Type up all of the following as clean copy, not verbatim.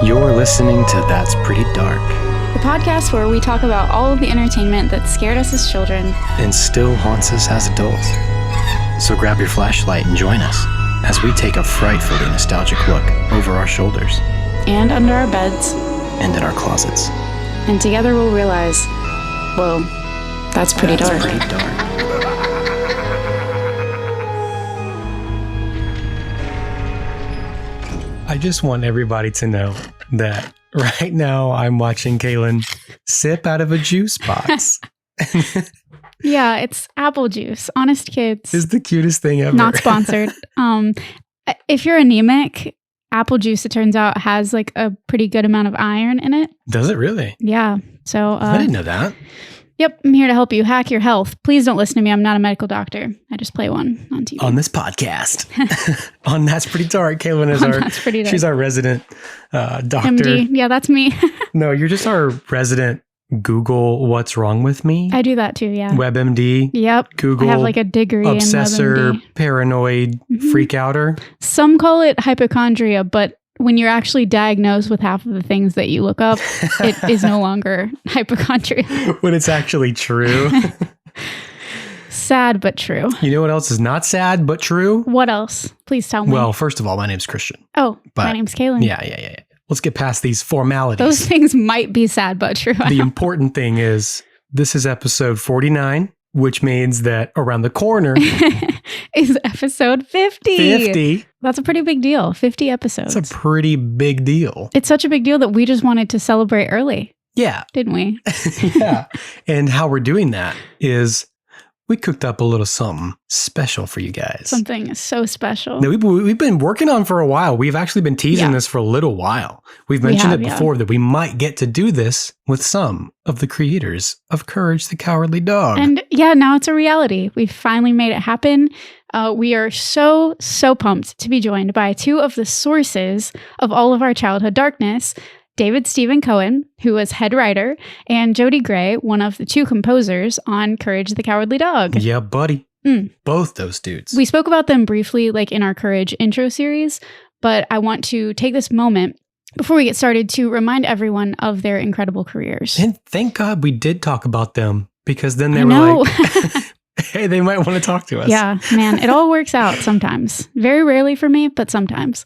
You're listening to That's Pretty Dark, the podcast where we talk about all of the entertainment that scared us as children and still haunts us as adults. So grab your flashlight and join us as we take a frightfully nostalgic look over our shoulders. And under our beds. And in our closets. And together we'll realize, whoa, that's pretty dark. Pretty dark. I just want everybody to know that right now I'm watching Kaylin sip out of a juice box. Yeah, it's apple juice. Honest Kids. It's the cutest thing ever. Not sponsored. If you're anemic, apple juice, it turns out, has like a pretty good amount of iron in it. Does it really? Yeah. So I didn't know that. Yep, I'm here to help you hack your health. Please don't listen to me. I'm not a medical doctor. I just play one on TV. On this podcast. On That's Pretty Dark. Kaylin is That's Pretty Dark. She's our resident doctor. MD. Yeah, that's me. No, you're just our resident Google what's wrong with me. I do that too, yeah. WebMD. Yep. Google. I have like a degree obsessor, in WebMD. paranoid, freak outer. Some call it hypochondria, but when you're actually diagnosed with half of the things that you look up, it is no longer hypochondria. When it's actually true. Sad, but true. You know what else is not sad, but true? What else? Please tell me. Well, first of all, my name's Christian. Oh, my name's Kaylin. Yeah. Let's get past these formalities. Those things might be sad, but true. The important thing is this is episode 49, which means that around the corner is episode 50. 50. That's a pretty big deal. 50 episodes. That's a pretty big deal. It's such a big deal that we just wanted to celebrate early. Yeah. Didn't we? Yeah. And how we're doing that is we cooked up a little something special for you guys. Something so special. That we've been working on for a while. We've actually been teasing this for a little while. We've mentioned it before that we might get to do this with some of the creators of Courage the Cowardly Dog. And yeah, now it's a reality. We've finally made it happen. We are so pumped to be joined by two of the sources of all of our childhood darkness, David Steven Cohen, who was head writer, and Jody Gray, one of the two composers on Courage the Cowardly Dog. Yeah, buddy. Both those dudes. We spoke about them briefly, like in our Courage intro series, but I want to take this moment before we get started to remind everyone of their incredible careers. And thank God we did talk about them, because then they were like, hey, they might want to talk to us. Yeah, man, it all works out sometimes. Very rarely for me, but sometimes.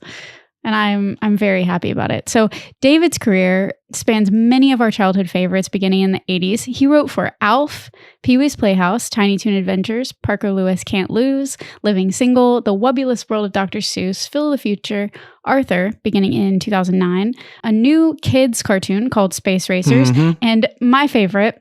And I'm very happy about it. So David's career spans many of our childhood favorites beginning in the 80s. He wrote for Alf, Pee-wee's Playhouse, Tiny Toon Adventures, Parker Lewis Can't Lose, Living Single, The Wubbulous World of Dr. Seuss, Phil the Future, Arthur, beginning in 2009, a new kids cartoon called Space Racers, and my favorite,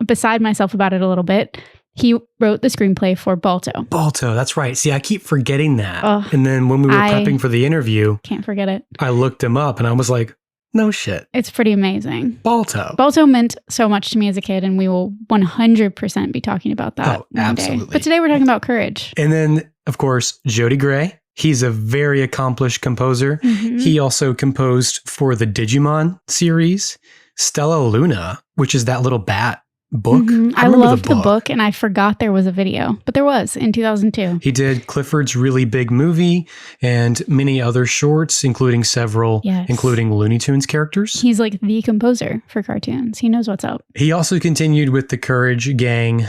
beside myself about it a little bit, he wrote the screenplay for Balto. Balto, that's right. See, I keep forgetting that. And then when we were prepping for the interview, can't forget it. I looked him up and I was like, no shit. It's pretty amazing. Balto. Balto meant so much to me as a kid, and we will 100% be talking about that one absolutely. day. But today we're talking about Courage. And then, of course, Jody Gray. He's a very accomplished composer. He also composed for the Digimon series, Stella Luna, which is that little bat book. I loved the book, and I forgot there was a video, but there was in 2002. He did Clifford's Really Big Movie and many other shorts, including several, including Looney Tunes characters. He's like the composer for cartoons. He knows what's up. He also continued with the Courage gang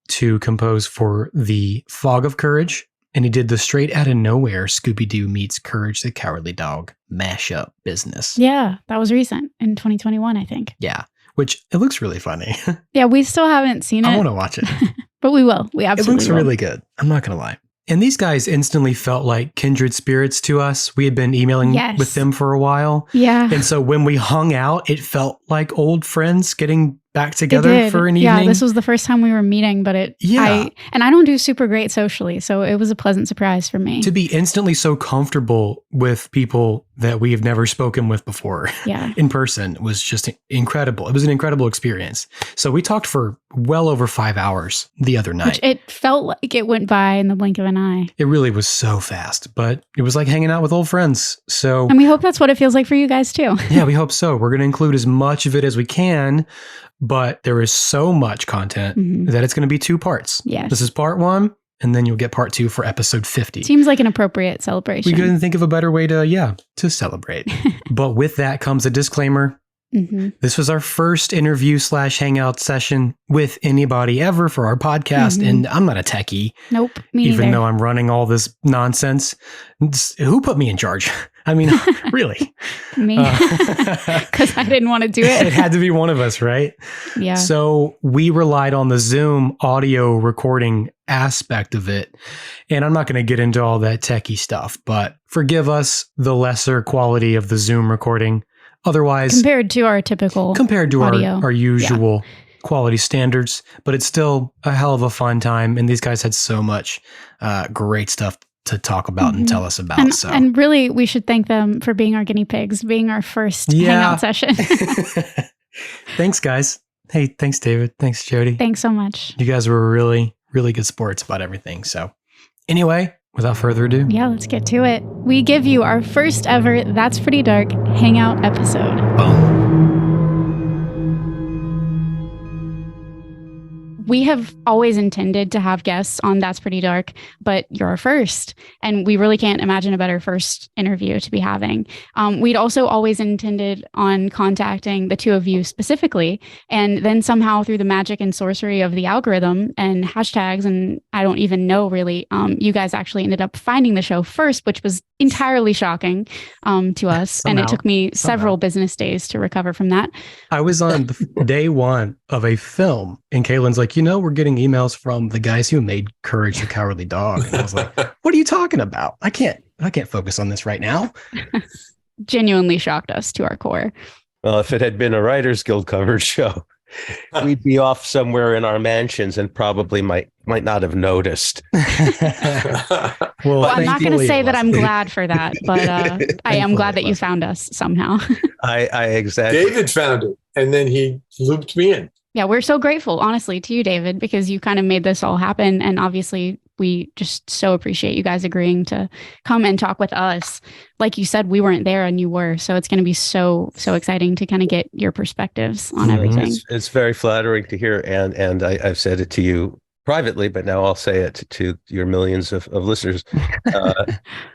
to compose for the Fog of Courage, and he did the Straight Outta Nowhere Scooby-Doo meets Courage the Cowardly Dog mashup business. Yeah, that was recent in 2021, I think. Yeah. Which, it looks really funny. Yeah, we still haven't seen it. I want to watch it. But we will. We absolutely will. It looks will. really good. I'm not going to lie. And these guys instantly felt like kindred spirits to us. We had been emailing with them for a while. Yeah. And so when we hung out, it felt like old friends getting back together for an evening. Yeah, this was the first time we were meeting, but I don't do super great socially, so it was a pleasant surprise for me. To be instantly so comfortable with people that we have never spoken with before in person was just incredible. It was an incredible experience. So we talked for well over 5 hours the other night. It felt like it went by in the blink of an eye. It really was so fast, but it was like hanging out with old friends. So, and we hope that's what it feels like for you guys too. Yeah, we hope so. We're going to include as much of it as we can, but there is so much content that it's going to be 2 parts. Yes. This is part 1. and then you'll get part 2 for episode 50. Seems like an appropriate celebration. We couldn't think of a better way to celebrate. But with that comes a disclaimer. Mm-hmm. This was our first interview / hangout session with anybody ever for our podcast. Mm-hmm. And I'm not a techie. Nope. Me even neither. though I'm running all this nonsense. Who put me in charge? I mean, really? Me. Because I didn't want to do it. It had to be one of us, right? Yeah. So we relied on the Zoom audio recording aspect of it. And I'm not going to get into all that techie stuff, but forgive us the lesser quality of the Zoom recording. Otherwise, compared to our typical audio. our usual quality standards, but it's still a hell of a fun time. And these guys had so much great stuff to talk about and tell us about. And really, we should thank them for being our guinea pigs, being our first hangout session. Thanks, guys. Hey, thanks, David. Thanks, Jody. Thanks so much. You guys were really, really good sports about everything. So anyway, without further ado. Yeah, let's get to it. We give you our first ever That's Pretty Dark Hangout episode. Boom. We have always intended to have guests on That's Pretty Dark, but you're our first. And we really can't imagine a better first interview to be having. We'd also always intended on contacting the two of you specifically. And then somehow through the magic and sorcery of the algorithm and hashtags, and I don't even know really, you guys actually ended up finding the show first, which was entirely shocking to us. And it took me several business days to recover from that. I was on day one of a film and Kaylin's like, we're getting emails from the guys who made Courage the Cowardly Dog. And I was like, what are you talking about? I can't focus on this right now. Genuinely shocked us to our core. Well, if it had been a Writers Guild covered show, we'd be off somewhere in our mansions and probably might not have noticed. Well, I'm not going to say that I'm glad for that, but I am glad that you found us somehow. I exactly. David found it, and then he looped me in. Yeah, we're so grateful, honestly, to you, David, because you kind of made this all happen. And obviously, we just so appreciate you guys agreeing to come and talk with us. Like you said, we weren't there and you were. So it's going to be so exciting to kind of get your perspectives on everything. It's very flattering to hear. And I've said it to you privately, but now I'll say it to your millions of listeners.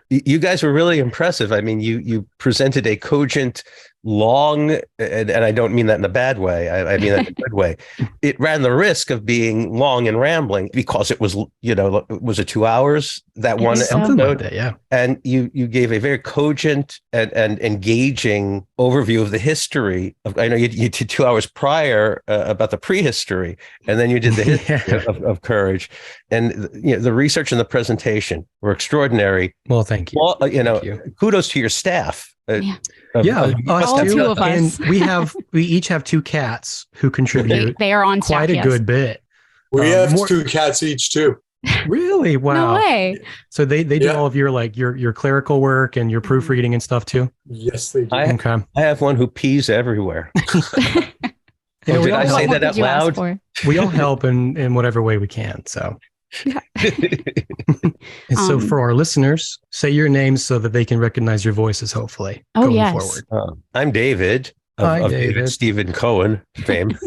You guys were really impressive. I mean, you presented a cogent, long, and I don't mean that in a bad way. I mean that in a good way. It ran the risk of being long and rambling because it was, was it 2 hours? That one episode? Like that, yeah. And you gave a very cogent and engaging overview of the history of. I know you did 2 hours prior about the prehistory, and then you did the history of Courage, and the research and the presentation were extraordinary. Well, thank you. Well, thank you. Kudos to your staff. All two of us. And we each have 2 cats who contribute. They are on quite staff, a good bit. We have 2 cats each too. Really? Wow. No way. So they do all of your clerical work and your proofreading and stuff too? Yes, they do. I have one who pees everywhere. Did I say that out loud? We all help in whatever way we can. So. And so for our listeners, say your names so that they can recognize your voices, hopefully, going forward. I'm David of David Steven Cohen fame.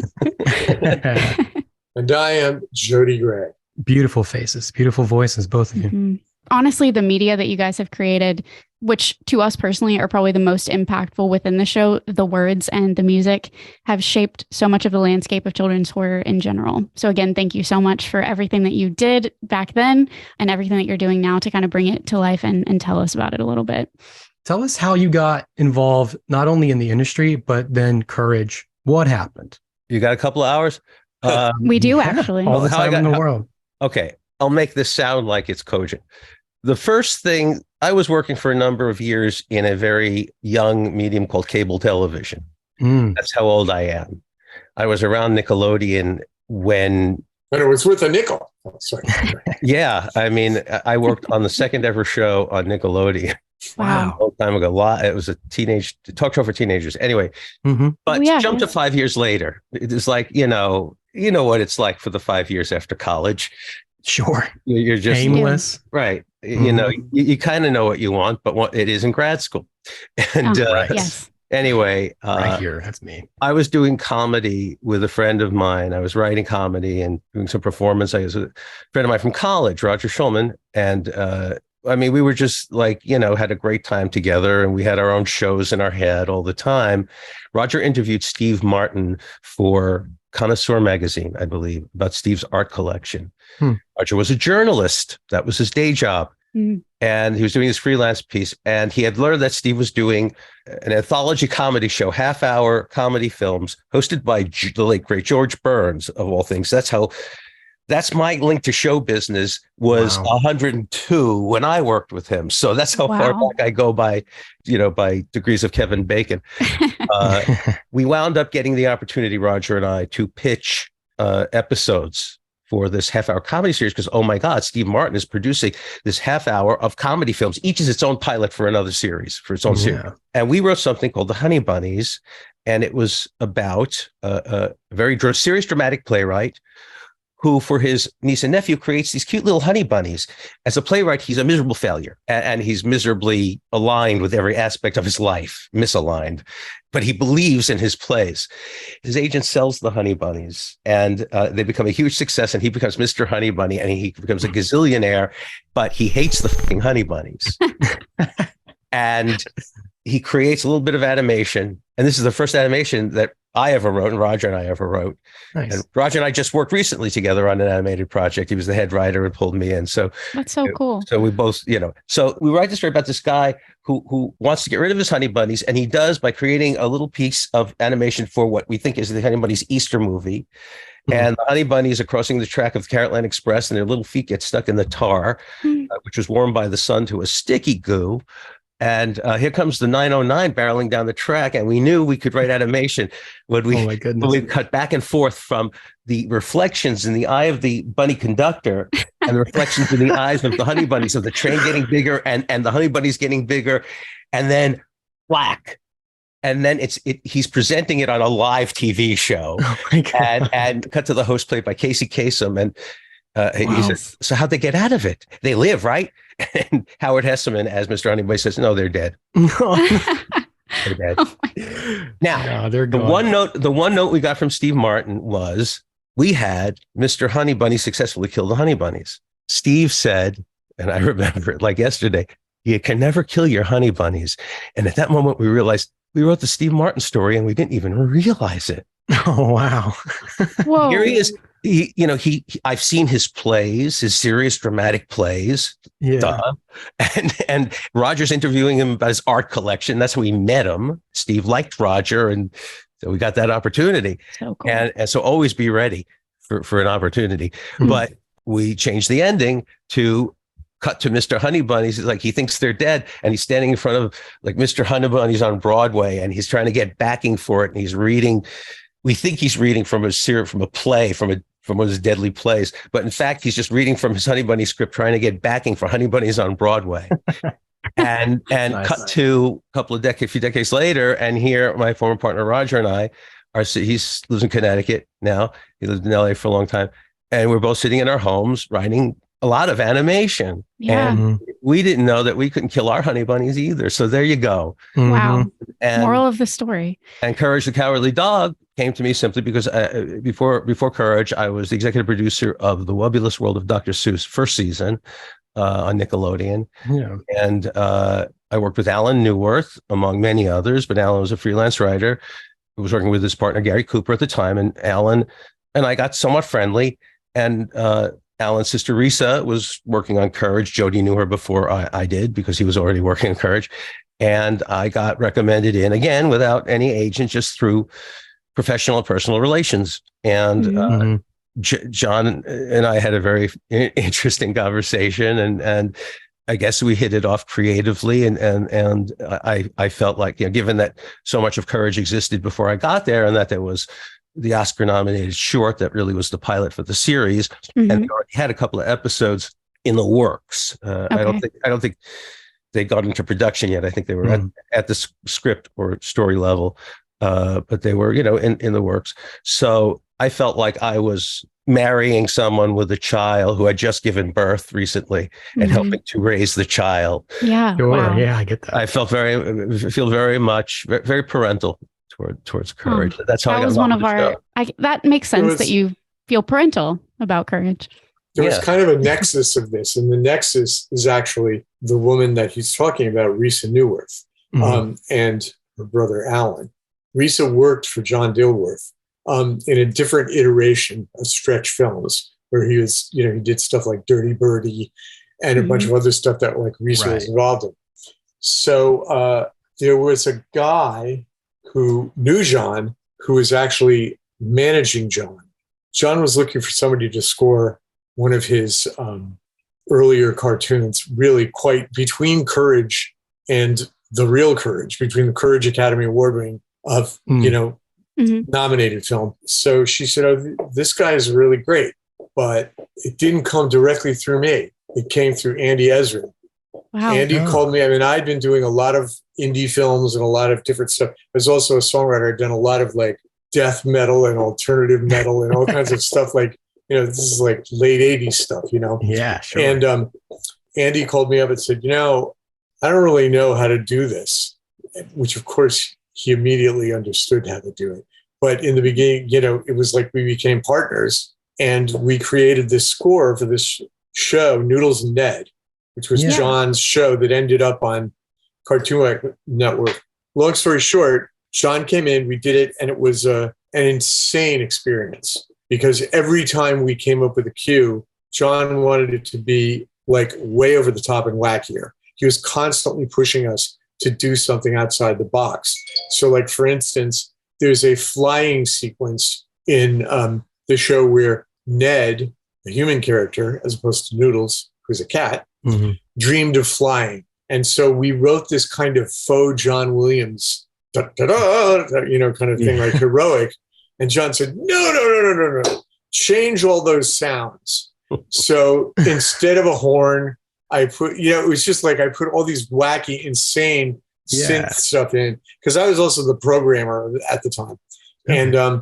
And I am Jody Gray. Beautiful faces, beautiful voices, both of you. Mm-hmm. Honestly, the media that you guys have created, which to us personally are probably the most impactful within the show, the words and the music have shaped so much of the landscape of children's horror in general. So again, thank you so much for everything that you did back then and everything that you're doing now to kind of bring it to life and tell us about it a little bit. Tell us how you got involved, not only in the industry, but then Courage. What happened? You got a couple of hours? We do, actually. All the time in the world. Okay, I'll make this sound like it's cogent. The first thing, I was working for a number of years in a very young medium called cable television. That's how old I am. I was around Nickelodeon when it was with a nickel. Oh, sorry. Yeah, I mean, I worked on the second ever show on Nickelodeon. Wow. A long time ago. It was a teenage talk show for teenagers. Anyway, but jump to 5 years later. It's like, you know what it's like for the 5 years after college. Sure. You're just aimless. Right. You kind of know what you want, but what it is in grad school. And yes. Anyway, Right here. That's me. I was doing comedy with a friend of mine. I was writing comedy and doing some performance. I was a friend of mine from college, Roger Schulman. And I mean, we were just like, had a great time together, and we had our own shows in our head all the time. Roger interviewed Steve Martin for Connoisseur magazine, I believe, about Steve's art collection. Roger was a journalist. That was his day job. And he was doing his freelance piece, and he had learned that Steve was doing an anthology comedy show, half-hour comedy films hosted by the late great George Burns, of all things. That's my link to show business, was 102 when I worked with him. So that's how far back I go by degrees of Kevin Bacon. We wound up getting the opportunity, Roger and I, to pitch episodes for this half-hour comedy series, because, oh my God, Steve Martin is producing this half-hour of comedy films. Each is its own pilot for another series, for its own series. And we wrote something called The Honey Bunnies, and it was about a very serious dramatic playwright who, for his niece and nephew, creates these cute little honey bunnies. As a playwright, he's a miserable failure, and he's miserably aligned with every aspect of his life, misaligned, but he believes in his plays. His agent sells the honey bunnies, and they become a huge success, and he becomes Mr. Honey Bunny, and he becomes a gazillionaire, but he hates the fucking honey bunnies. And he creates a little bit of animation, and this is the first animation that I ever wrote, and Roger and I ever wrote. Nice. And Roger and I just worked recently together on an animated project. He was the head writer and pulled me in. So That's so cool. So we both, so we write the story about this guy who wants to get rid of his honey bunnies, and he does by creating a little piece of animation for what we think is the Honey Bunnies Easter movie. And the honey bunnies are crossing the track of the Caroline Express, and their little feet get stuck in the tar, which was warmed by the sun to a sticky goo. And here comes the 909 barreling down the track, and we knew we could write animation when we cut back and forth from the reflections in the eye of the bunny conductor and the reflections in the eyes of the honey bunnies, of the train getting bigger and the honey bunnies getting bigger, and then black. And then he's presenting it on a live TV show. Oh my God. And cut to the host played by Casey Kasem. And he says, so how'd they get out of it? They live, right? And Howard Hesseman, as Mr. Honeybunny, says, no, they're dead. They're dead. Now, the one note we got from Steve Martin was, we had Mr. Honeybunny successfully kill the honey bunnies. Steve said, and I remember it like yesterday, you can never kill your honey bunnies. And at that moment, we realized we wrote the Steve Martin story and we didn't even realize it. Oh, wow. Whoa. Here he is. I've seen his plays, his serious dramatic plays. Yeah. And Roger's interviewing him about his art collection. That's how we met him. Steve liked Roger, and so we got that opportunity. So cool. And so always be ready for an opportunity. But we changed the ending to cut to Mr. Honeybunny. He's like, he thinks they're dead, and he's standing in front of like Mr. Honeybunny's on Broadway, and he's trying to get backing for it, and he's reading. We think he's reading from a play, from one of his deadly plays, but in fact, he's just reading from his Honey Bunny script, trying to get backing for Honey Bunnies on Broadway. and nice. Cut to a few decades later, and here my former partner Roger and I he lives in Connecticut now. He lived in LA for a long time, and we're both sitting in our homes writing a lot of animation. Yeah. And we didn't know that we couldn't kill our honey bunnies either. So there you go. Wow. And moral of the story. And Courage the Cowardly Dog came to me simply because before Courage, I was the executive producer of The Wubulous World of Dr. Seuss first season on Nickelodeon. Yeah. And I worked with Alan Newworth, among many others, but Alan was a freelance writer who was working with his partner, Gary Cooper, at the time. And Alan and I got somewhat friendly. And Alan's sister Risa was working on Courage. Jody knew her before I did, because he was already working on Courage. And I got recommended in, again, without any agent, just through professional and personal relations. And John and I had a very interesting conversation, and I guess we hit it off creatively. And I felt like, given that so much of Courage existed before I got there, and that there was the Oscar-nominated short that really was the pilot for the series, and they already had a couple of episodes in the works. Okay. I don't think they got into production yet. I think they were at the script or story level, but they were, in the works. So I felt like I was marrying someone with a child who had just given birth recently and helping to raise the child. Yeah. Sure. Wow. Yeah, I get that. I feel very much very parental towards Courage. That's how that I got was one of our. That makes sense that you feel parental about Courage. There was kind of a nexus of this, and the nexus is actually the woman that he's talking about, Risa Newworth, and her brother Alan. Risa worked for John Dilworth in a different iteration of Stretch Films, where he was, he did stuff like Dirty Birdie and a bunch of other stuff that like Risa was involved in. So there was a guy who knew John, who was actually managing John. John was looking for somebody to score one of his earlier cartoons, really quite between Courage and the real Courage, between the Courage Academy Award winning of, nominated film. So she said, oh, this guy is really great, but it didn't come directly through me. It came through Andy Ezra. Wow. Andy called me. I mean, I'd been doing a lot of indie films and a lot of different stuff. I was also a songwriter. I'd done a lot of like death metal and alternative metal and all kinds of stuff. Like, this is like late 80s stuff, Yeah, sure. And Andy called me up and said, I don't really know how to do this, which of course he immediately understood how to do it. But in the beginning, it was like we became partners and we created this score for this show, Noodles and Ned, which was John's show that ended up on Cartoon Network. Long story short, John came in, we did it, and it was an insane experience because every time we came up with a cue, John wanted it to be like way over the top and wackier. He was constantly pushing us to do something outside the box. So like, for instance, there's a flying sequence in the show where Ned, the human character, as opposed to Noodles, who's a cat, dreamed of flying. And so we wrote this kind of faux John Williams, kind of thing, like heroic. And John said, no, change all those sounds. So instead of a horn, I put, it was just like I put all these wacky, insane synth stuff in, because I was also the programmer at the time. And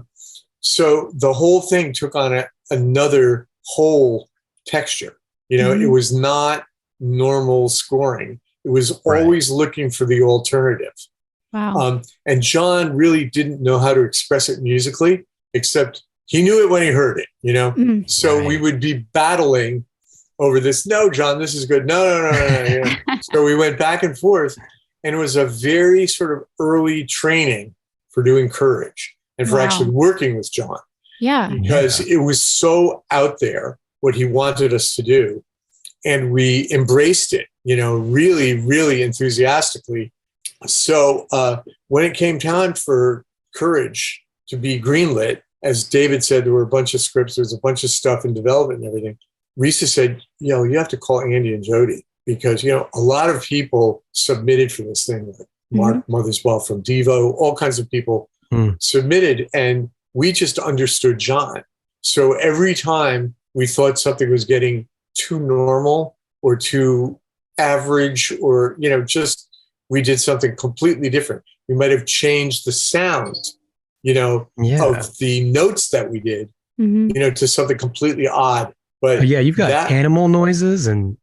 so the whole thing took on another whole texture. It was not normal scoring. It was always looking for the alternative. Wow. And John really didn't know how to express it musically, except he knew it when he heard it, So we would be battling over this. No, John, this is good. No. So we went back and forth, and it was a very sort of early training for doing Courage and for actually working with John. Yeah. Because it was so out there what he wanted us to do. And we embraced it, really, really enthusiastically. So when it came time for Courage to be greenlit, as David said, there were a bunch of scripts, there was a bunch of stuff in development and everything. Risa said, you have to call Andy and Jody because, a lot of people submitted for this thing, like Mark Mothersbaugh from Devo, all kinds of people submitted, and we just understood John. So every time we thought something was getting too normal or too average or, just we did something completely different. We might have changed the sound, of the notes that we did, to something completely odd. But you've got animal noises and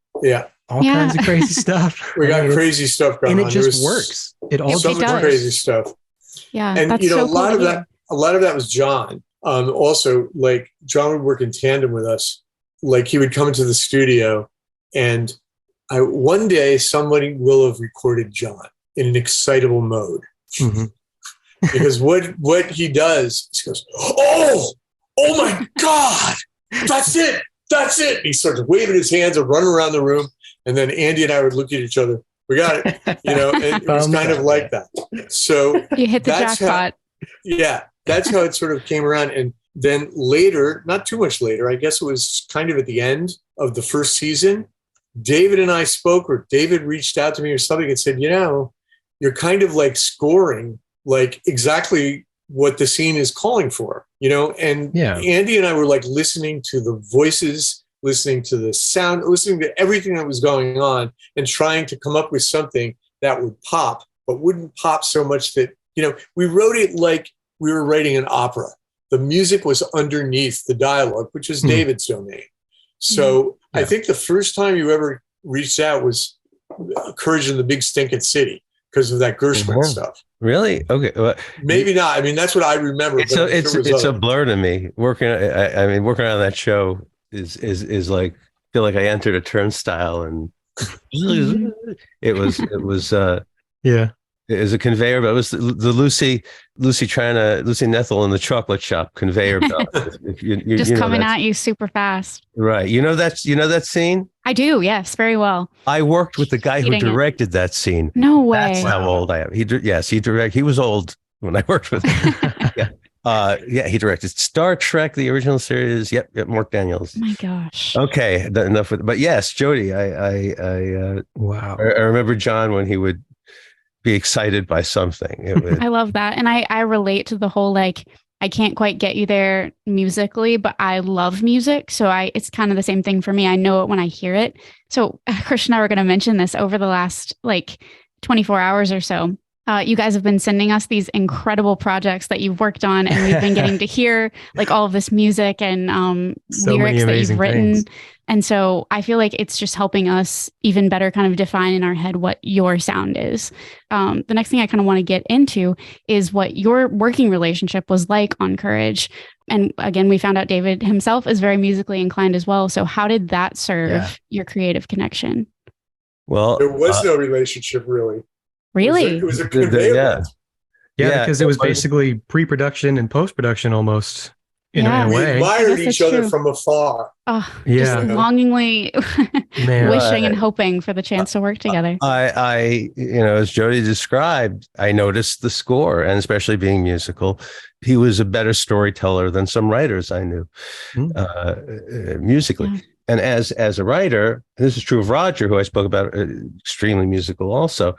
all kinds of crazy stuff. We got crazy stuff going on. And it just works. It all so much crazy stuff. Yeah. And that's so a lot of that was John. Also, like John would work in tandem with us. Like he would come into the studio, and one day somebody will have recorded John in an excitable mode. Because what he does, he goes, oh my God, that's it. He starts waving his hands and running around the room. And then Andy and I would look at each other. We got it. And it was kind of like that. So you hit the jackpot. That's how it sort of came around. And then later, not too much later, I guess it was kind of at the end of the first season, David and I spoke, or David reached out to me or something and said, you're kind of like scoring like exactly what the scene is calling for, and Andy and I were like listening to the voices, listening to the sound, listening to everything that was going on and trying to come up with something that would pop, but wouldn't pop so much that, we wrote it like we were writing an opera. the music was underneath the dialogue, which is David's domain. So I think the first time you ever reached out was Courage in the Big Stinking City because of that Gershwin stuff. Really? Okay. Well, maybe not. I mean, that's what I remember. It's a blur to me. Working on that show is like, I feel like I entered a turnstile, and it was it was a conveyor belt. It was the Lucy Nethel in the chocolate shop conveyor belt. Just coming at you super fast. Right. You know that scene? I do. Yes, very well. I worked with the guy who directed that scene. No way. That's how old I am. He directed. He was old when I worked with him. He directed Star Trek, the original series. Yep, Mark Daniels. Oh my gosh. Okay, enough with. But yes, Jody, I remember John when he would be excited by something. I love that, and I relate to the whole like, I can't quite get you there musically, but I love music, so it's kind of the same thing for me. I know it when I hear it. So Christian and I were going to mention this over the last like 24 hours or so. You guys have been sending us these incredible projects that you've worked on, and we've been getting to hear like all of this music and lyrics that you've written. Things. And so I feel like it's just helping us even better kind of define in our head what your sound is. The next thing I kind of want to get into is what your working relationship was like on Courage. And again, we found out David himself is very musically inclined as well. So how did that serve your creative connection? Well, there was no relationship really. Really? It was a conveyor belt. Yeah, because it was basically pre-production and post-production almost in a way. We admired each other from afar. Oh, just longingly wishing and hoping for the chance to work together. I as Jody described, I noticed the score, and especially being musical, he was a better storyteller than some writers I knew musically. Yeah. And as a writer, and this is true of Roger, who I spoke about, extremely musical also.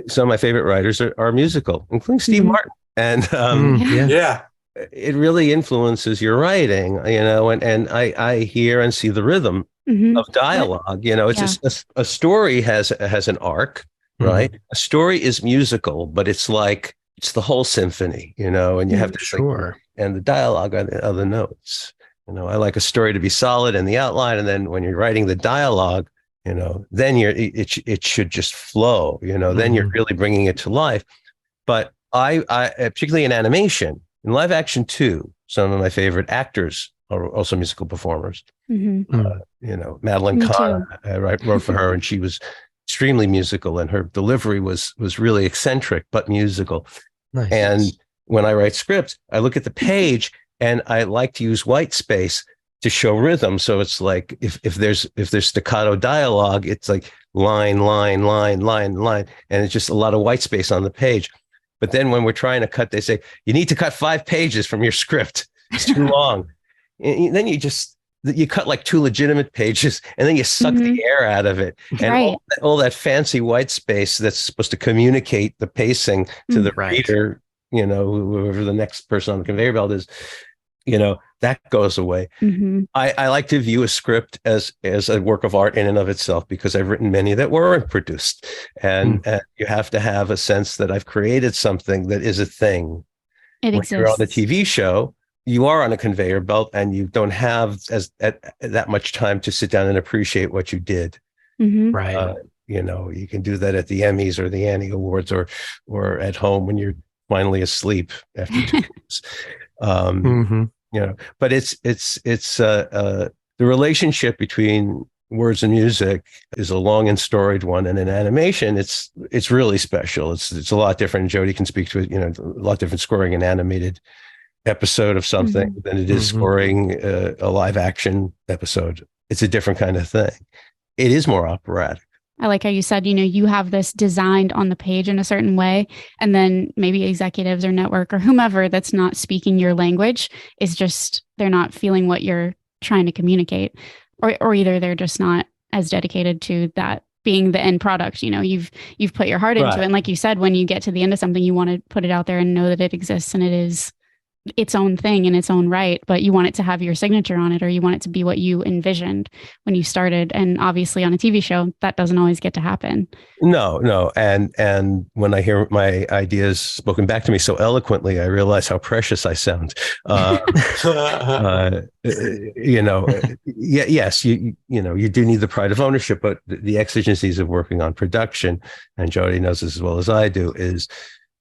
Some of my favorite writers are musical, including Steve Martin. And it really influences your writing, and I hear and see the rhythm of dialogue. It's just a story has an arc, right? A story is musical, but it's the whole symphony, and you have to and the dialogue are the notes. I like a story to be solid in the outline, and then when you're writing the dialogue, then it should just flow, then you're really bringing it to life. But I particularly in animation, in live action too, some of my favorite actors are also musical performers. Madeline Kahn, I wrote for her, and she was extremely musical, and her delivery was really eccentric but musical. Nice. And when I write scripts, I look at the page and I like to use white space to show rhythm. So it's like if there's staccato dialogue, it's like line, line, line, line, line, and it's just a lot of white space on the page. But then when we're trying to cut, they say you need to cut 5 pages from your script. It's too long. And then you cut like 2 legitimate pages, and then you suck the air out of it, and all that fancy white space that's supposed to communicate the pacing to the reader, whoever the next person on the conveyor belt is. That goes away. I like to view a script as a work of art in and of itself, because I've written many that weren't produced, and you have to have a sense that I've created something that is a thing. When you're on a TV show, you are on a conveyor belt, and you don't have that much time to sit down and appreciate what you did. Right. You can do that at the Emmys or the Annie Awards, or at home when you're finally asleep after 2 days. But it's the relationship between words and music is a long and storied one, and in animation, it's really special. It's a lot different. Jody can speak to it. A lot different scoring an animated episode of something than it is scoring a live action episode. It's a different kind of thing. It is more operatic. I like how you said, you have this designed on the page in a certain way, and then maybe executives or network or whomever that's not speaking your language is just, they're not feeling what you're trying to communicate, or either they're just not as dedicated to that being the end product. You've put your heart into it. And like you said, when you get to the end of something, you want to put it out there and know that it exists and it is its own thing in its own right, but you want it to have your signature on it, or you want it to be what you envisioned when you started. And obviously on a TV show, that doesn't always get to happen. No. And when I hear my ideas spoken back to me so eloquently, I realize how precious I sound. Yes, you do need the pride of ownership, but the exigencies of working on production, and Jody knows this as well as I do, is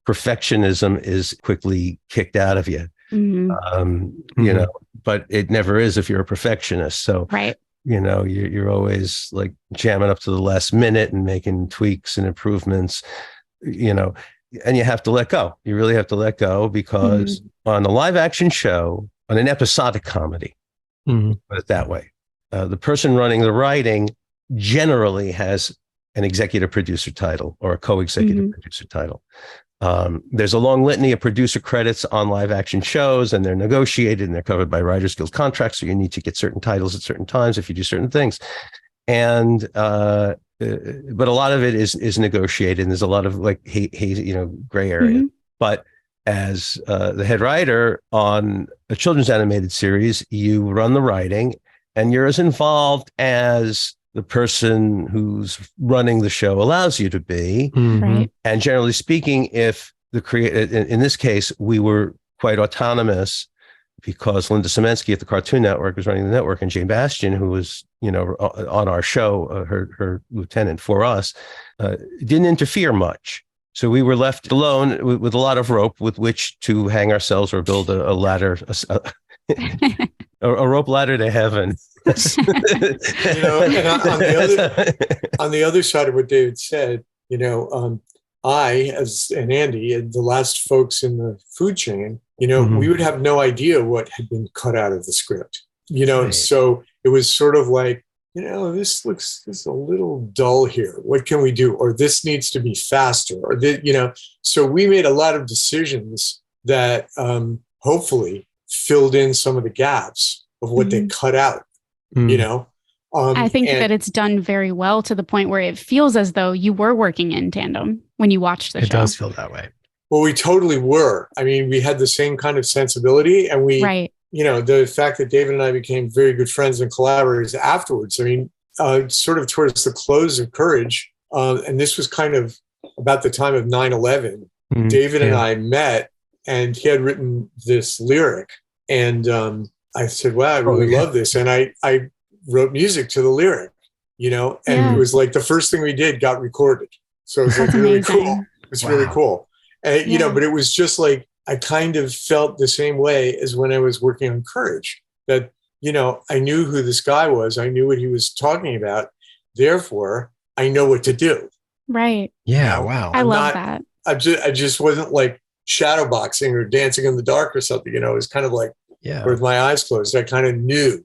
perfectionism is quickly kicked out of you. Mm-hmm. But it never is if you're a perfectionist. So, right. You're always like jamming up to the last minute and making tweaks and improvements, and you have to let go. You really have to let go, because on a live action show, on an episodic comedy, put it that way, the person running the writing generally has an executive producer title or a co-executive producer title. There's a long litany of producer credits on live action shows, and they're negotiated and they're covered by Writers Guild contracts. So you need to get certain titles at certain times if you do certain things. And, but a lot of it is negotiated, and there's a lot of like, gray area. But as the head writer on a children's animated series, you run the writing, and you're as involved as the person who's running the show allows you to be. Right. And generally speaking, if the in this case, we were quite autonomous, because Linda Semensky at the Cartoon Network was running the network, and Jane Bastian, who was, on our show, her lieutenant for us, didn't interfere much. So we were left alone with a lot of rope with which to hang ourselves or build a ladder, a rope ladder to heaven. And on the other side of what David said, I, and Andy, and the last folks in the food chain, we would have no idea what had been cut out of the script. Right. So it was sort of like, this looks a little dull here. What can we do? Or this needs to be faster. Or so we made a lot of decisions that hopefully filled in some of the gaps of what they cut out. I think that it's done very well, to the point where it feels as though you were working in tandem when you watched the show. It does feel that way. Well, we totally were. I mean, we had the same kind of sensibility, and we, the fact that David and I became very good friends and collaborators afterwards. I mean, sort of towards the close of Courage, and this was kind of about the time of 9/11. David and I met, and he had written this lyric, and I said, wow, I really love this. And I wrote music to the lyric, and it was like the first thing we did got recorded. So it was like really cool. It was really cool. And, but it was just like, I kind of felt the same way as when I was working on Courage, that, I knew who this guy was. I knew what he was talking about. Therefore, I know what to do. Right. Yeah. Wow. I love that. I just wasn't like shadow boxing or dancing in the dark or something, it was kind of like, with my eyes closed, I kind of knew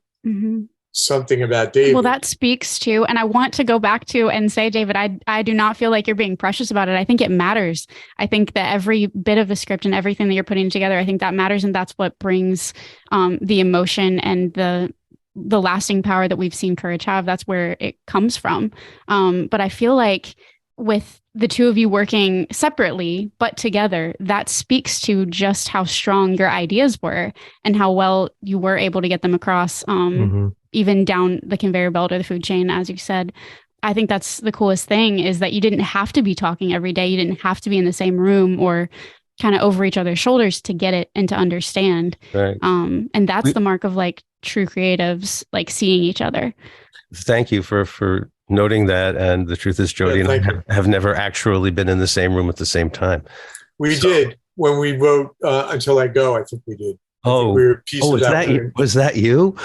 something about David. Well, that speaks to, and I want to go back to and say, David, I do not feel like you're being precious about it. I think it matters. I think that every bit of the script and everything that you're putting together, I think that matters. And that's what brings the emotion and the lasting power that we've seen Courage have. That's where it comes from. But I feel like with the two of you working separately, but together, that speaks to just how strong your ideas were and how well you were able to get them across, even down the conveyor belt or the food chain, as you said. I think that's the coolest thing, is that you didn't have to be talking every day. You didn't have to be in the same room or kind of over each other's shoulders to get it and to understand. Right. And that's the mark of like true creatives, like seeing each other. Thank you for noting that. And the truth is, Jody and I have never actually been in the same room at the same time. We did when we wrote Until I Go. I think we did. Was that you?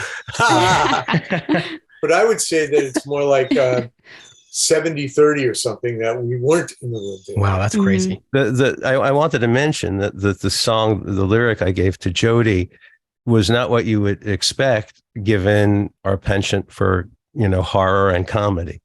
But I would say that it's more like 70-30 or something, that we weren't in the room together. Wow, that's crazy. I wanted to mention that the song, the lyric I gave to Jody, was not what you would expect given our penchant for horror and comedy.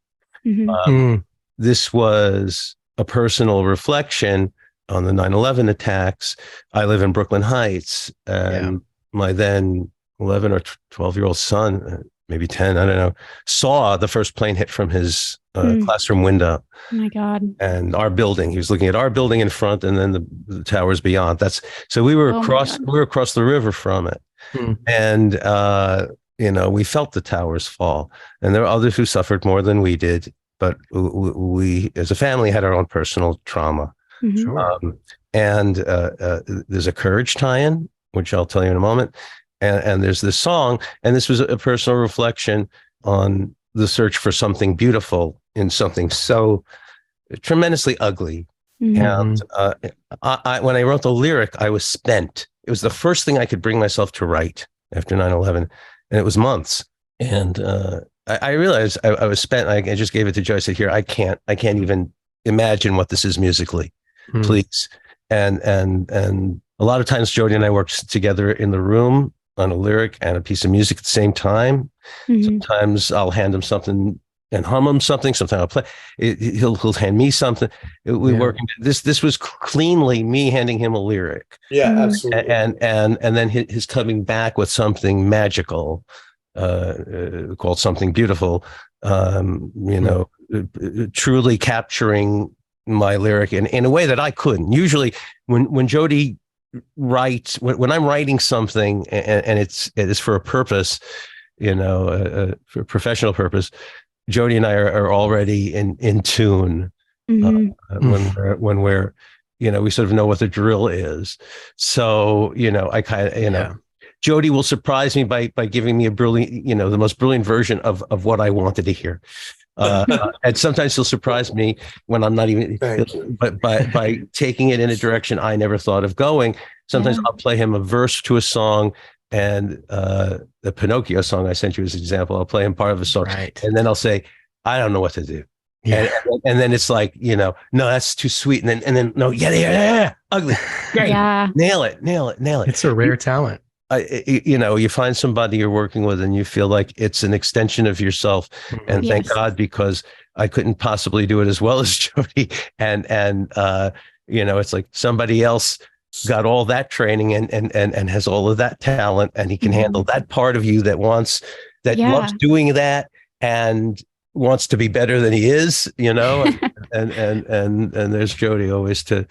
This was a personal reflection on the 9/11 attacks. I live in Brooklyn Heights, and my then 11 or 12-year-old son maybe 10, I don't know, saw the first plane hit from his classroom window. Oh my God. And our building, he was looking at our building in front and then the towers beyond. So we were across the river from it. And, we felt the towers fall, and there were others who suffered more than we did. But we as a family had our own personal trauma. Sure. And there's a Courage tie-in, which I'll tell you in a moment. And there's this song, and this was a personal reflection on the search for something beautiful in something so tremendously ugly. And when I wrote the lyric, I was spent. It was the first thing I could bring myself to write after 9/11, and it was months. And I realized I was spent. I just gave it to Joe. I said, "Here, I can't even imagine what this is musically, please." And a lot of times, Jody and I worked together in the room on a lyric and a piece of music at the same time. Sometimes I'll hand him something and hum him something. Sometimes I'll play. He'll hand me something. We work. This was cleanly me handing him a lyric. Yeah, absolutely. And then his coming back with something magical, called Something Beautiful. Truly capturing my lyric in a way that I couldn't. Usually, when Jody writes, when I'm writing something and it is for a purpose, for a professional purpose, Jody and I are already in tune. When we're we sort of know what the drill is. So I kind of Jody will surprise me by giving me a brilliant, the most brilliant version of what I wanted to hear. And sometimes he'll surprise me when I'm not even, but by taking it in a direction I never thought of going. Sometimes I'll play him a verse to a song, and the Pinocchio song I sent you as an example, I'll play him part of a song, and then I'll say, I don't know what to do. Yeah. And then it's like, no, that's too sweet. And then no, yeah, ugly. Great. Yeah. Nail it. It's a rare talent. You find somebody you're working with and you feel like it's an extension of yourself. And thank God, because I couldn't possibly do it as well as Jody. And it's like somebody else got all that training and has all of that talent, and he can handle that part of you that loves doing that and wants to be better than he is, and there's Jody always to,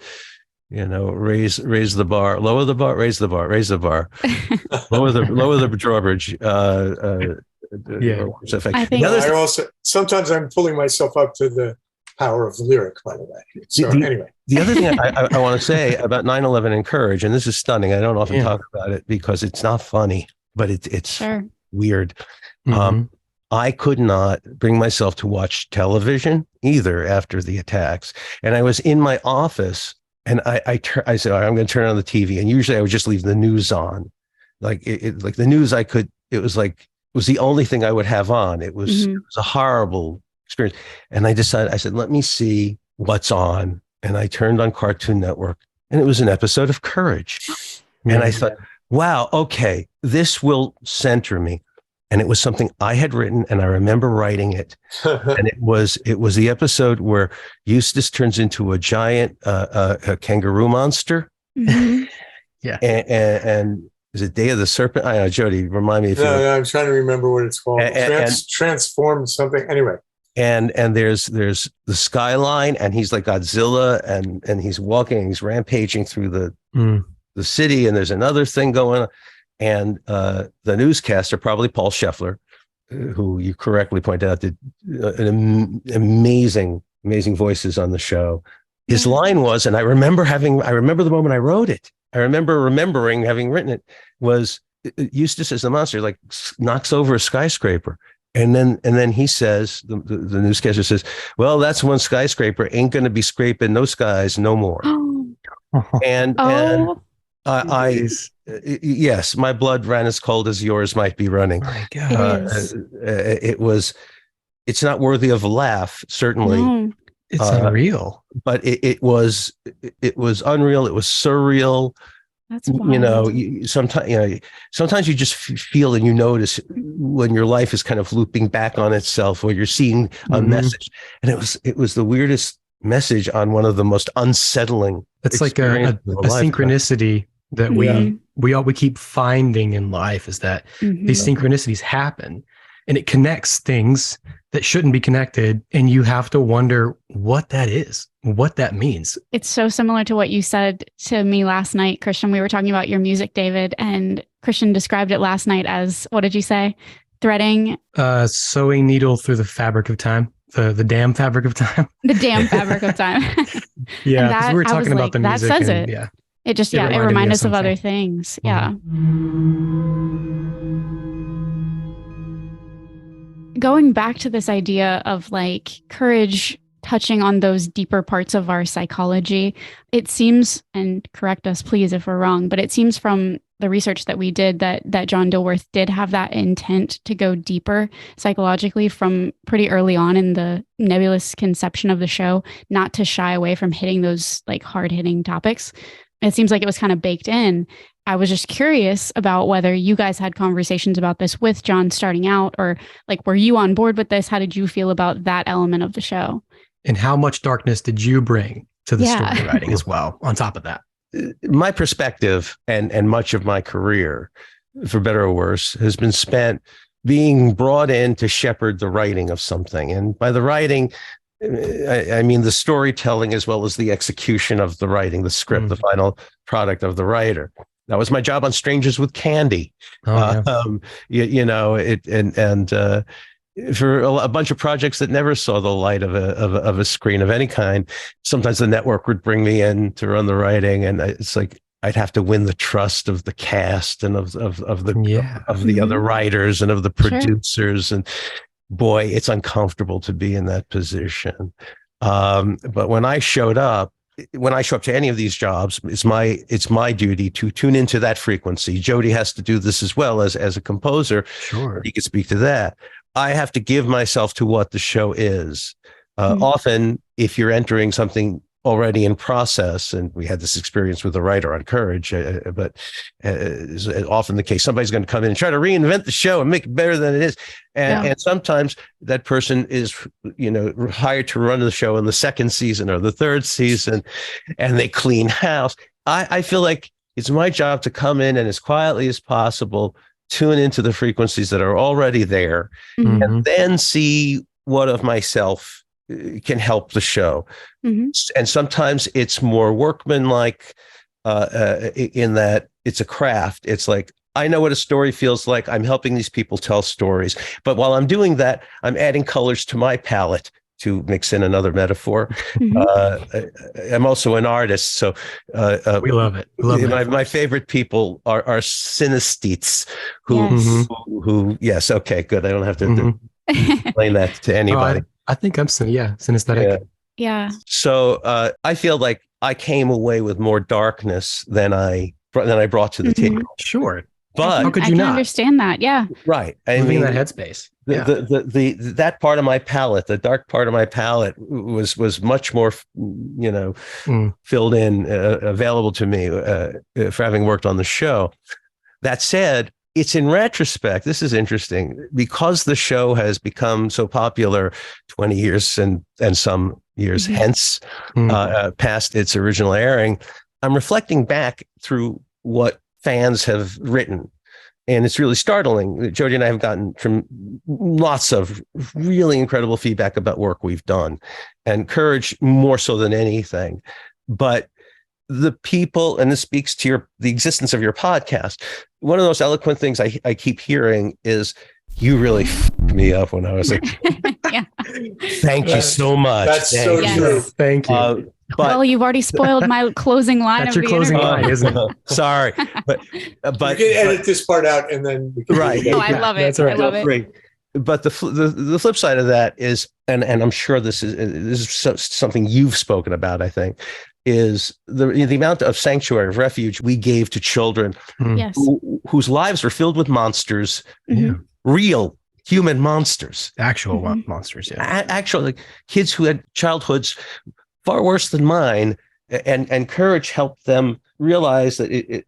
raise the bar, lower the bar, raise the bar, lower the drawbridge. I think sometimes I'm pulling myself up to the power of the lyric, by the way. So anyway, the other thing I want to say about 9/11 and Courage, and this is stunning. I don't often talk about it because it's not funny, but it's weird. I could not bring myself to watch television either after the attacks. And I was in my office and I said, all right, I'm going to turn on the TV. And usually I would just leave the news on. Like the news it was the only thing I would have on. It was a horrible experience. And I said, let me see what's on. And I turned on Cartoon Network, and it was an episode of Courage. And I thought, wow, okay, this will center me. And it was something I had written, and I remember writing it. And it was the episode where Eustace turns into a giant a kangaroo monster. And is it Day of the Serpent? I don't know, Jody, remind me. No, I'm trying to remember what it's called. Transformed something. Anyway. And there's the skyline, and he's like Godzilla, and he's walking, and he's rampaging through the city, and there's another thing going on. And the newscaster, probably Paul Scheffler, who you correctly pointed out did amazing voices on the show. His line was, and I remember the moment I wrote it. I remember remembering having written it, was Eustace as the monster, like knocks over a skyscraper. And then he says, the newscaster says, well, that's one skyscraper ain't going to be scraping no skies no more. And yes, my blood ran as cold as yours might be running. Oh my God. It's not worthy of a laugh, certainly. No. It's unreal. But it was unreal. It was surreal. That's wild. Sometimes you just feel and you notice when your life is kind of looping back on itself, or you're seeing a message. And it was the weirdest message on one of the most unsettling. It's like a synchronicity that we keep finding in life, is that these synchronicities happen. and it connects things that shouldn't be connected. And you have to wonder what that is, what that means. It's so similar to what you said to me last night, Christian. We were talking about your music, David, and Christian described it last night as, what did you say? Threading? Sewing needle through the fabric of time. The damn fabric of time. The damn fabric of time. Yeah, because we were talking about the music. That says and, it. Yeah. It just, it reminds us of other things. Yeah. Going back to this idea of like courage touching on those deeper parts of our psychology, it seems, and correct us please if we're wrong, but it seems from the research that we did that John Dilworth did have that intent to go deeper psychologically from pretty early on in the nebulous conception of the show, not to shy away from hitting those like hard-hitting topics. It seems like it was kind of baked in. I was just curious about whether you guys had conversations about this with John starting out, or like, were you on board with this? How did you feel about that element of the show? And how much darkness did you bring to the story writing as well, on top of that? My perspective and much of my career, for better or worse, has been spent being brought in to shepherd the writing of something. And by the writing, I mean the storytelling as well as the execution of the writing, the script, the final product of the writer. That was my job on Strangers with Candy. For a bunch of projects that never saw the light of a screen of any kind, sometimes the network would bring me in to run the writing, and it's like I'd have to win the trust of the cast and of the other writers and of the producers. And boy, it's uncomfortable to be in that position. But when I show up to any of these jobs, it's my duty to tune into that frequency. Jody has to do this as well as a composer. Sure, he could speak to that. I have to give myself to what the show is. Often, if you're entering something already in process, and we had this experience with a writer on Courage, but is often the case, somebody's going to come in and try to reinvent the show and make it better than it is. And sometimes that person is, hired to run the show in the second season or the third season, and they clean house. I feel like it's my job to come in and as quietly as possible tune into the frequencies that are already there, and then see what of myself can help the show. And sometimes it's more workmanlike in that it's a craft. It's like, I know what a story feels like. I'm helping these people tell stories. But while I'm doing that, I'm adding colors to my palette, to mix in another metaphor. I'm also an artist, so we love it. My favorite people are synesthetes, who yes, okay, good. I don't have to explain that to anybody. I think I'm synesthetic. Yeah. So I feel like I came away with more darkness than I brought to the table. Sure. But how could you I can not understand that? Yeah. Right. I mean, that headspace. That part of my palette, the dark part of my palette, was much more, filled in, available to me for having worked on the show. That said, it's in retrospect, this is interesting, because the show has become so popular 20 years and some years hence, past its original airing. I'm reflecting back through what fans have written. And it's really startling. Jody and I have gotten from lots of really incredible feedback about work we've done, and Courage more so than anything. But the people, and this speaks to the existence of your podcast, one of those eloquent things I keep hearing is, you really f***ed me up when I was a kid. Thank you so much. That's so true. Thank you. Well, you've already spoiled my closing line. That's of your the closing interview. line, isn't it? Sorry, but you can edit this part out, and then we can right. Oh, I love it. That's right. I love it. Great. But the flip side of that is, and I'm sure this is something you've spoken about, I think, is the amount of sanctuary, of refuge we gave to children Yes. whose lives were filled with monsters, real human monsters, Actual monsters. Yeah. Actually, kids who had childhoods far worse than mine, and Courage helped them realize that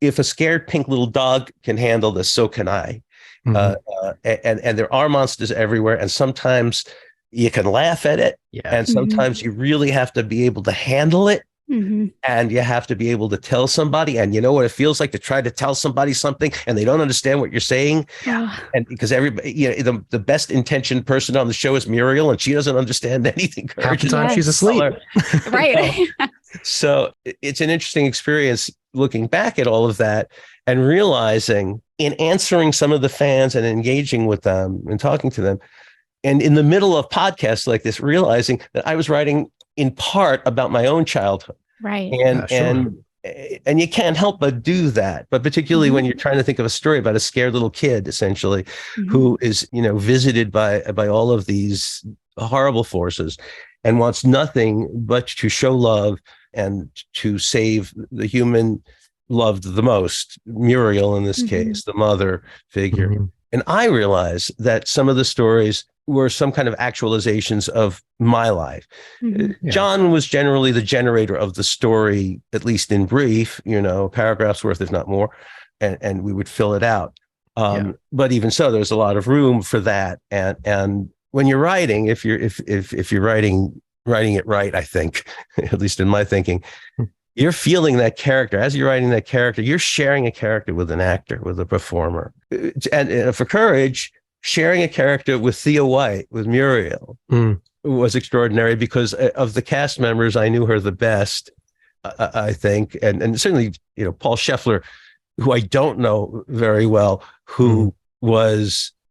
if a scared pink little dog can handle this, so can I. And there are monsters everywhere, and sometimes you can laugh at it, and sometimes you really have to be able to handle it Mm-hmm. And you have to be able to tell somebody, and you know what it feels like to try to tell somebody something and they don't understand what you're saying. Yeah. And because everybody, the best intentioned person on the show is Muriel, and she doesn't understand anything. Half the time she's asleep. Right. So it's an interesting experience looking back at all of that and realizing, in answering some of the fans and engaging with them and talking to them, and in the middle of podcasts like this, realizing that I was writing in part about my own childhood. Right. And you can't help but do that. But particularly when you're trying to think of a story about a scared little kid, essentially, who is, visited by all of these horrible forces and wants nothing but to show love and to save the human loved the most, Muriel in this case, the mother figure. And I realized that some of the stories were some kind of actualizations of my life. John was generally the generator of the story, at least in brief, paragraphs worth, if not more, and we would fill it out. But even so, there's a lot of room for that. And when you're writing, if you're writing it right, I think, at least in my thinking, you're feeling that character. As you're writing that character, you're sharing a character with an actor, with a performer. And for Courage, sharing a character with Thea White, with Muriel, was extraordinary because of the cast members, I knew her the best, I think. And certainly, Paul Scheffler, who I don't know very well, who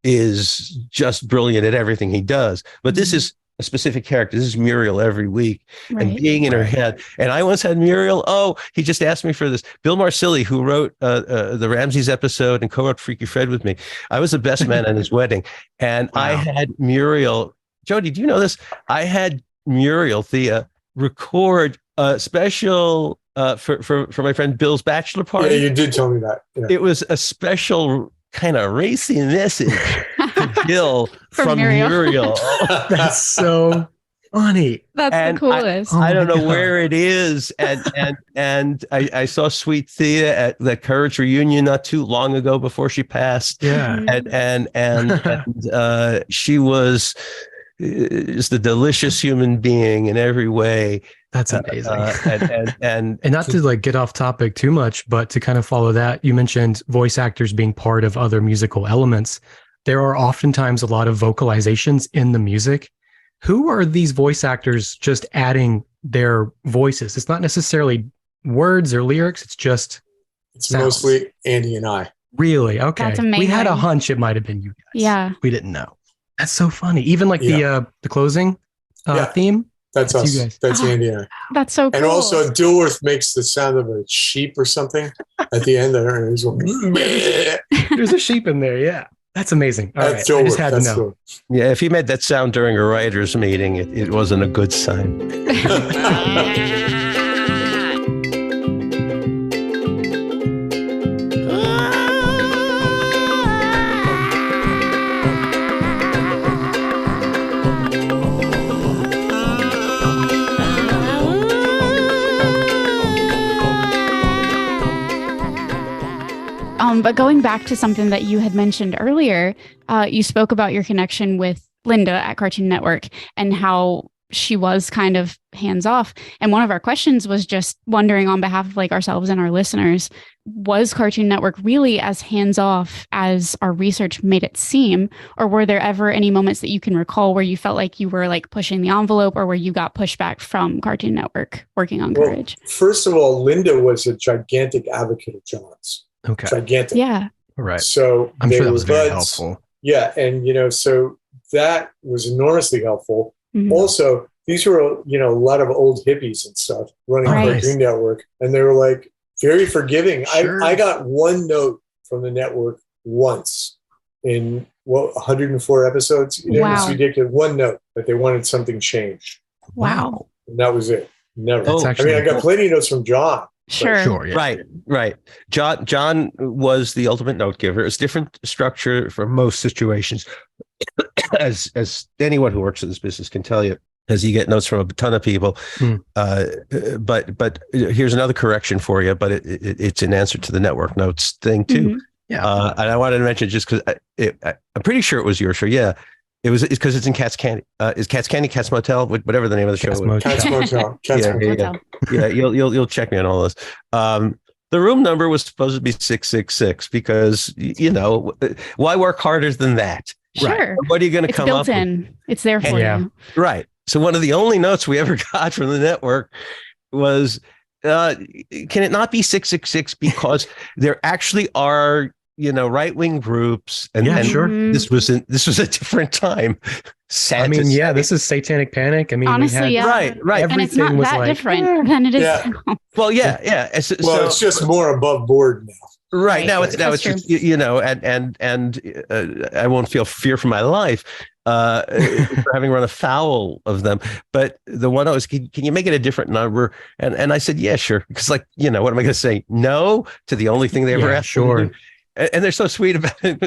is just brilliant at everything he does. But this is a specific character. This is Muriel every week and being in her head. And I once had Muriel. He just asked me for this. Bill Marsili, who wrote the Ramses episode and co-wrote Freaky Fred with me. I was the best man at his wedding. And I had Muriel. Jody, do you know this? I had Muriel, Thea, record a special for my friend Bill's bachelor party. Yeah, you did tell me that. Yeah. It was a special kind of racy message to Bill from Muriel. That's so funny. That's the coolest. I don't know where it is. And I saw Sweet Thea at the Courage reunion not too long ago before she passed. Yeah. And she was just a delicious human being in every way. That's amazing. And not to get off topic too much, but to kind of follow that, you mentioned voice actors being part of other musical elements. There are oftentimes a lot of vocalizations in the music. Who are these voice actors just adding their voices? It's not necessarily words or lyrics. It's sounds. Mostly Andy and I. Really? Okay. That's amazing. We had a hunch it might have been you guys. Yeah. We didn't know. That's so funny. Even the closing theme. That's us. You guys. That's Andy and I. That's so cool. And also Dilworth makes the sound of a sheep or something at the end. He's going, there's a sheep in there. Yeah. That's amazing. All right. Dilworth. I just had to know. Yeah, if he made that sound during a writer's meeting, it wasn't a good sign. But going back to something that you had mentioned earlier, you spoke about your connection with Linda at Cartoon Network and how she was kind of hands off. And one of our questions was just wondering on behalf of ourselves and our listeners, was Cartoon Network really as hands off as our research made it seem? Or were there ever any moments that you can recall where you felt like you were pushing the envelope or where you got pushback from Cartoon Network working on Courage? First of all, Linda was a gigantic advocate of John's. Okay. Gigantic. Yeah. All right. So I'm sure that was very helpful. Yeah. And, so that was enormously helpful. Mm-hmm. Also, these were, a lot of old hippies and stuff running Cartoon Network. And they were very forgiving. Sure. I got one note from the network once in 104 episodes. It was ridiculous. One note that they wanted something changed. Wow. And that was it. Never. I got plenty of notes from John. Sure. Yeah. Right. John was the ultimate note giver. It's different structure for most situations, as anyone who works in this business can tell you, as you get notes from a ton of people. But here's another correction for you. But it's an answer to the network notes thing too. Mm-hmm. Yeah. And I wanted to mention just because I'm pretty sure it was your show. Yeah. It's because it's in Cat's Candy. Is Cat's Candy, Cat's Motel, whatever the name of the show is. Cat's Motel. Cat's Motel. Yeah, you'll check me on all this. The room number was supposed to be 666 because, why work harder than that? Sure. Right. What are you going to come up with? It's built in. It's there for you. Right. So one of the only notes we ever got from the network was, can it not be 666 because there actually are right-wing groups, and sure. This was a different time. Sad this is Satanic Panic. Honestly, right. And it's not that different than it is now. Well, yeah. It's just more above board now. Right. Now it's just, and I won't feel fear for my life for having run afoul of them. But the one was, can you make it a different number? And I said, yeah, sure. Because what am I going to say? No to the only thing they ever asked. Sure. And they're so sweet about it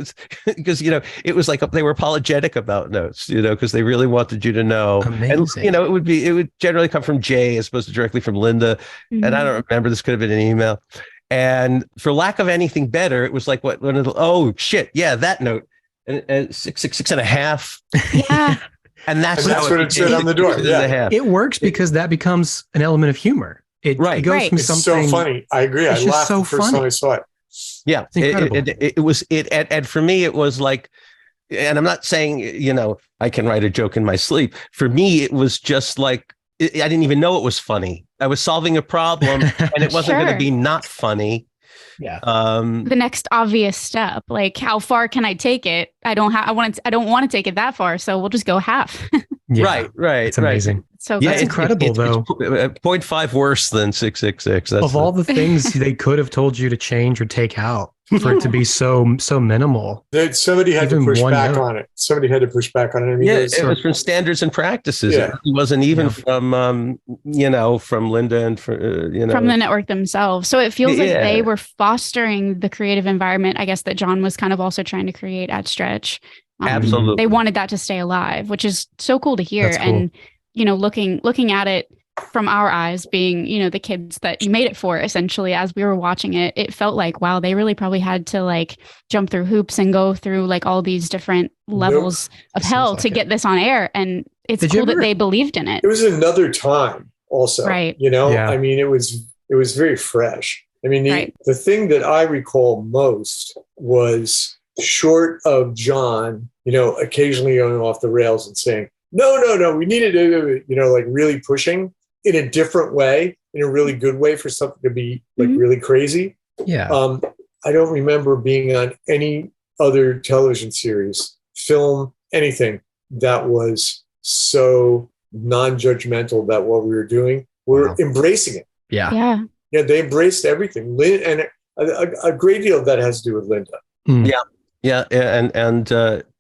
because, it was like they were apologetic about notes, because they really wanted you to know. Amazing. And, it would generally come from Jay as opposed to directly from Linda. Mm-hmm. And I don't remember, this could have been an email. And for lack of anything better, it was like, that note. And 6.5. Yeah. And that's what it said on the door. Yeah. It works because that becomes an element of humor. It goes from it's something. So funny. I agree. I laughed the first time I saw it. Yeah, it's incredible. It was, and for me, it was like, and I'm not saying, I can write a joke in my sleep. For me, it was just like, I didn't even know it was funny. I was solving a problem and it wasn't going to be not funny. Yeah. The next obvious step, like how far can I take it? I don't want to take it that far. So we'll just go half. Right. It's amazing. So that's incredible, though. It's 0.5 worse than 666. Of all the things they could have told you to change or take out for it to be so minimal. Somebody had to push back on it. Somebody had to push back on it. It was from standards and practices. Yeah. It wasn't even from, from Linda and from the network themselves. So it feels like they were fostering the creative environment, I guess, that John was kind of also trying to create at Stretch. Absolutely. They wanted that to stay alive, which is so cool to hear. That's cool. And, looking at it from our eyes, being, the kids that you made it for, essentially, as we were watching it, it felt like, wow, they really probably had to jump through hoops and go through all these different levels of hell to get this on air. And it's cool that they believed in it. It was another time also, right? It was very fresh. The thing that I recall most was, short of John, occasionally going off the rails and saying, no, we needed to, really pushing in a different way, in a really good way for something to be really crazy. Yeah. I don't remember being on any other television series, film, anything that was so non-judgmental about what we were doing. We're embracing it. Yeah. Yeah. They embraced everything. And a great deal of that has to do with Linda. Mm. Yeah. And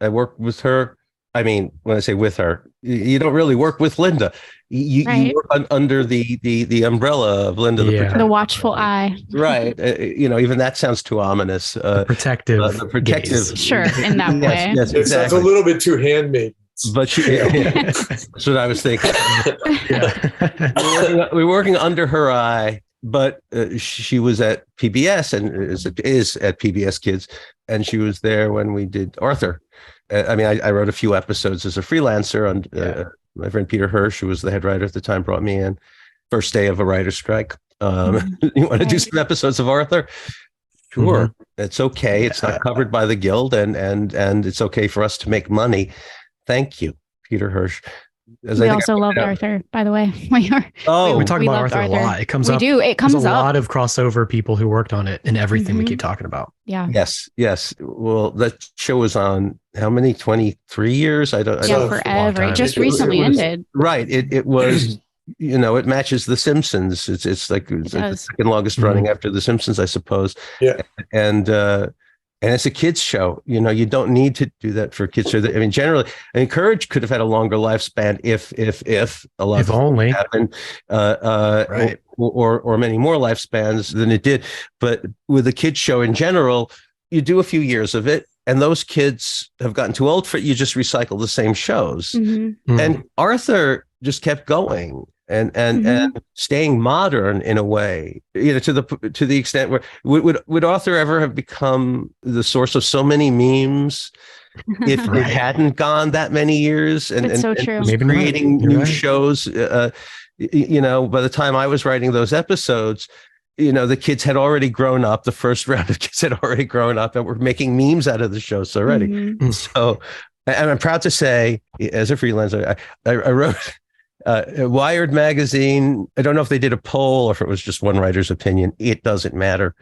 I worked with her. I mean, when I say with her, you don't really work with Linda. You work under the umbrella of Linda, the watchful eye. Right. Even that sounds too ominous. The protective. Sure, in that way. Yes, it sounds a little bit too handmade. But that's what I was thinking. We're working under her eye. But she was at PBS and is at PBS Kids, and she was there when we did Arthur. I wrote a few episodes as a freelancer. And my friend Peter Hirsch, who was the head writer at the time, brought me in. First day of a writer's strike. You want to do some episodes of Arthur? Sure, it's okay. It's not covered by the guild, and it's okay for us to make money. Thank you, Peter Hirsch. We also loved Arthur, by the way. We talk about Arthur a lot. It comes up. It comes up. There's a lot of crossover people who worked on it and everything we keep talking about. Yeah. Yes. Well, that show was on how many? 23 years? I don't know. Forever. It just recently ended. Right. It was. It matches The Simpsons. It's like the second longest running after The Simpsons, I suppose. Yeah. And it's a kids show. You don't need to do that for kids. Generally, Courage could have had a longer lifespan if a lot if only happened, right, or many more lifespans than it did. But with a kids show in general, you do a few years of it, and those kids have gotten too old for it. You just recycle the same shows, and Arthur just kept going. And staying modern in a way, to the extent where would Arthur ever have become the source of so many memes if it hadn't gone that many years and, It's so and true. was Maybe not. creating You're new right. shows. By the time I was writing those episodes, the kids had already grown up. The first round of kids had already grown up and were making memes out of the shows already. Mhm. So, and I'm proud to say, as a freelancer, I wrote Wired magazine. I don't know if they did a poll or if it was just one writer's opinion. It doesn't matter.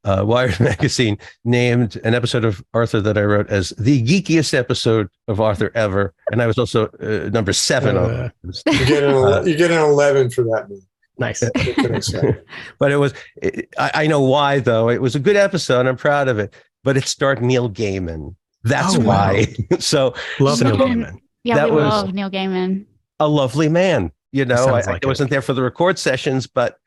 Wired magazine named an episode of Arthur that I wrote as the geekiest episode of Arthur ever, and I was also number 7 on it. You get an 11 for that movie. Nice. But it was. I know why though. It was a good episode. And I'm proud of it. But it starred Neil Gaiman. That's why. So Love Neil Gaiman. Yeah, That we was- love Neil Gaiman. a lovely man. Sounds I like wasn't there for the record sessions, but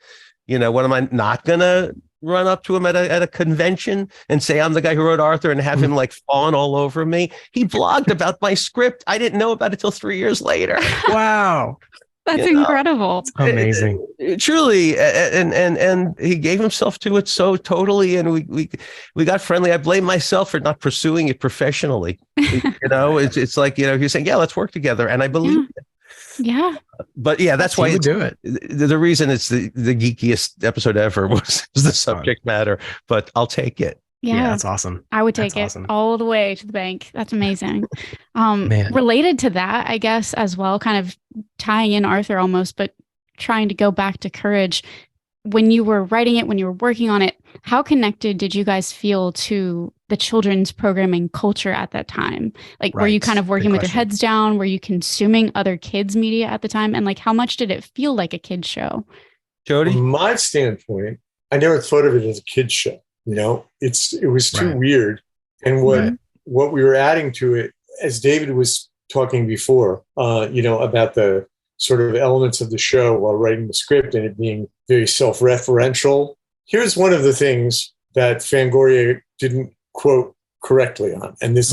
what am I not gonna run up to him at a convention and say I'm the guy who wrote Arthur and have him like fawn all over me? He blogged about my script. I didn't know about it till 3 years later. Wow. That's You know. incredible. Amazing. Truly, and he gave himself to it so totally, and we got friendly. I blame myself for not pursuing it professionally. It's like you're saying, yeah, let's work together, and I believe it. Yeah. But yeah, that's why He would do it. the reason it's the geekiest episode ever was the subject matter. But I'll take it. Yeah. That's awesome. I would take That's it awesome. all the way to the bank. That's amazing. Man. Related to that, I guess, as well, kind of tying in Arthur almost, but trying to go back to Courage. When you were writing it, when you were working on it, how connected did you guys feel to the children's programming culture at that time? Like, were you Right. kind of working Good with your question. heads down? Were you consuming other kids' media at the time? And like, how much did it feel like a kid's show? Jody? From my standpoint, I never thought of it as a kid's show. It was too Right. weird. And what we were adding to it, as David was talking before, about the sort of elements of the show while writing the script and it being very self-referential. Here's one of the things that Fangoria didn't quote correctly on, and this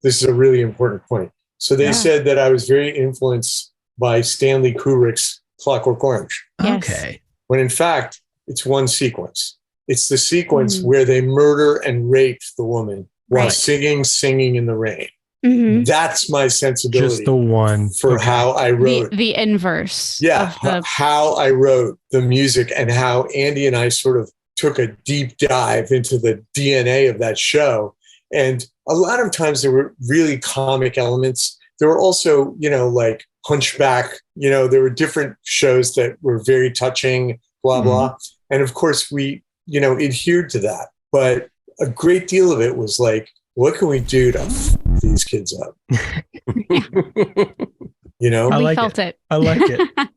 is a really important point. So they said that I was very influenced by Stanley Kubrick's Clockwork Orange, Yes. Okay. when in fact it's one sequence. It's the sequence where they murder and rape the woman while Right. singing in the rain. Mhm. That's my sensibility Just the one. for how I wrote. The inverse. Yeah, of the- how I wrote the music and how Andy and I sort of took a deep dive into the DNA of that show. And a lot of times there were really comic elements. There were also, like Hunchback, there were different shows that were very touching, blah, blah. And of course we, adhered to that. But a great deal of it was like, what can we do to f these kids up? I we like felt it. I like it.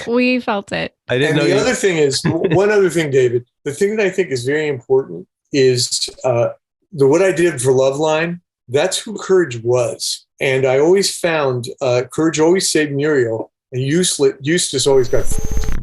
We felt it. I didn't And know the you. other thing is, one other thing, David, the thing that I think is very important is what I did for Loveline. That's who Courage was. And I always found Courage always saved Muriel, and Eustace always got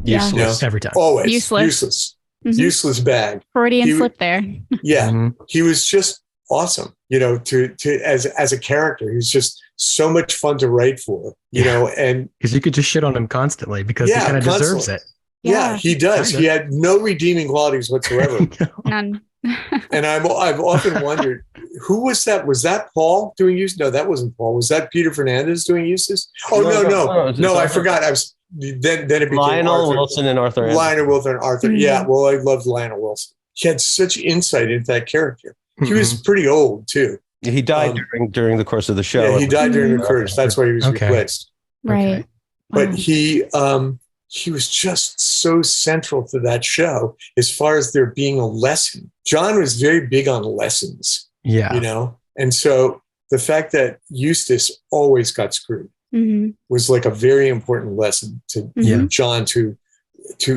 Yeah. Useless. Every time. always Useless. useless, Mhm. useless bag. Freudian He- slip there. Yeah, Mhm. he was just awesome. As a character, he was just so much fun to write for. And Because you could just shit on him constantly because Yeah, he kind of deserves constantly. it. yeah, he does. Kinda. He had no redeeming qualities whatsoever. None. And I've often wondered, who was that? Was that Paul doing Eustace? No, that wasn't Paul. Was that Peter Fernandez doing Eustace? Oh, no. I forgot. Then it became Lionel Arthur. Wilson and Arthur. Anderson. Lionel Wilson and Arthur. Mhm. Yeah, well, I loved Lionel Wilson. He had such insight into that character. He was pretty old too. He died during the course of the show. Yeah, he died during the Courage. That's why he was Okay. replaced. Right. Okay. But Wow. he was just so central to that show as far as there being a lesson. John was very big on lessons. Yeah. And so the fact that Eustace always got screwed Mhm. was like a very important lesson to Yeah. John to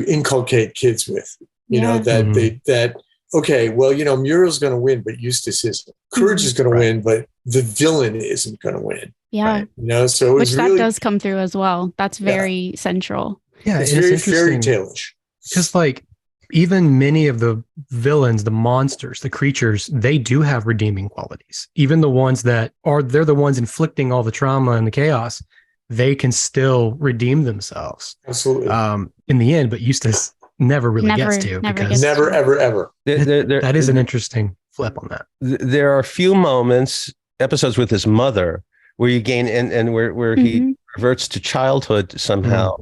inculcate kids with. Yeah. That Mhm. that okay, well, Muriel's going to win, but Eustace isn't. Courage is going to win, but the villain isn't going to win. Yeah. Right. So it Which was that really does come through as well. That's very central. Yeah. it's and very interesting fairy tale-ish. because even many of the villains, the monsters, the creatures, they do have redeeming qualities. Even the ones they're the ones inflicting all the trauma and the chaos, they can still redeem themselves Absolutely. in the end. But Eustace never really gets to Never because gets Never, ever, ever. There- that is an interesting flip on that. there are a few moments episodes with his mother where you gain and where he reverts to childhood somehow,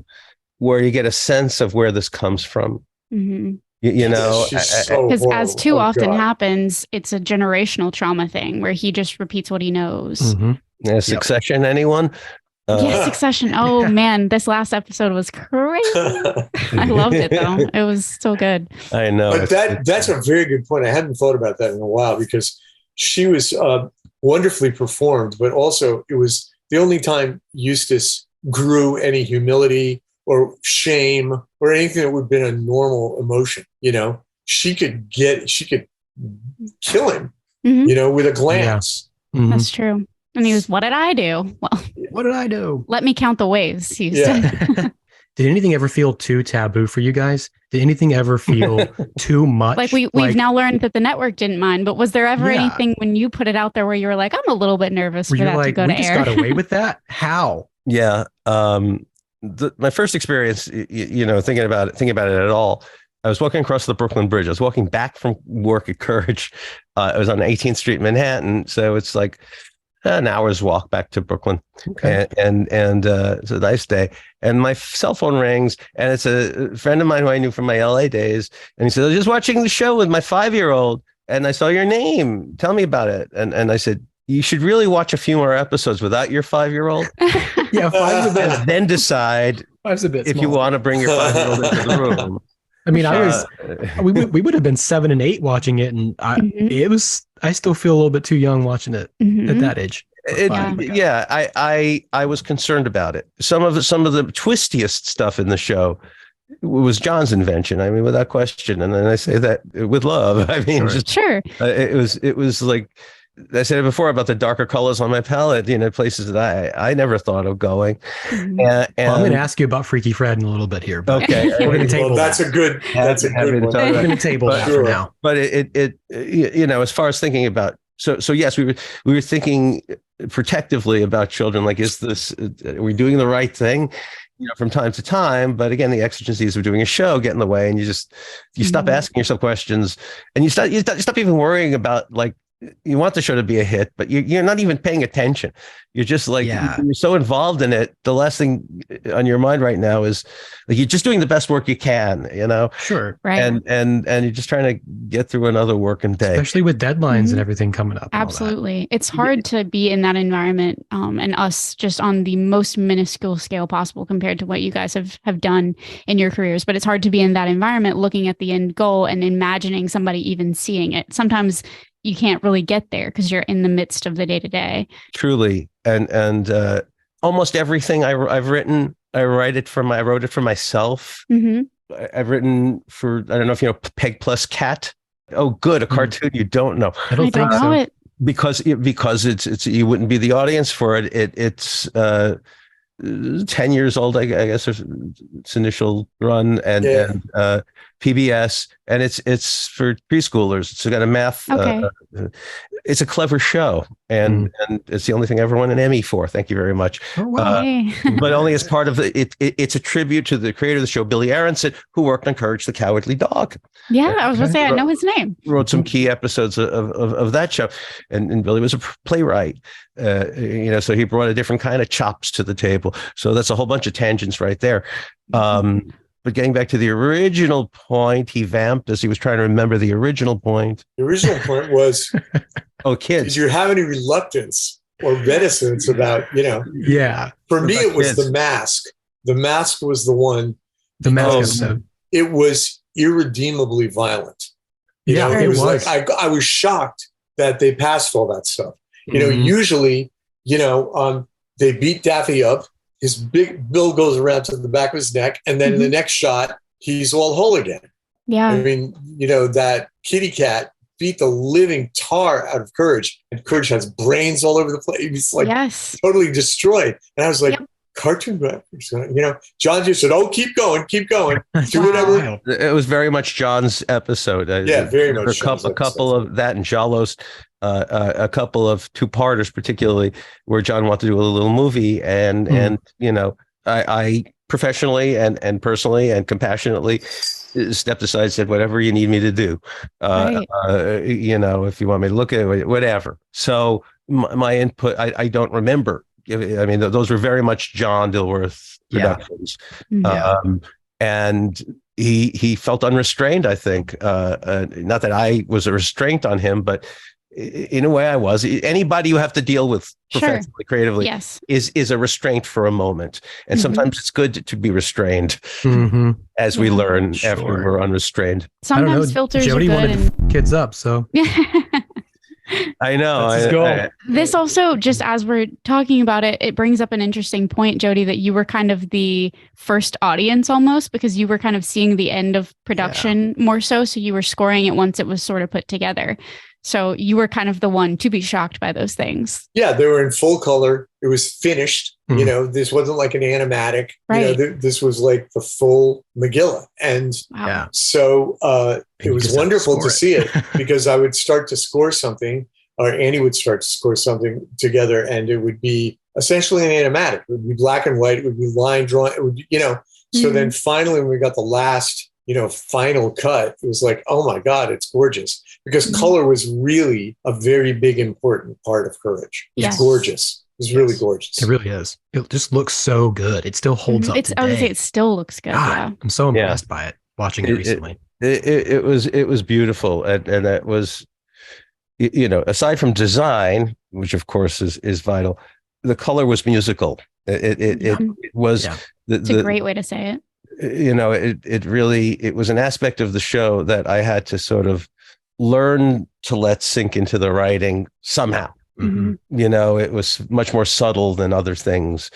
where you get a sense of where this comes from. You know, because as too often happens, it's a generational trauma thing where he just repeats what he knows. Yeah, Succession, anyone? Yeah, Succession. Oh man, this last episode was crazy. I loved it though. It was so good. I know. But that's a very good point. I hadn't thought about that in a while because she was wonderfully performed, but also it was the only time Eustace grew any humility or shame or anything that would have been a normal emotion. You know, she could kill him, you know, with a glance. Yeah. That's true. And he was, what did I do? Well, what did I do? Let me count the waves, he said. Did anything ever feel too taboo for you guys? Did anything ever feel too much? Like we've now learned that the network didn't mind, but was there ever anything when you put it out there where you were like, I'm a little bit nervous for that to go to air? We just got away with that? How? Yeah. My first experience, you know, thinking about it at all, I was walking across the Brooklyn Bridge. I was walking back from work at Courage. I was on 18th Street, Manhattan. So it's like an hour's walk back to Brooklyn. Okay. And it's a nice day. And my cell phone rings, and it's a friend of mine who I knew from my LA days. And he said, I was just watching the show with my 5-year-old, and I saw your name. Tell me about it. And I said, you should really watch a few more episodes without your 5-year-old. Yeah, 5's a bit. And then decide if you want to bring your 5-year-old into the room. I mean, we would have been 7 and 8 watching it, and I still feel a little bit too young watching it at that age. I was concerned about it. Some of the twistiest stuff in the show was John's invention. I mean, without question. And then I say that with love. I mean, it was like, I said it before about the darker colors on my palette, you know, places that I never thought of going. And I'm going to ask you about Freaky Fred in a little bit here. But okay. We're going to table that's a good one. We're going to table that for now. But it you know, as far as thinking about, so yes, we were thinking protectively about children. Like, are we doing the right thing? You know, from time to time, but again, the exigencies of doing a show get in the way, and you stop asking yourself questions, and you stop even worrying about, like, you want the show to be a hit, but you're not even paying attention. You're just like, you're so involved in it. The last thing on your mind right now is like, you're just doing the best work you can, you know? Sure. Right. And you're just trying to get through another working day. Especially with deadlines and everything coming up. Absolutely. It's hard to be in that environment and us just on the most minuscule scale possible compared to what you guys have done in your careers. But it's hard to be in that environment looking at the end goal and imagining somebody even seeing it. Sometimes you can't really get there because you're in the midst of the day to day. Truly. And almost everything I've written, I wrote it for myself. I've written for, I don't know if you know, Peg Plus Cat. Oh, good. A cartoon you don't know. I don't think so. It. Because it's you wouldn't be the audience for it. It's 10 years old, I guess, its initial run, and PBS, and it's for preschoolers. It's got a math. It's a clever show, and it's the only thing I ever won an Emmy for. Thank you very much. Oh, wow. But only as part of it's a tribute to the creator of the show, Billy Aronson, who worked on Courage the Cowardly Dog. Yeah, I was going to say, I know his name. Wrote some key episodes of that show, and Billy was a playwright. You know, so he brought a different kind of chops to the table. So that's a whole bunch of tangents right there. But getting back to the original point, he vamped as he was trying to remember the original point. The original point was, kids. Did you have any reluctance or reticence about, you know? Yeah. For me, it was The Mask. The Mask was the one. The Mask. It was irredeemably violent. You know, it was like, I was shocked that they passed all that stuff. You know, usually, you know, they beat Daffy up. His big bill goes around to the back of his neck. And then in the next shot, he's all whole again. Yeah. I mean, you know, that kitty cat beat the living tar out of Courage. And Courage has brains all over the place. He's like totally destroyed. And I was like, cartoon graphics, you know? John just said, oh, keep going. Do whatever. It was very much John's episode. Very much. A couple of that and Jalos. A couple of two-parters, particularly where John wanted to do a little movie, and you know, I professionally and personally and compassionately stepped aside and said, whatever you need me to do, you know, if you want me to look at it, whatever. So my input, I don't remember. I mean, those were very much John Dilworth productions. And he felt unrestrained, I think. Not that I was a restraint on him, but in a way I was. Anybody you have to deal with professionally, creatively, is a restraint for a moment. And sometimes it's good to be restrained, as we learn after we're unrestrained. Sometimes filters Jody are good. wanted kids up, so... I know. This also, just as we're talking about it, it brings up an interesting point, Jody, that you were kind of the first audience almost, because you were kind of seeing the end of production more so. So you were scoring it once it was sort of put together. So you were kind of the one to be shocked by those things. Yeah, they were in full color. It was finished. You know, this wasn't like an animatic. Right. You know, this was like the full Megillah. And so it was wonderful to see it, because I would start to score something, or Andy would start to score something together, and it would be essentially an animatic. It would be black and white. It would be line drawn. It would, so then finally when we got the last, final cut, it was like, oh my God, it's gorgeous. Because color was really a very big, important part of Courage. It's gorgeous. It's really gorgeous. It really is. It just looks so good. It still holds up today. I would say it still looks good. God, I'm so impressed by it, watching it recently. It was beautiful. And that was, aside from design, which of course is vital, the color was musical. It was. It's a great way to say it. It was an aspect of the show that I had to sort of learn to let sink into the writing somehow. It was much more subtle than other things,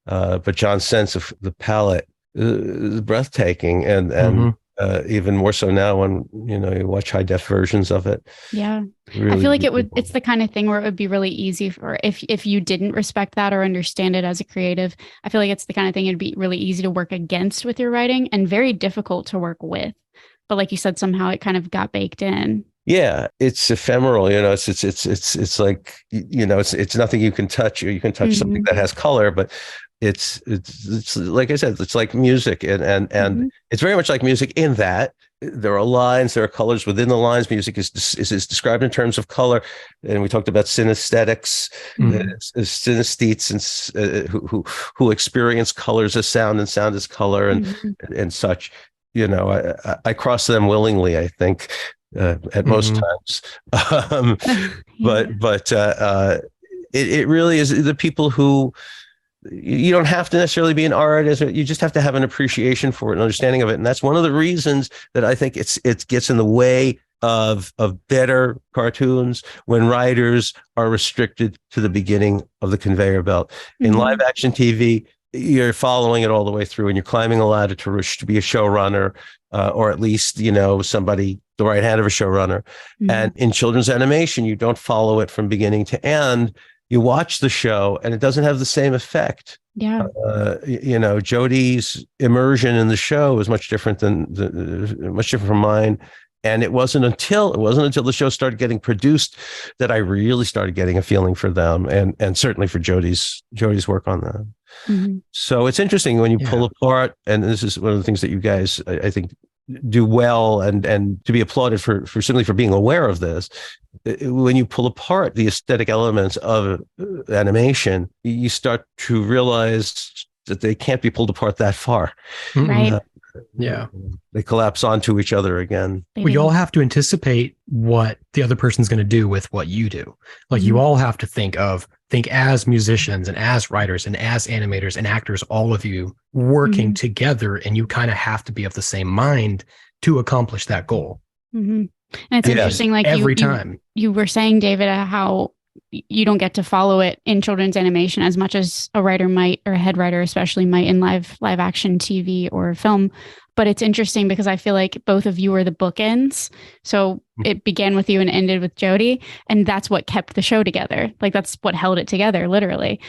but John's sense of the palette is breathtaking, and even more so now when you watch high def versions of it. Really, I feel like it's the kind of thing where it would be really easy for if you didn't respect that or understand it as a creative. I feel like it's the kind of thing it'd be really easy to work against with your writing, and very difficult to work with. But like you said, somehow it kind of got baked in. Yeah, it's ephemeral. It's like, it's nothing you can touch. You can touch something that has color, but it's like I said, it's like music, and it's very much like music in that there are lines, there are colors within the lines. Music is described in terms of color, and we talked about synesthetics, synesthetes, and who experience colors as sound and sound as color, and such. I cross them willingly, I think. At most times, but it really is the people who, you don't have to necessarily be an artist. You just have to have an appreciation for it, an understanding of it, and that's one of the reasons that I think it gets in the way of better cartoons when writers are restricted to the beginning of the conveyor belt. In live action TV, you're following it all the way through, and you're climbing a ladder to be a showrunner, or at least, somebody, the right hand of a showrunner. And in children's animation, you don't follow it from beginning to end. You watch the show and it doesn't have the same effect. Jody's immersion in the show is much different from mine. And it wasn't until the show started getting produced that I really started getting a feeling for them, and certainly for Jody's work on that. So it's interesting when you pull apart, and this is one of the things that you guys, I think, do well, and to be applauded for simply for being aware of this. When you pull apart the aesthetic elements of animation, you start to realize that they can't be pulled apart that far. Right. They collapse onto each other again. You all have to anticipate what the other person's going to do with what you do. Like you all have to think as musicians and as writers and as animators and actors, all of you working together, and you kind of have to be of the same mind to accomplish that goal. And it's interesting, like every time you were saying, David, how you don't get to follow it in children's animation as much as a writer might, or a head writer especially might, in live action TV or film. But it's interesting because I feel like both of you are the bookends. So it began with you and ended with Jody, and that's what kept the show together. Like that's what held it together, literally.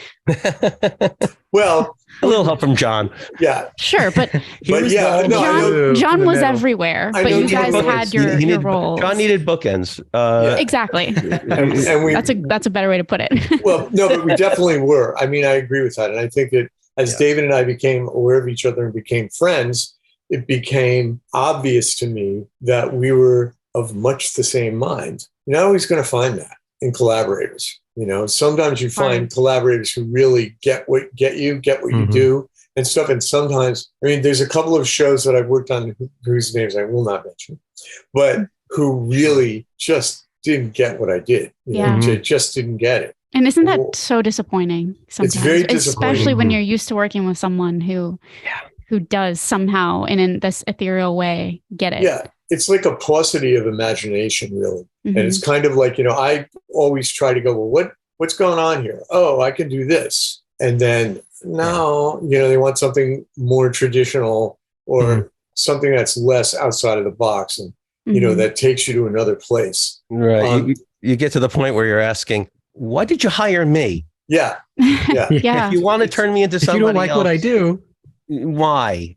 Well, a little help from John. Yeah, sure, but John was everywhere. But you guys had your roles. John needed bookends. Exactly. and that's a better way to put it. Well, no, but we definitely were. I mean, I agree with that, and I think that as David and I became aware of each other and became friends, it became obvious to me that we were of much the same mind. You're not always going to find that. in collaborators. Sometimes you find collaborators who really get what you do and stuff. And sometimes, there's a couple of shows that I've worked on whose names I will not mention, but who really just didn't get what I did. Just didn't get it. And isn't that so disappointing sometimes? It's very disappointing. Especially when you're used to working with someone who does somehow in this ethereal way get it. Yeah. It's like a paucity of imagination, really. And it's kind of like, I always try to go, well, what's going on here? Oh, I can do this. And then now, they want something more traditional or something that's less outside of the box and, that takes you to another place. Right. You get to the point where you're asking, why did you hire me? Yeah. If you want to turn me into somebody you don't like else, what I do, why?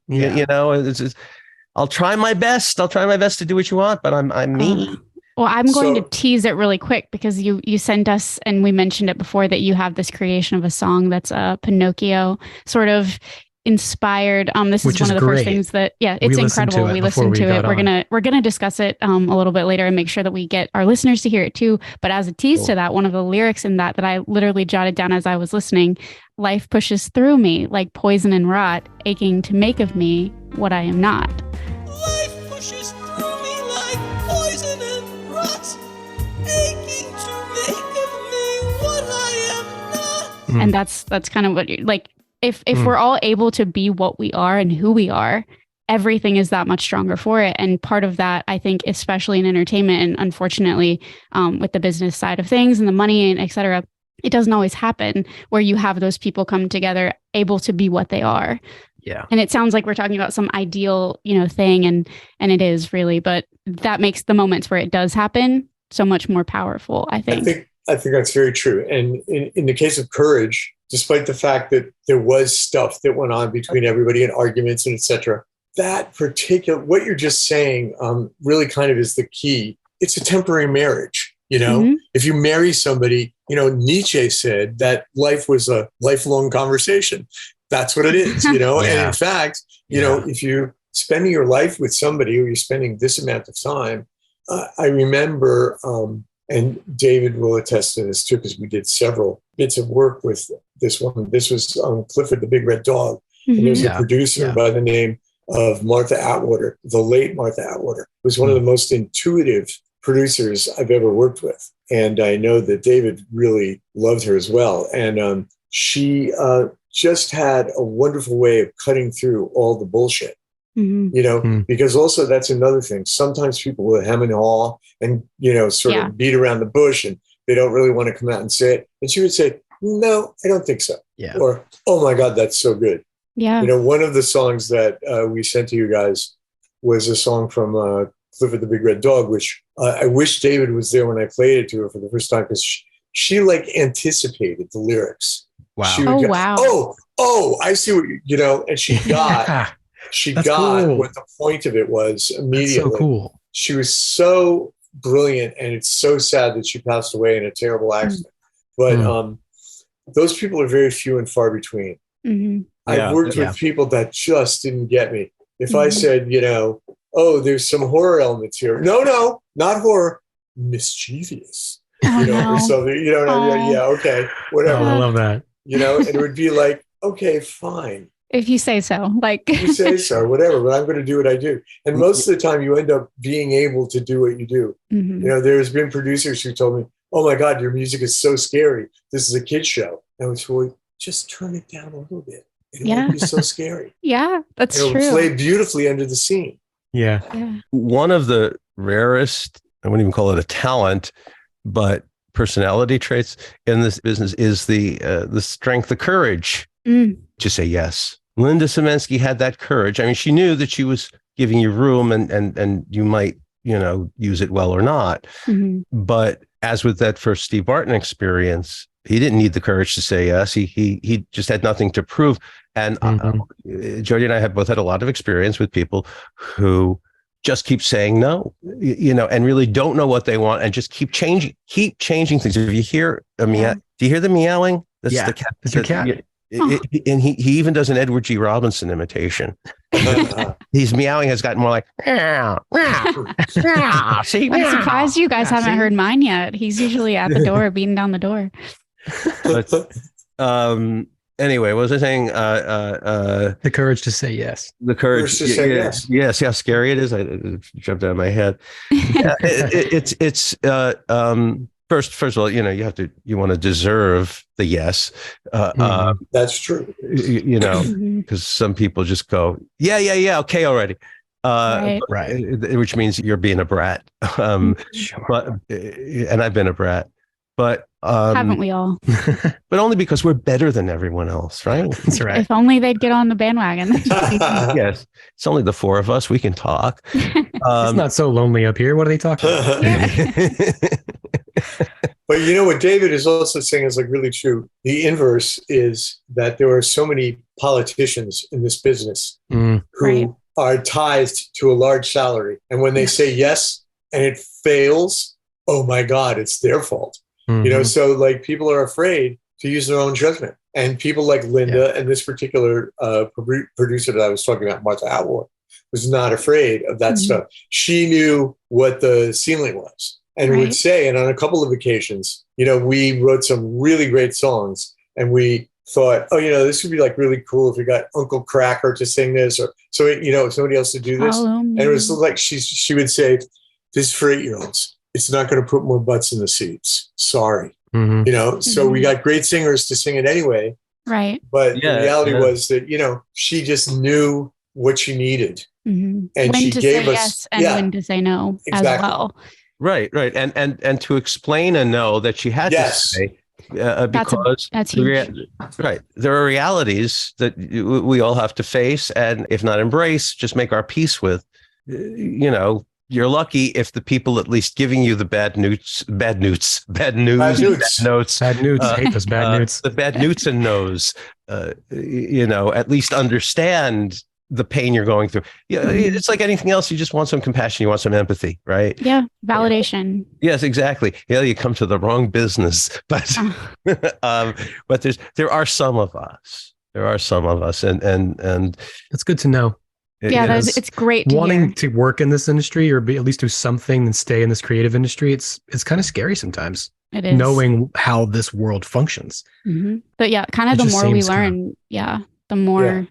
I'll try my best. I'll try my best to do what you want, but I'm me. Well, I'm going to tease it really quick because you sent us, and we mentioned it before, that you have this creation of a song that's a Pinocchio sort of inspired. This is one of the first things that, it's incredible. We listened to it. We're gonna discuss it a little bit later and make sure that we get our listeners to hear it too. But as a tease to that, one of the lyrics in that I literally jotted down as I was listening: life pushes through me like poison and rot, aching to make of me what I am not. Life pushes through me like poison and rot, aching to make of me what I am not. And that's kind of what you're like. If we're all able to be what we are and who we are, everything is that much stronger for it. And part of that, I think, especially in entertainment and unfortunately with the business side of things and the money and et cetera, it doesn't always happen where you have those people come together able to be what they are. Yeah. And it sounds like we're talking about some ideal, thing, and it is really, but that makes the moments where it does happen so much more powerful, I think. I think that's very true. And in the case of Courage, despite the fact that there was stuff that went on between everybody and arguments and et cetera, that particular, what you're just saying really kind of is the key. It's a temporary marriage. If you marry somebody, Nietzsche said that life was a lifelong conversation. That's what it is, And in fact, if you're spending your life with somebody or you're spending this amount of time, I remember, and David will attest to this too, because we did several bits of work with this one. This was Clifford the Big Red Dog. And there's a producer by the name of Martha Atwater, the late Martha Atwater, who was one of the most intuitive producers I've ever worked with. And I know that David really loved her as well. And she just had a wonderful way of cutting through all the bullshit. Because also that's another thing. Sometimes people will hem and haw and, sort of beat around the bush and they don't really want to come out and say it. And she would say, no, I don't think so. Yeah. Or, oh my God, that's so good. Yeah. One of the songs that we sent to you guys was a song from Clifford the Big Red Dog, which I wish David was there when I played it to her for the first time, because she like anticipated the lyrics. Wow. She would go, wow. Oh, I see what and she got cool. what the point of it was immediately. That's so cool. She was so brilliant, and it's so sad that she passed away in a terrible accident. But those people are very few and far between. I've worked with people that just didn't get me. If I said, oh, there's some horror elements here. No, not horror, mischievous. Or something. Okay, whatever. Oh, I love that. And it would be like, okay, fine. If you say so, you say so, whatever, but I'm going to do what I do. And most of the time you end up being able to do what you do. There's been producers who told me, oh my God, your music is so scary. This is a kid's show. And I was like, just turn it down a little bit. It won't be so scary. Yeah, that's true. true. It'll play beautifully under the scene. Yeah. One of the rarest, I wouldn't even call it a talent, but personality traits in this business is the strength, the courage to say yes. Linda Semensky had that courage. I mean, she knew that she was giving you room and you might, use it well or not. But as with that first Steve Martin experience, he didn't need the courage to say yes. He just had nothing to prove. And Jody and I have both had a lot of experience with people who just keep saying no, and really don't know what they want and just keep changing things. If you hear a meow, do you hear the meowing? That's the cat. It's your cat. And he even does an Edward G. Robinson imitation. His meowing has gotten more like, meow, meow, meow, see, I'm meow. surprised you guys Yeah, haven't see? heard mine yet. He's usually at the door, beating down the door. Anyway, what was I saying? The courage to say yes. The courage to say yes. Yes, how scary it is. It jumped out of my head. Yeah, it's first of all, you want to deserve the yes. That's true. Because some people just go, yeah, okay, already. Right. Which means you're being a brat. Sure. But and I've been a brat, but Haven't we all? but only because we're better than everyone else, right? That's right. If only they'd get on the bandwagon. Yes, it's only the four of us. We can talk. It's not so lonely up here. What are they talking about? But you know what David is also saying is like really true. The inverse is that there are so many politicians in this business who Right. are tied to a large salary. And when they say yes and it fails, oh my God, it's their fault. So like people are afraid to use their own judgment. And people like Linda and this particular producer that I was talking about, Martha Atwood, was not afraid of that stuff. She knew what the ceiling was and would say, and on a couple of occasions, we wrote some really great songs and we thought, this would be like really cool if we got Uncle Cracker to sing this or somebody else to do this. And it was like she would say, this is for 8-year-olds. It's not going to put more butts in the seats. Sorry. So we got great singers to sing it anyway. Right. But the reality was that, she just knew what she needed. And when she to gave say us yes and when to say no as well. Right. And to explain a no that she had to say, because that's huge. Right. There are realities that we all have to face and if not embrace, just make our peace with. You're lucky if the people at least giving you the bad news, hate those bad news, the bad newts and no's, at least understand the pain you're going through. It's like anything else. You just want some compassion. You want some empathy, right? Yeah. Validation. Yes, exactly. You come to the wrong business, but but there are some of us. And that's good to know. It's great to wanting hear. to work in this industry or at least do something and stay in this creative industry. It's kind of scary sometimes. It is, knowing how this world functions. But kind of the more we learn, the more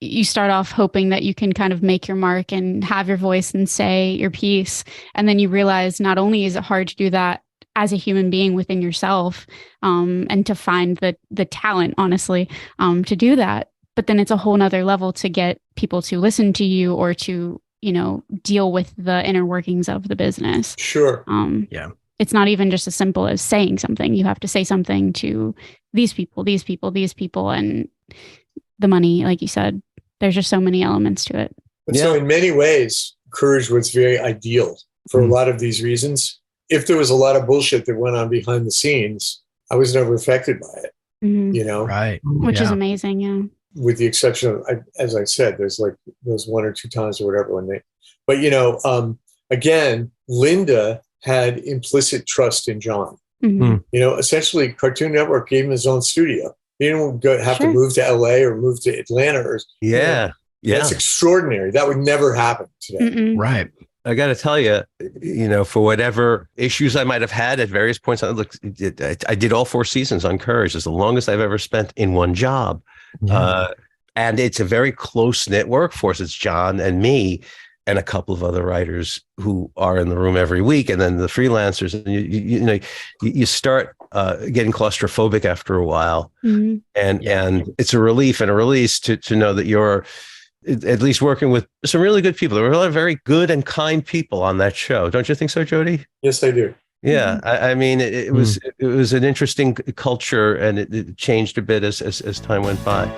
you start off hoping that you can kind of make your mark and have your voice and say your piece. And then you realize not only is it hard to do that as a human being within yourself, and to find the talent, honestly, to do that, but then it's a whole nother level to get people to listen to you or to, deal with the inner workings of the business. Sure. It's not even just as simple as saying something. You have to say something to these people, and the money, like you said. There's just so many elements to it. But so in many ways, Courage was very ideal for a lot of these reasons. If there was a lot of bullshit that went on behind the scenes, I was never affected by it. Right. Which is amazing. Yeah. With the exception of, as I said, there's like those 1 or 2 times or whatever but again, Linda had implicit trust in John. Essentially Cartoon Network gave him his own studio. He didn't have to move to LA or move to Atlanta that's extraordinary. That would never happen today. Right. I got to tell you, for whatever issues I might have had at various points, I did all 4 seasons on Courage. It's the longest I've ever spent in one job. And it's a very close-knit workforce. It's John and me and a couple of other writers who are in the room every week, and then the freelancers. And you start getting claustrophobic after a while, and it's a relief and a release to know that you're at least working with some really good people. There were a lot of very good and kind people on that show. Don't you think so, Jody? Yes, I do. Yeah, I mean, it was an interesting culture, and it changed a bit as time went by.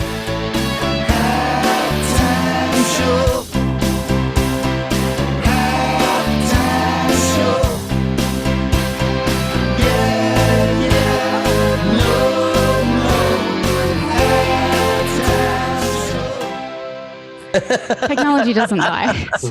Technology doesn't lie. So.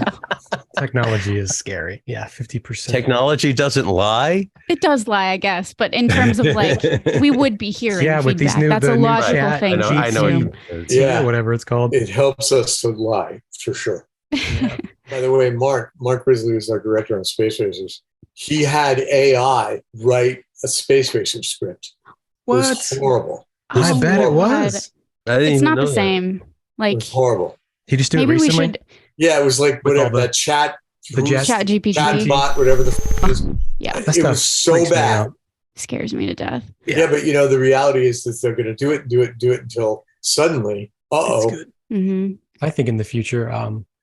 Technology is scary. Yeah, 50%. Technology doesn't lie. It does lie, I guess, but in terms of like, we would be hearing Yeah, with these feedback. That's a the new logical chat, thing to I know. assume. Yeah. Or whatever it's called. It helps us to lie, for sure. By the way, Mark Risley was our director on Space Racers. He had AI write a Space Racer script. It was horrible. I bet it was. I didn't It's even not know the that. same. It Like, was horrible. He just do it maybe we recently? should Yeah, it was like With all whatever, that chat. chat GPT. Chat bot, whatever the f is. Yeah, That It stuff was so freaks me bad. out. scares me to death. Yeah, but the reality is that they're going to do it until suddenly, It's good. Mm-hmm. I think in the future,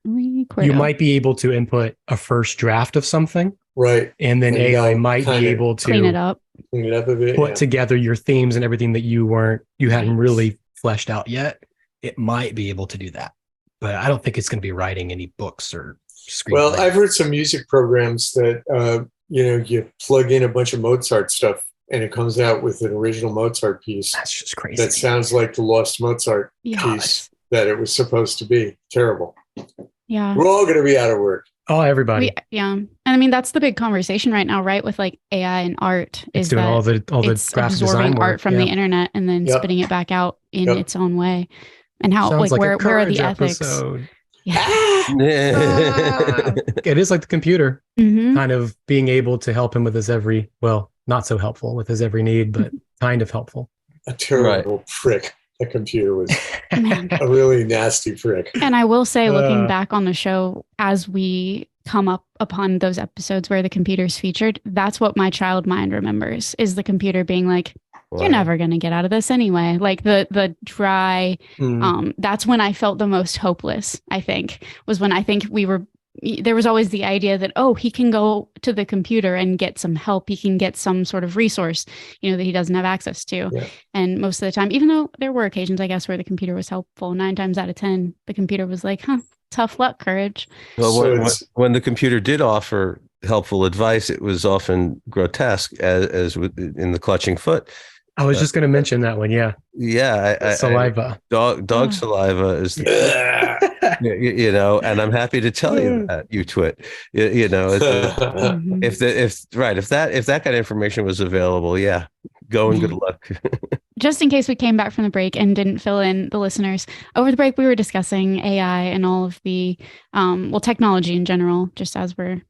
you might be able to input a first draft of something, right? and then And AI they'll might be kinda able to clean it up. Clean it up a bit. put together your themes and everything that you hadn't really fleshed out yet. It might be able to do that, but I don't think it's going to be writing any books or screenplays. Well, I've heard some music programs that you plug in a bunch of Mozart stuff and it comes out with an original Mozart piece That's just crazy. that sounds like the lost Mozart piece that it was supposed to be. Terrible. Yeah. We're all going to be out of work. Oh, everybody. And I mean, that's the big conversation right now, right? With like AI and art, It's is doing that all the it's graphic design absorbing work. art from the internet and then Yep. spitting it back out in Yep. its own way. And how, Sounds like, a where are the Courage ethics? episode. Yeah. It is like the computer Mhm. kind of being able to help him with his not so helpful with his every need, but kind of helpful. A terrible prick. The computer was Man. a really nasty prick. And I will say, looking back on the show, as we come up upon those episodes where the computer's featured, that's what my child mind remembers, is the computer being like, you're never going to get out of this anyway. Like the dry, that's when I felt the most hopeless, I think, was when I think there was always the idea that, oh, he can go to the computer and get some help. He can get some sort of resource, that he doesn't have access to. Yeah. And most of the time, even though there were occasions, I guess, where the computer was helpful, 9 times out of 10, the computer was like, tough luck, Courage. Well, So when the computer did offer helpful advice, it was often grotesque, as in the clutching foot. I was just going to mention that one. Yeah. Yeah. Saliva. Dog saliva is, and I'm happy to tell you that, you twit. Mhm. If that kind of information was available, go and good luck. Just in case we came back from the break and didn't fill in the listeners, over the break we were discussing AI and all of the technology in general, just as we're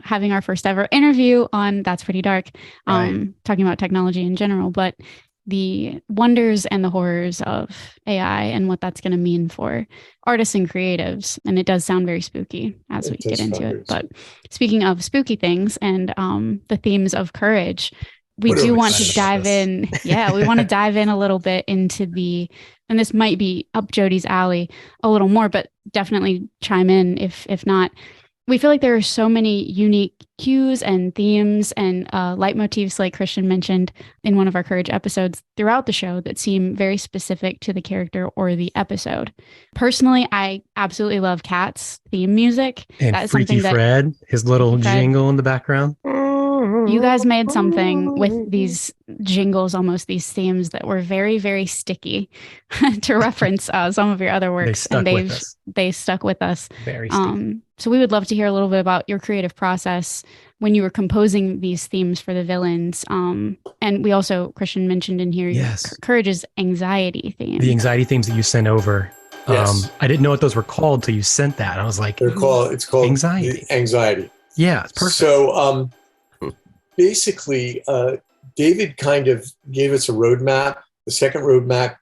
having our first ever interview on That's Pretty Dark, talking about technology in general, but the wonders and the horrors of AI and what that's going to mean for artists and creatives. And it does sound very spooky as we get into it. But speaking of spooky things and the themes of courage, we do want to dive in. Yeah, we want to dive in a little bit into and this might be up Jody's alley a little more, but definitely chime in if not. We feel like there are so many unique cues and themes and leitmotifs, like Christian mentioned in one of our Courage episodes throughout the show, that seem very specific to the character or the episode. Personally, I absolutely love Cat's theme music. And that is Freaky something Fred, his little Fred. jingle in the background. You guys made something with these jingles, almost these themes that were very, very sticky to reference some of your other works. They stuck with us. Very sticky. So we would love to hear a little bit about your creative process when you were composing these themes for the villains. And we also, Christian mentioned in here, Courage's anxiety theme. The anxiety themes that you sent over. Yes. I didn't know what those were called till you sent that. I was like, it's called anxiety. Anxiety. Yeah, it's perfect. So basically, David kind of gave us a roadmap. The second roadmap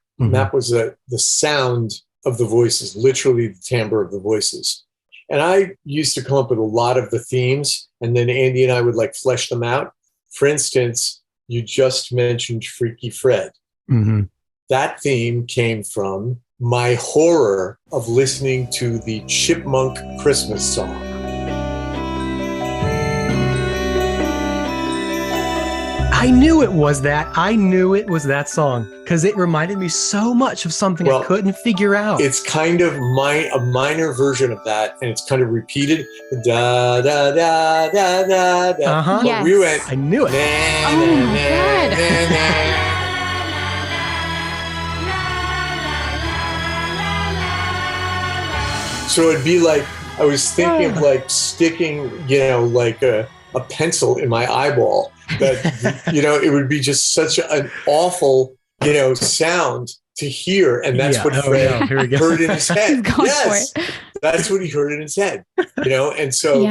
was the sound of the voices, literally the timbre of the voices. And I used to come up with a lot of the themes, and then Andy and I would flesh them out. For instance, you just mentioned Freaky Fred. Mm-hmm. That theme came from my horror of listening to the Chipmunk Christmas song. I knew it was that. I knew it was that song because it reminded me so much of something I couldn't figure out. It's kind of a minor version of that, and it's kind of repeated. Da da da da da da. Uh-huh. Yes. We went. I knew it. Oh my God. So it'd be like I was thinking of like sticking, like a pencil in my eyeball. That it would be just such an awful, sound to hear, and that's what Fred heard in his head. Yes, that's what he heard in his head. And so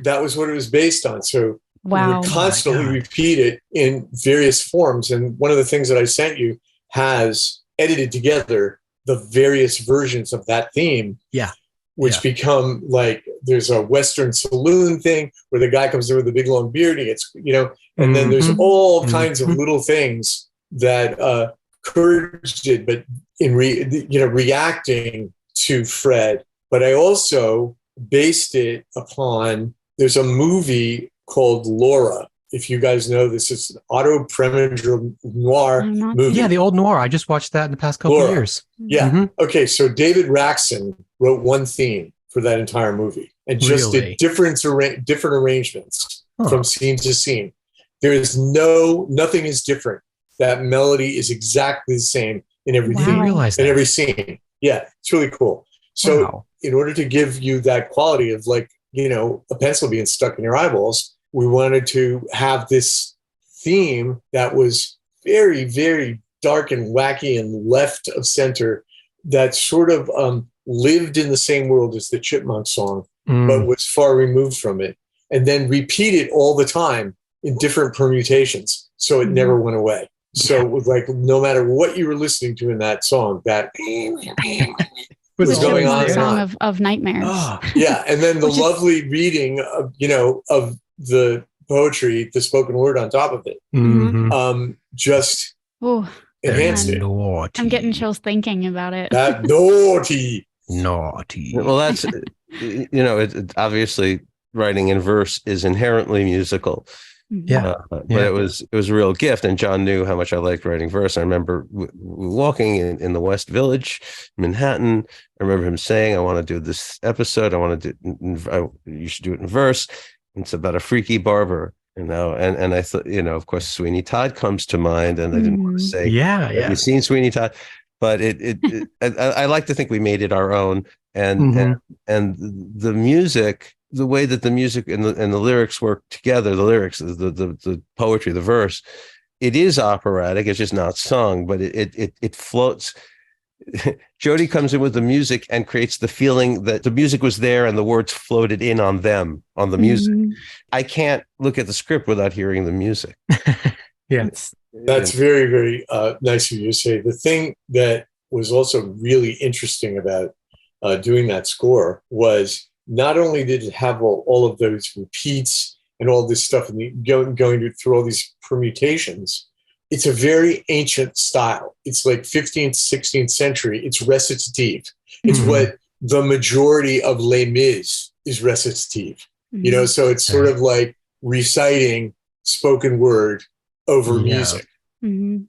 that was what it was based on. So we would constantly repeat it in various forms. And one of the things that I sent you has edited together the various versions of that theme. Yeah. Which become like, there's a Western saloon thing where the guy comes in with a big long beard, he gets, and then there's all kinds of little things that Courage did, but in reacting to Fred. But I also based it upon, there's a movie called Laura. If you guys know this, it's an Otto Preminger noir movie. Yeah, the old noir. I just watched that in the past couple of years. Yeah. Okay, so David Raxon wrote one theme for that entire movie and just did different arrangements from scene to scene. There is nothing is different. That melody is exactly the same in everything, in every scene. Yeah, it's really cool. So in order to give you that quality of like, a pencil being stuck in your eyeballs, we wanted to have this theme that was very, very dark and wacky and left of center, that sort of lived in the same world as the Chipmunk song, but was far removed from it. And then repeat it all the time in different permutations. So it never went away. So it was like, no matter what you were listening to in that song, that was going on. Song of nightmares. Oh, yeah. And then the lovely reading of, of the poetry, the spoken word on top of it, just enhanced it. Naughty. I'm getting chills thinking about it. That naughty. Well, that's, obviously writing in verse is inherently musical. But it was a real gift, and John knew how much I liked writing verse. I remember walking in the West Village, Manhattan. I remember him saying, "I want to do this episode. I want to do. You should do it in verse. It's about a freaky barber." And I thought, of course, Sweeney Todd comes to mind, and I didn't want to say, have you seen Sweeney Todd? But I like to think we made it our own, and the music. The way that the music and the lyrics work together, the lyrics, the poetry, the verse, it is operatic. It's just not sung, but it floats. Jody comes in with the music and creates the feeling that the music was there and the words floated in on them, on the music. I can't look at the script without hearing the music. That's very, very nice of you to say. The thing that was also really interesting about doing that score was, not only did it have all of those repeats and all this stuff and going through all these permutations, it's a very ancient style. It's like 15th, 16th century. It's recitative. It's what the majority of Les Mis is recitative. So it's sort of like reciting spoken word over music. And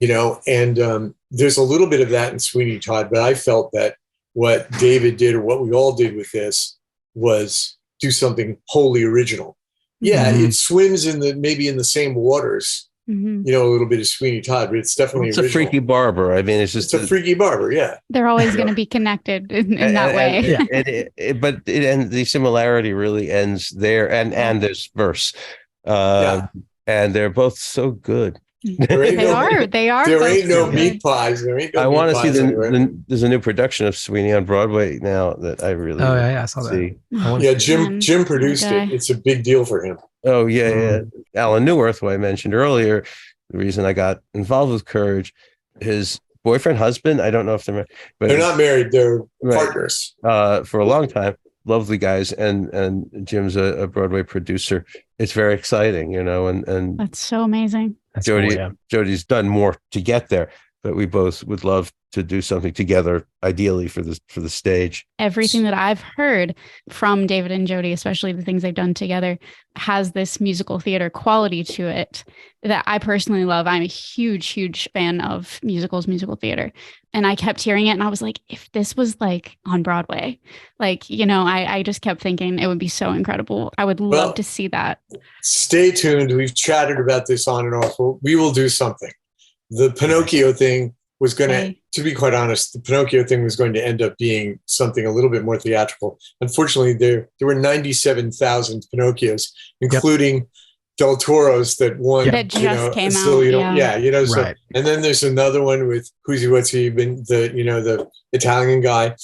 there's a little bit of that in Sweeney Todd, but I felt that what David did, or what we all did with this, was do something wholly original. It swims maybe in the same waters, a little bit of Sweeney Todd, but it's definitely original. A freaky barber. I mean, it's a freaky barber. Yeah, they're always going to be connected in that way. But the similarity really ends there, and there's verse, and they're both so good. They are. There ain't no meat pies. I want to see there's a new production of Sweeney on Broadway now that I really I saw that. Jim produced it. It's a big deal for him. Oh yeah. Alan Newirth, who I mentioned earlier, the reason I got involved with Courage, his husband, I don't know if they're married, but they're not married, they're partners for a long time. Lovely guys, and Jim's a Broadway producer. It's very exciting, and that's so amazing. Jody's done more to get there, but we both would love to do something together, ideally for the stage. Everything that I've heard from David and Jody, especially the things they've done together, has this musical theater quality to it that I personally love. I'm a huge, huge fan of musicals, musical theater. And I kept hearing it and I was like, if this was like on Broadway, I just kept thinking it would be so incredible. I would love to see that. Stay tuned. We've chatted about this on and off. We will do something. The Pinocchio thing was going Hey. to be quite honest, the Pinocchio thing was going to end up being something a little bit more theatrical. Unfortunately, there were 97,000 Pinocchios, including Del Toro's that won. That just came so, out. Yeah. So, Right. and then there's another one with who's he, what's he been, the Italian guy.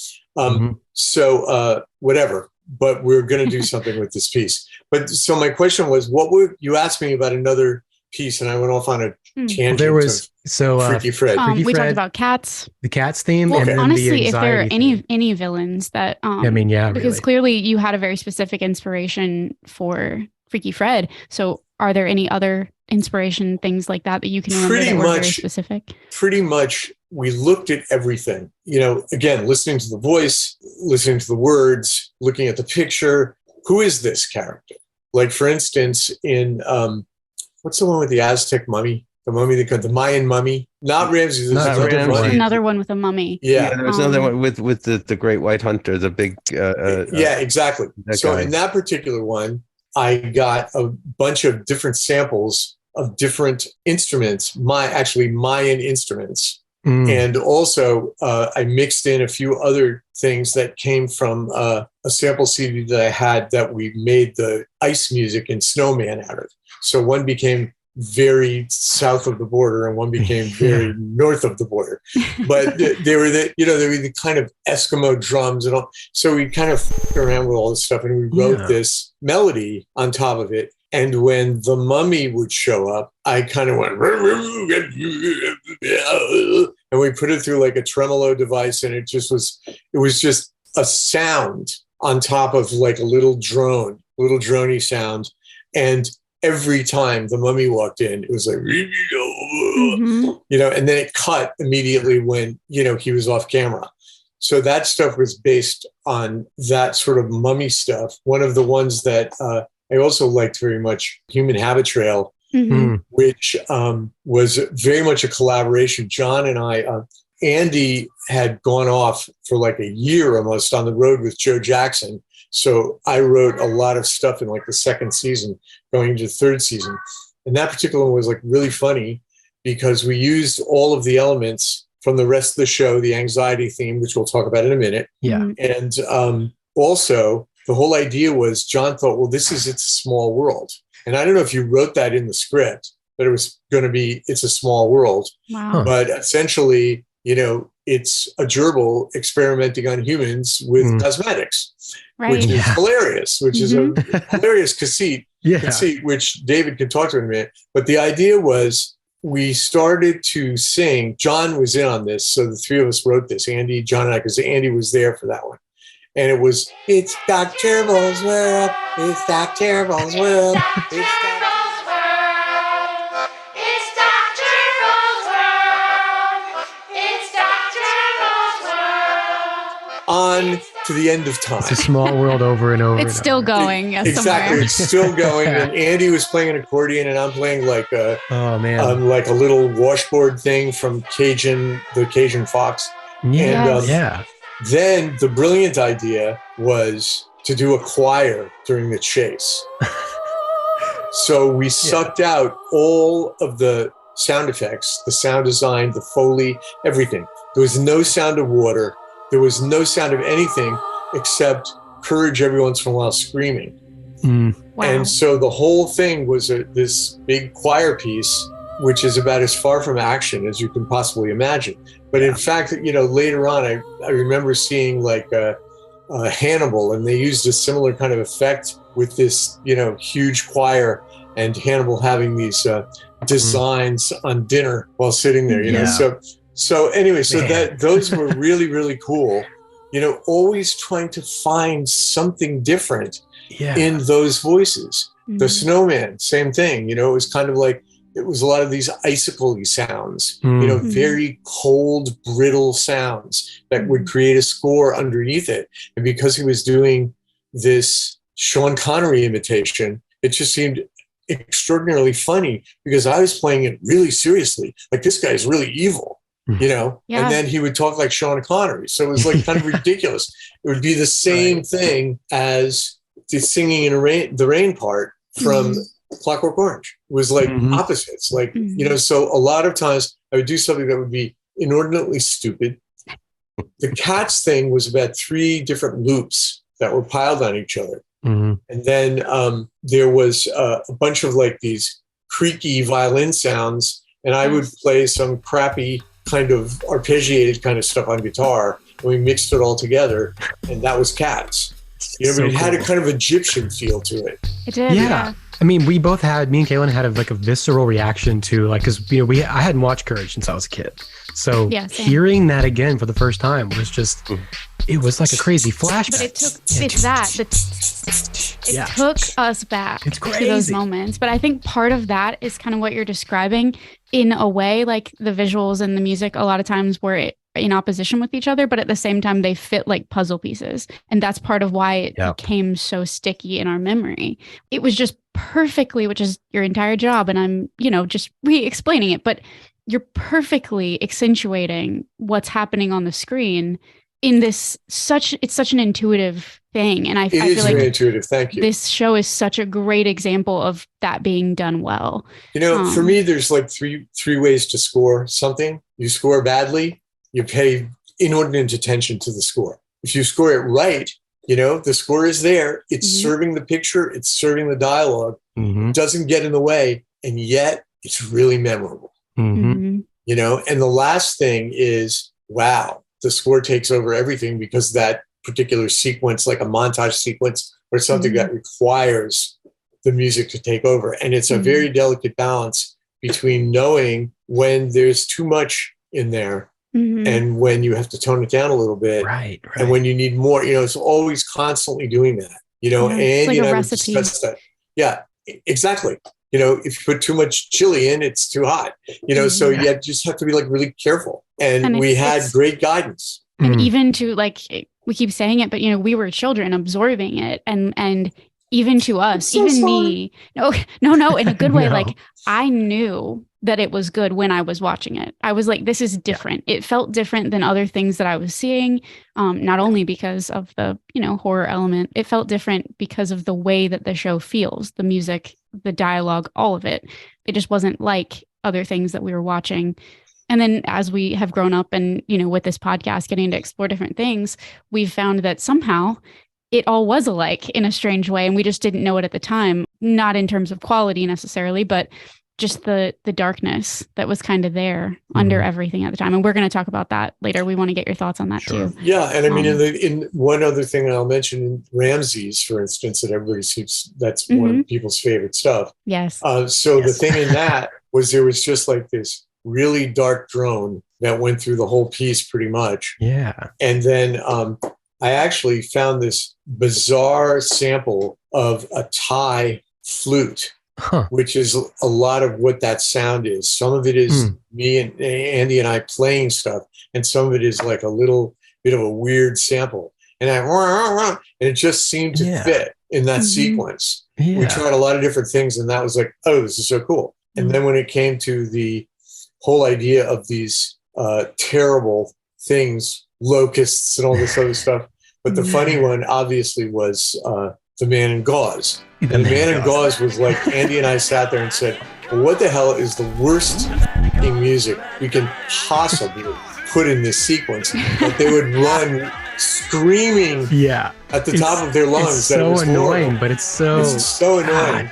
So whatever, but we're going to do something with this piece. But so my question was, you asked me about another piece and I went off on a tangent. There was Freaky Fred. Freaky We Fred, talked about cats. the Cats theme, Well, and then honestly, the if there are anxiety theme. any villains that, Yeah, because really. clearly you had a very specific inspiration for Freaky Fred. So, are there any other inspiration things like that you can remember that were very specific? Pretty much, we looked at everything. Again, listening to the voice, listening to the words, looking at the picture. Who is this character? Like, for instance, in what's the one with the Aztec mummy? The Mayan mummy, not Ramses. Not Ramses. Another one with a mummy. Yeah, there was another one with the Great White Hunter, the big. Yeah, exactly. So guy. in that particular one, I got a bunch of different samples of different instruments, Mayan instruments, and also I mixed in a few other things that came from a sample CD that I had that we made the ice music and Snowman out of. So one became very south of the border and one became very north of the border, but they were the kind of Eskimo drums and all. So we kind of f***ed around with all this stuff and we wrote this melody on top of it. And when the mummy would show up, I kind of went, and we put it through like a tremolo device. And it was just a sound on top of like a little drony sound. And every time the mummy walked in, it was like, and then it cut immediately when, he was off camera. So that stuff was based on that sort of mummy stuff. One of the ones that I also liked very much, Human Habit Trail, which was very much a collaboration. John and I, Andy had gone off for like a year almost on the road with Joe Jackson. So I wrote a lot of stuff in like the second season, going into the third season. And that particular one was like really funny because we used all of the elements from the rest of the show, the anxiety theme, which we'll talk about in a minute. Yeah. And also the whole idea was John thought, well, It's a Small World. And I don't know if you wrote that in the script, but it was going to be It's a Small World. Wow. But essentially, it's a gerbil experimenting on humans with cosmetics. Right. Which is hilarious, which is a hilarious conceit, which David can talk to in a minute. But the idea was we started to sing. John was in on this. So the three of us wrote this, Andy, John, and I, because Andy was there for that one. And it was, it's Dr. Bull's World, it's Dr. Bull's World, it's Dr. on to the end of time. It's a small world over and over. It's still going. Exactly. Somewhere. It's still going. And Andy was playing an accordion and I'm playing like a like a little washboard thing from the Cajun Fox. Yeah. Then the brilliant idea was to do a choir during the chase. So we sucked out all of the sound effects, the sound design, the Foley, everything. There was no sound of water. There was no sound of anything except Courage every once in a while screaming. Wow. And so the whole thing was this big choir piece, which is about as far from action as you can possibly imagine. But in fact, later on, I remember seeing like Hannibal, and they used a similar kind of effect with this, huge choir and Hannibal having these designs on dinner while sitting there, So anyway, those were really, really cool. Always trying to find something different in those voices. The Snowman, same thing. It was kind of like, it was a lot of these icicle-y sounds, very cold, brittle sounds that would create a score underneath it. And because he was doing this Sean Connery imitation, it just seemed extraordinarily funny because I was playing it really seriously. Like, this guy's really evil. And then he would talk like Sean Connery. So it was like kind of ridiculous. It would be the same thing as the singing in the rain part from Clockwork Orange. It was like opposites, like, so a lot of times I would do something that would be inordinately stupid. The cats thing was about 3 different loops that were piled on each other. Mm-hmm. And then there was a bunch of like these creaky violin sounds, and I would play some crappy kind of arpeggiated kind of stuff on guitar, and we mixed it all together, and that was Cats. You know, So but it had a cool. kind of Egyptian feel to it. It did. Yeah. I mean, me and Kaylin had a visceral reaction to like, cause I hadn't watched Courage since I was a kid. So Yeah, same. hearing that again for the first time was just, it was like a crazy flashback. But it took us back It's to those crazy. moments. But I think part of that is kind of what you're describing in a way, like the visuals and the music a lot of times were in opposition with each other, but at the same time they fit like puzzle pieces. And that's part of why it became so sticky in our memory. It was just perfectly, which is your entire job. And I'm, just re-explaining it, but you're perfectly accentuating what's happening on the screen in this it's such an intuitive thing. And I feel like very intuitive. Thank you. This show is such a great example of that being done well. For me, there's like three ways to score something. You score badly, you pay inordinate attention to the score. If you score it right, the score is there. It's serving the picture. It's serving the dialogue. Mm-hmm. It doesn't get in the way. And yet it's really memorable, Mm-hmm. And the last thing is, wow, the score takes over everything because that particular sequence, like a montage sequence or something that requires the music to take over. And it's a very delicate balance between knowing when there's too much in there and when you have to tone it down a little bit. Right. And when you need more, it's always constantly doing that, it's like and a I would recipe. discuss that. Yeah, exactly. If you put too much chili in, it's too hot, so you just have to be like really careful. And we had great guidance. And even to like, we keep saying it, but we were children absorbing it. And even to us, me, no, in a good way. No. Like I knew that it was good when I was watching it. I was like, this is different. It felt different than other things that I was seeing. Not only because of the, horror element, it felt different because of the way that the show feels, the music, the dialogue, all of it. It just wasn't like other things that we were watching. And then as we have grown up and, with this podcast, getting to explore different things, we've found that somehow it all was alike in a strange way. And we just didn't know it at the time, not in terms of quality necessarily, but just the darkness that was kind of there under everything at the time. And we're going to talk about that later. We want to get your thoughts on that too. Yeah. And I mean, in one other thing I'll mention, in Ramses, for instance, that everybody sees, that's one of people's favorite stuff. Yes. The thing in that was there was just like this really dark drone that went through the whole piece pretty much. Yeah. And then I actually found this bizarre sample of a Thai flute, which is a lot of what that sound is. Some of it is me and Andy and I playing stuff, and some of it is like a little bit of a weird sample. And it just seemed to fit in that sequence. Yeah. We tried a lot of different things, and that was like, oh, this is so cool. And then when it came to the whole idea of these terrible things, locusts and all this other stuff, but the funny one obviously was the Man in Gauze. The Man in Gauze was like, Andy and I sat there and said, well, what the hell is the worst music we can possibly put in this sequence? But they would run screaming at the top of their lungs. It's so annoying, but it's so annoying.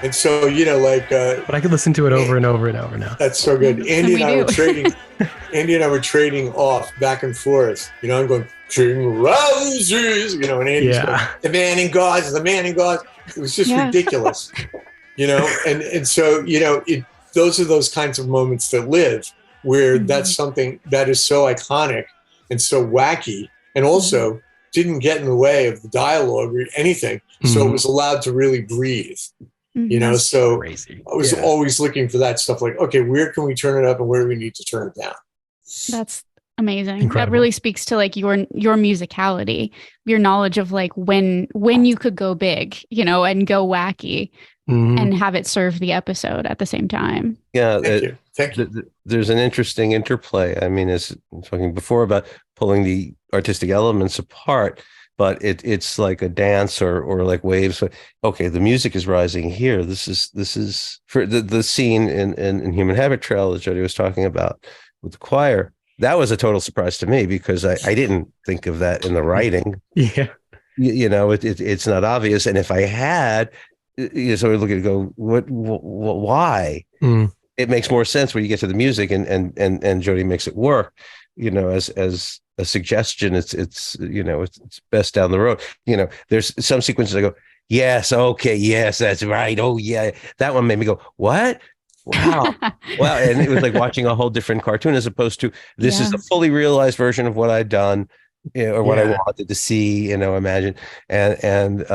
And so, but I could listen to it over and over and over now. That's so good. Andy and I were trading off back and forth. I'm going, King Ramses, and Andy's going, the Man in Gauze, the Man in Gauze. It was just ridiculous, and so, those are those kinds of moments that live where that's something that is so iconic and so wacky, and also didn't get in the way of the dialogue or anything. So it was allowed to really breathe. So crazy. I was always looking for that stuff, like, okay, where can we turn it up and where do we need to turn it down? That's amazing. Incredible. That really speaks to like your musicality, your knowledge of like when you could go big, and go wacky and have it serve the episode at the same time. Yeah. Thank you. There's an interesting interplay. I mean, as I was talking before about pulling the artistic elements apart, but it's like a dance or like waves. Okay, the music is rising here. This is for the scene in Human Habit Trail that Jody was talking about with the choir. that was a total surprise to me because I didn't think of that in the writing. Yeah. It's not obvious. And if I had, so we look at it and go, why? Mm. It makes more sense when you get to the music, and Jody makes it work, as a suggestion. It's best down the road. There's some sequences I go, yes, okay, yes, that's right. Oh yeah. That one made me go, what? Wow. Wow. And it was like watching a whole different cartoon as opposed to this is a fully realized version of what I'd done, or what I wanted to see, imagine. And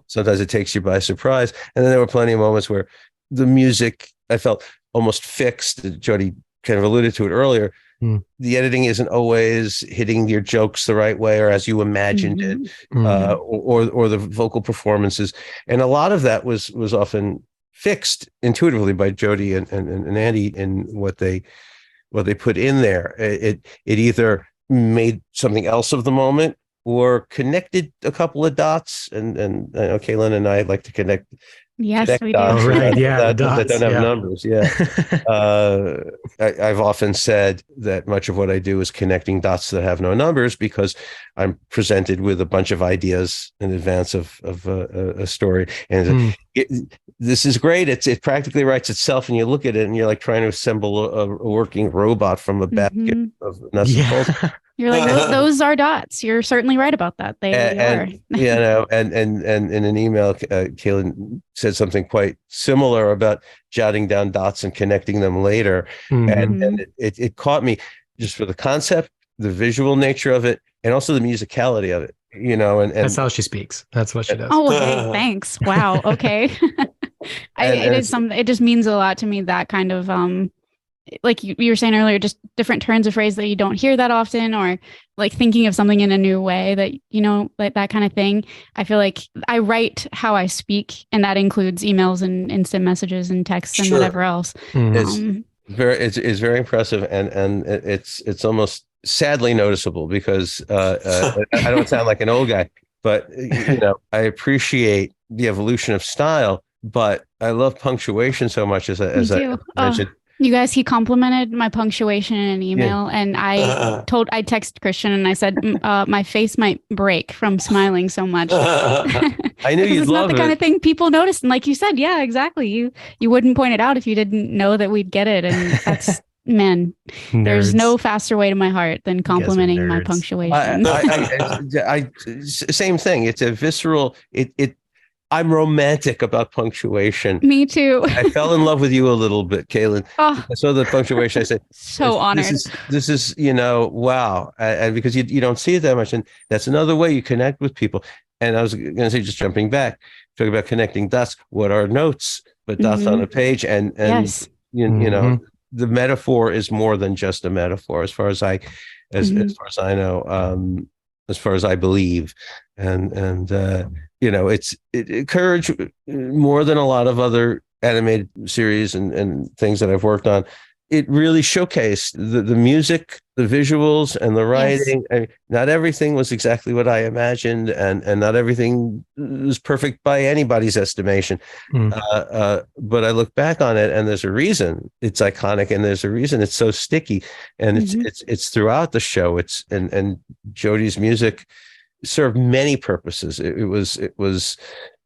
sometimes it takes you by surprise. And then there were plenty of moments where the music I felt almost fixed. Jody kind of alluded to it earlier. The editing isn't always hitting your jokes the right way or as you imagined it, or the vocal performances. And a lot of that was often fixed intuitively by Jody and Andy in what they put in there. It either made something else of the moment or connected a couple of dots. And Kaylin and I like to connect. Yes, we do. Oh, right. Yeah. That don't have numbers. Yeah. I've often said that much of what I do is connecting dots that have no numbers because I'm presented with a bunch of ideas in advance of a story. And this is great. It practically writes itself, and you look at it and you're like trying to assemble a working robot from a basket of nuts and bolts. You're like, those are dots. You're certainly right about that. They are. And in an email, Kaylin said something quite similar about jotting down dots and connecting them later. And it caught me just for the concept, the visual nature of it, and also the musicality of it, and that's how she speaks. That's what she does. Oh, okay. Thanks. Wow. Okay. It just means a lot to me, that kind of, like you were saying earlier, just different turns of phrase that you don't hear that often, or like thinking of something in a new way that, like that kind of thing. I feel like I write how I speak, and that includes emails and instant messages and texts and whatever else. It's very impressive. And it's almost sadly noticeable because I don't sound like an old guy, but I appreciate the evolution of style, but I love punctuation so much as I mentioned. You guys, he complimented my punctuation in an email, and I texted Christian and I said, my face might break from smiling so much. I knew you'd love it. It's not the kind of thing people notice. And like you said, yeah, exactly. You wouldn't point it out if you didn't know that we'd get it. And that's, man, there's no faster way to my heart than complimenting my punctuation. Same thing. It's a visceral, I'm romantic about punctuation. Me too. I fell in love with you a little bit, Kaylin. Oh, I saw the punctuation. I said, so honored. This is wow. And because you don't see it that much. And that's another way you connect with people. And I was going to say, just jumping back, talking about connecting dots. What are notes, but dots on a page? And yes. you know, the metaphor is more than just a metaphor, as far as I know, as far as I believe. And it's Courage, more than a lot of other animated series and things that I've worked on. It really showcased the music, the visuals, and the writing. Yes. I mean, not everything was exactly what I imagined, and not everything was perfect by anybody's estimation. But I look back on it, and there's a reason it's iconic, and there's a reason it's so sticky, and it's throughout the show. It's and Jody's music served many purposes. It was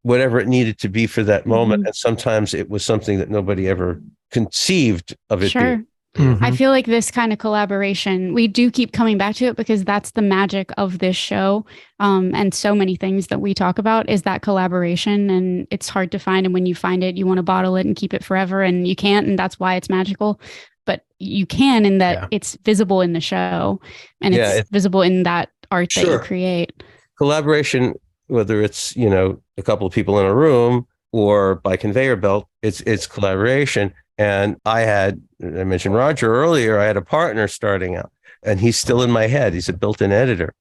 whatever it needed to be for that moment, and sometimes it was something that nobody ever conceived of it being. I feel like this kind of collaboration, we do keep coming back to it because that's the magic of this show. And so many things that we talk about is that collaboration, and it's hard to find. And when you find it, you want to bottle it and keep it forever, and you can't. And that's why it's magical. But you can, in that it's visible in the show, and it's visible in that art that you create. Collaboration, whether it's, a couple of people in a room or by conveyor belt, it's collaboration. And I mentioned Roger earlier, I had a partner starting out, and he's still in my head. He's a built-in editor.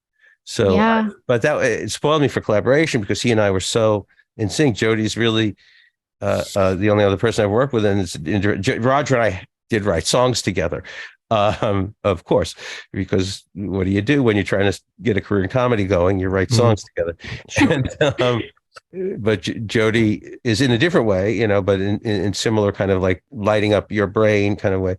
So, but it spoiled me for collaboration because he and I were so in sync. Jody's really the only other person I've worked with, and Roger and I did write songs together. Of course, because what do you do when you're trying to get a career in comedy going? You write songs together. And, but Jody is in a different way, but in similar kind of like lighting up your brain kind of way.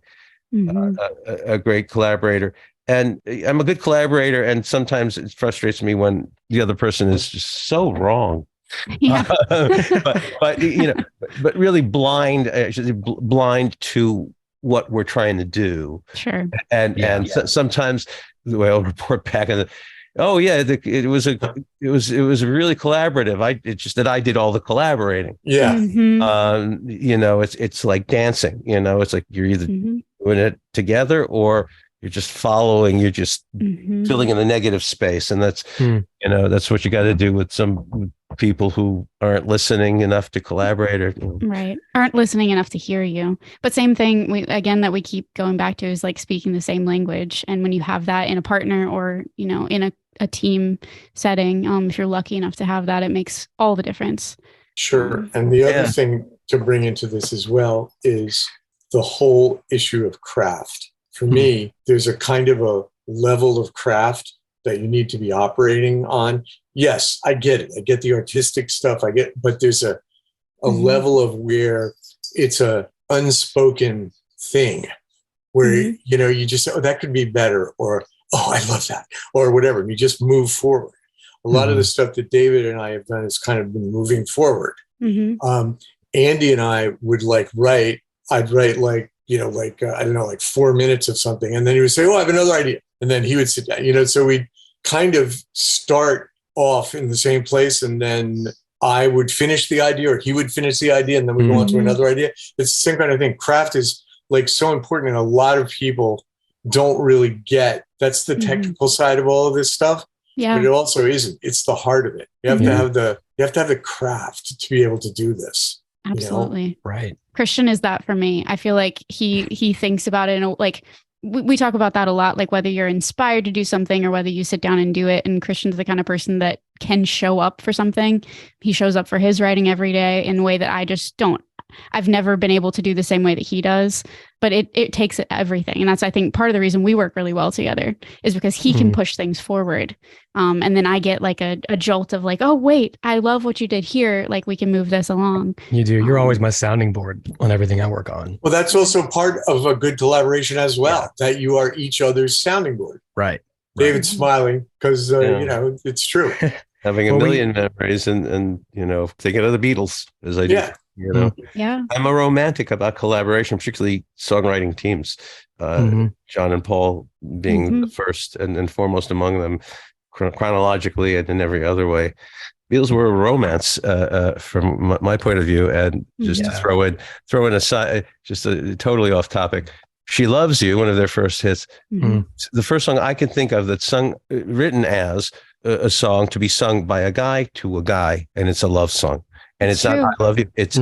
A great collaborator. And I'm a good collaborator, and sometimes it frustrates me when the other person is just so wrong. Yeah. But but really blind to what we're trying to do. Sure. And sometimes the way I'll report back and oh yeah, it was really collaborative. It's just that I did all the collaborating. Yeah. It's like dancing. It's like you're either doing it together or you're just following. You're just filling in the negative space, and that's that's what you got to do with some people who aren't listening enough to collaborate or right, aren't listening enough to hear you. But same thing that we keep going back to is like speaking the same language. And when you have that in a partner or in a team setting, if you're lucky enough to have that, it makes all the difference. Sure. And the other thing to bring into this as well is the whole issue of craft. For me, there's a kind of a level of craft that you need to be operating on. Yes, I get it. I get the artistic stuff. But there's a level of where it's a unspoken thing where, you just say, oh, that could be better, or, oh, I love that, or whatever. And you just move forward. A lot of the stuff that David and I have done has kind of been moving forward. Andy and I would write. I'd write I don't know, 4 minutes of something. And then he would say, oh, I have another idea. And then he would sit down, so we'd kind of start off in the same place. And then I would finish the idea or he would finish the idea. And then we go on to another idea. It's the same kind of thing. Craft is so important. And a lot of people don't really get, that's the technical side of all of this stuff. Yeah. But it also isn't. It's the heart of it. You have to have the craft to be able to do this. Absolutely. Right. Christian is that for me. I feel like he thinks about it and we talk about that a lot, like whether you're inspired to do something or whether you sit down and do it. And Christian's the kind of person that can show up for something. He shows up for his writing every day in a way that I just don't. I've never been able to do the same way that he does, but it takes everything. And that's, I think, part of the reason we work really well together is because he can push things forward. And then I get a jolt of oh, wait, I love what you did here. We can move this along. You do. You're always my sounding board on everything I work on. Well, that's also part of a good collaboration as well, that you are each other's sounding board. Right. David's smiling because, it's true. Having a million memories and thinking of the Beatles as I do. Yeah. I'm a romantic about collaboration, particularly songwriting teams. John and Paul being the first and foremost among them, chronologically and in every other way. Beatles were a romance from my point of view, and just to throw in aside, just a totally off topic. She Loves You, one of their first hits. The first song I can think of that's written as a song to be sung by a guy to a guy, and it's a love song. And it's not, I love you. It's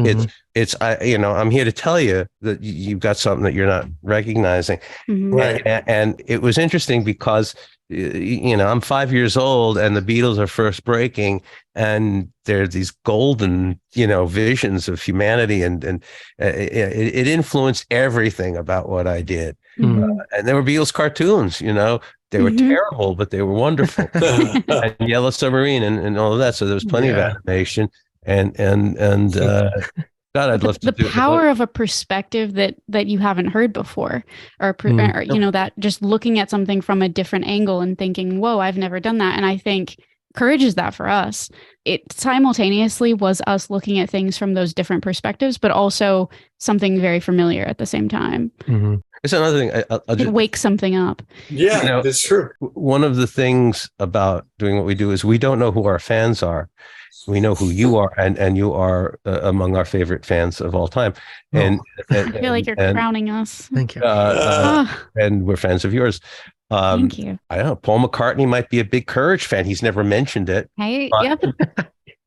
I'm here to tell you that you've got something that you're not recognizing. Right. And it was interesting because, I'm 5 years old and the Beatles are first breaking, and there are these golden, visions of humanity. And it influenced everything about what I did. And there were Beatles cartoons, they were terrible, but they were wonderful. And Yellow Submarine and all of that. So there was plenty of animation. And God, I'd love to the power of a perspective that you haven't heard before, or that just looking at something from a different angle and thinking, whoa, I've never done that. And I think Courage is that for us. It simultaneously was us looking at things from those different perspectives, but also something very familiar at the same time. It's another thing. It wakes something up. Yeah, that's true. One of the things about doing what we do is we don't know who our fans are. We know who you are, and you are among our favorite fans of all time. And I feel like you're crowning us. Thank you. And we're fans of yours. Thank you. I don't know. Paul McCartney might be a big Courage fan. He's never mentioned it. Hey,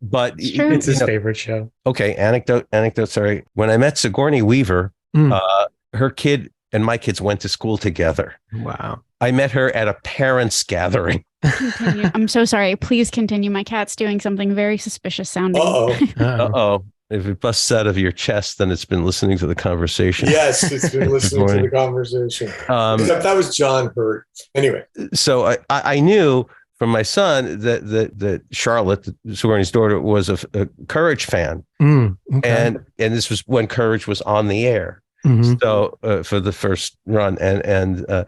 but it's his favorite show. Okay, anecdote. Sorry. When I met Sigourney Weaver, her kid and my kids went to school together. Wow. I met her at a parents' gathering. Continue. I'm so sorry. Please continue. My cat's doing something very suspicious sounding. Uh-oh. If it busts out of your chest, then it's been listening to the conversation. Yes, it's been listening to the conversation. Except that was John Hurt. Anyway. So I knew from my son that Charlotte, Sigourney's daughter, was a Courage fan. Okay. And this was when Courage was on the air. So for the first run. And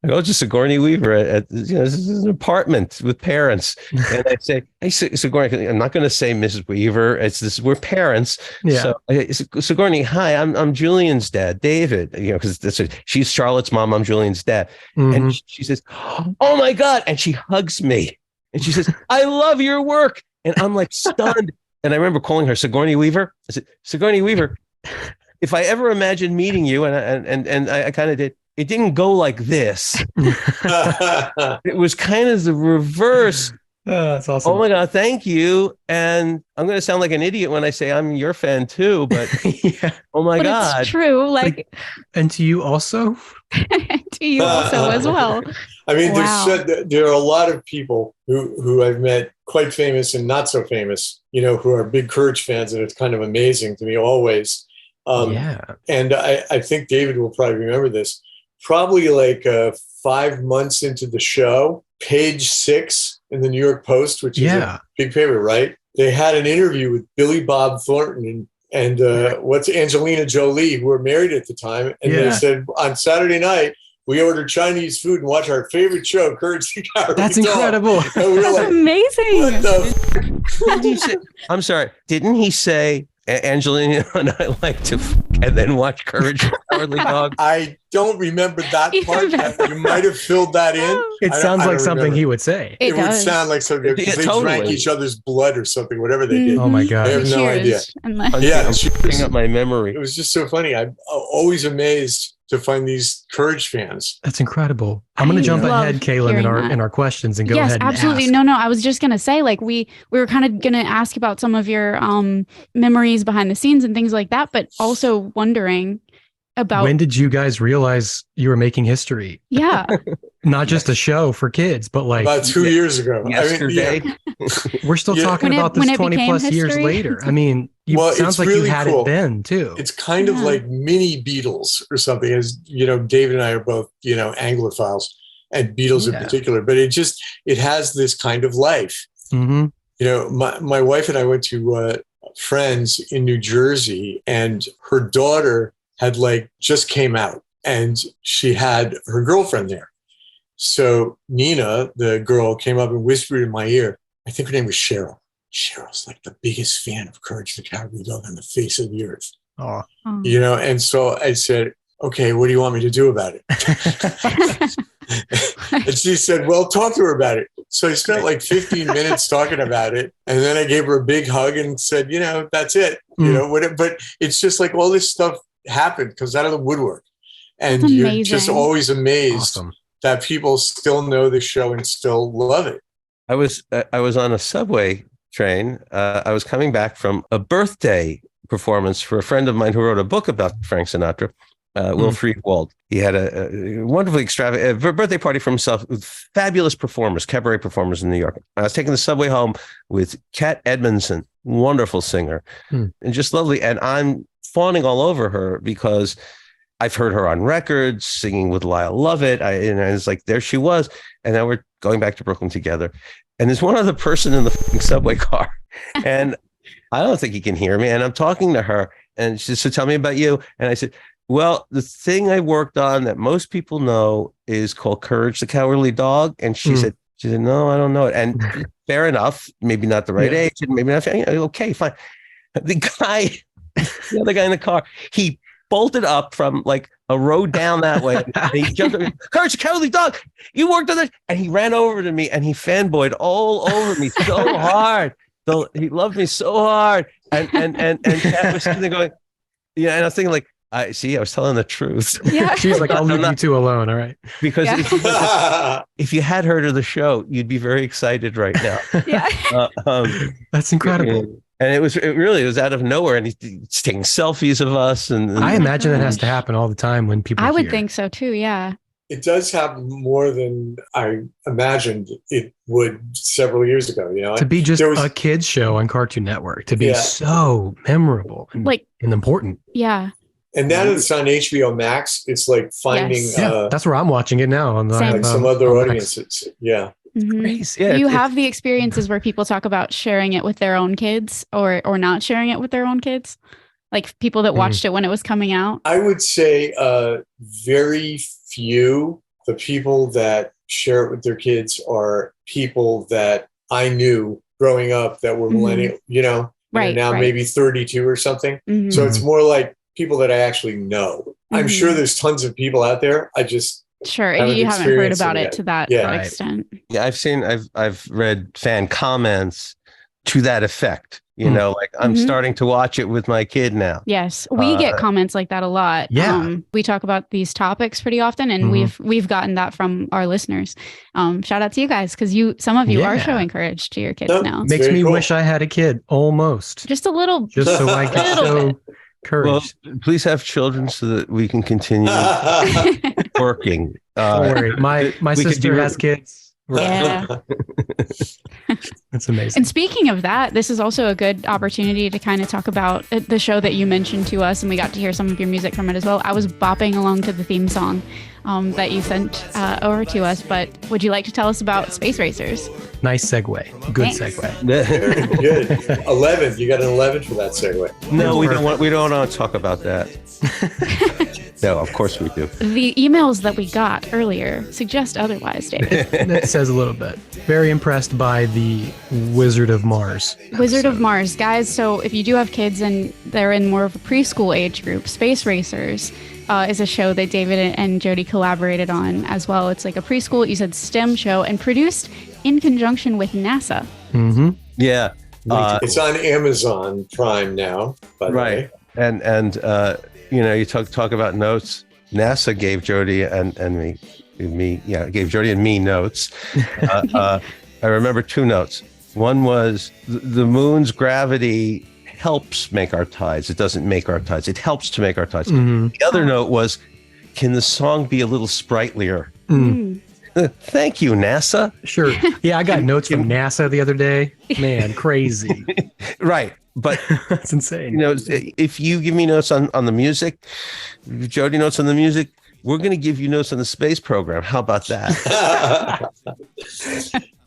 I go to Sigourney Weaver this is an apartment with parents. And I say, hey, Sigourney, I'm not going to say Mrs. Weaver. We're parents. Yeah. So Sigourney, hi, I'm Julian's dad, David, because she's Charlotte's mom. I'm Julian's dad. And she says, oh my God. And she hugs me and she says, I love your work. And I'm like stunned. And I remember calling her Sigourney Weaver. I said, Sigourney Weaver, if I ever imagined meeting you, and I kind of did, it didn't go like this. It was kind of the reverse. That's awesome. Oh my God, thank you. And I'm going to sound like an idiot when I say I'm your fan too, but yeah. Oh my but God. It's true. Like, and to you also? to you also as well. I mean, Wow. there are a lot of people who I've met, quite famous and not so famous, who are big Courage fans, and it's kind of amazing to me always. Yeah. And I think David will probably remember this. Probably like 5 months into the show, page 6 in the New York Post, which is a big paper, right? They had an interview with Billy Bob Thornton and Angelina Jolie, who were married at the time. And they said, on Saturday night, we ordered Chinese food and watched our favorite show, Courage the Cowardly That's Dog. incredible. And we were That's like, amazing. what the I'm sorry. Didn't he say Angelina and I like to and then watch Courage the Cowardly Dog? I don't remember that part. You might have filled that in. It sounds like something he would say. It would sound like something. Yeah, They totally. drank each other's blood or something, whatever they did. Oh my God. I have no idea. Yeah, I'm picking up my memory. it was just so funny. I'm always amazed to find these Courage fans. That's incredible. I'm going to jump ahead, Kaylin, in our questions and go ahead and absolutely. ask. No, I was just going to say, like, we were kind of going to ask about some of your memories behind the scenes and things like that, but also wondering about when did you guys realize you were making history? Yeah. Not just a show for kids, but like About 2 years ago. Yesterday. We're still talking about this 20 plus years later. I mean, sounds like really you had cool. it then too. It's kind of like mini Beatles or something, as David and I are both, Anglophiles, and Beatles in particular, but it has this kind of life. Mm-hmm. My wife and I went to friends in New Jersey, and her daughter had just came out, and she had her girlfriend there. So Nina, the girl, came up and whispered in my ear. I think her name was Cheryl. Cheryl's like the biggest fan of Courage the Cowardly Dog on the face of the earth. Oh. And so I said, okay, what do you want me to do about it? And she said, well, talk to her about it. So I spent like 15 minutes talking about it. And then I gave her a big hug and said, that's it. But it's just like all this stuff happened because out of the woodwork. And you're just always amazed that people still know the show and still love it. I was on a subway train. I was coming back from a birthday performance for a friend of mine who wrote a book about Frank Sinatra, Wilfried Wald. He had a wonderfully extravagant birthday party for himself with fabulous performers, cabaret performers in New York. I was taking the subway home with Kat Edmondson, wonderful singer, and just lovely. And I'm fawning all over her because I've heard her on records singing with Lyle Lovett. And I was like, there she was. And now we're going back to Brooklyn together. And there's one other person in the subway car. And I don't think he can hear me. And I'm talking to her. And she said, tell me about you. And I said, well, the thing I worked on that most people know is called Courage the Cowardly Dog. And she said, no, I don't know it. And fair enough. Maybe not the right age. And maybe not. Okay, fine. The other guy in the car, he bolted up from like a road down that way. And he jumped up, Courage the Cowardly Dog, you worked on it. And he ran over to me and he fanboyed all over me so hard. He loved me so hard. And Kat was sitting there going, and I was thinking like, I was telling the truth. Yeah. She's like, I'll leave you two alone. All right. Because if you had heard of the show, you'd be very excited right now. Yeah. That's incredible. And it was out of nowhere. And he's taking selfies of us. And I imagine that has to happen all the time when people I would hear. think so too. Yeah. It does happen more than I imagined it would several years ago. To be just a kids show on Cartoon Network, to be so memorable and important. Yeah. And now that it's on HBO Max, it's like finding that's where I'm watching it now on some other audiences. Yeah. Mm-hmm. Yeah, you have the experiences where people talk about sharing it with their own kids or not sharing it with their own kids, like people that watched it when it was coming out. I would say very few the people that share it with their kids are people that I knew growing up that were millennial, Right, now right. maybe 32 or something. Mhm. So it's more like people that I actually know. I'm Mhm. sure there's tons of people out there. I just Sure, haven't you haven't heard experienced about them it yet. to that, Yeah. that Right. extent. Yeah, I've read fan comments to that effect. Like I'm Mhm. starting to watch it with my kid now. Yes, we get comments like that a lot. Yeah. We talk about these topics pretty often, and Mhm. we've gotten that from our listeners. Shout out to you guys because some of you are Yeah. showing courage to your kids No, now. It's Makes very me cool. wish I had a kid, almost. Just a little. Just so I could Little show courage. Well, please have children so that we can continue working. Don't worry. My we could sister do- has kids. Yeah. It's amazing. And speaking of that, this is also a good opportunity to kind of talk about the show that you mentioned to us, and we got to hear some of your music from it as well. I was bopping along to the theme song that you sent over to us, but would you like to tell us about Space Racers? Nice segue. Good Thanks. segue. Very good. 11. You got an 11 for that segue. No, we don't want to talk about that. No, of course we do. The emails that we got earlier suggest otherwise, David. That says a little bit. Very impressed by the Wizard of Mars. Wizard of Mars, guys. So if you do have kids and they're in more of a preschool age group, Space Racers is a show that David and Jody collaborated on as well. It's like a preschool, you said STEM show, and produced in conjunction with NASA. Mm-hmm. Yeah. It's on Amazon Prime now, by the way. And you talk about notes. NASA gave Jody and me gave Jody and me notes. I remember two notes. One was the moon's gravity helps make our tides. It doesn't make our tides. It helps to make our tides. Mm-hmm. The other note was, can the song be a little sprightlier? Mm. Thank you, NASA. Sure. Yeah, I got notes from NASA the other day. Man, crazy. Right. But That's insane. if you give me notes on the music, Jody notes on the music, we're going to give you notes on the space program. How about that?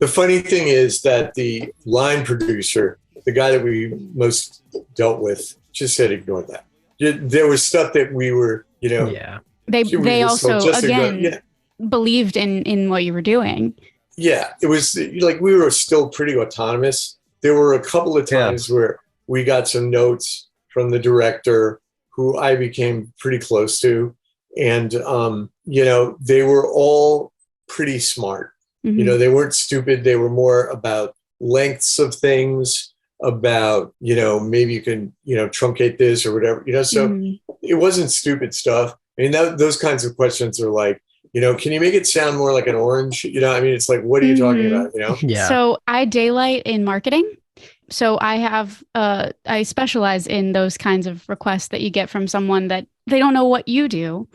The funny thing is that the line producer, the guy that we most dealt with, just said ignore that. There was stuff that we were, Yeah. They also, again, believed in what you were doing. Yeah, it was like we were still pretty autonomous. There were a couple of times where we got some notes from the director who I became pretty close to. And, they were all pretty smart. Mhm. They weren't stupid. They were more about lengths of things, about, maybe you can, truncate this or whatever, so Mhm. it wasn't stupid stuff. I mean, those kinds of questions are like, can you make it sound more like an orange? It's like, what are you talking about? Yeah. So I daylight in marketing. So I specialize in those kinds of requests that you get from someone that they don't know what you do,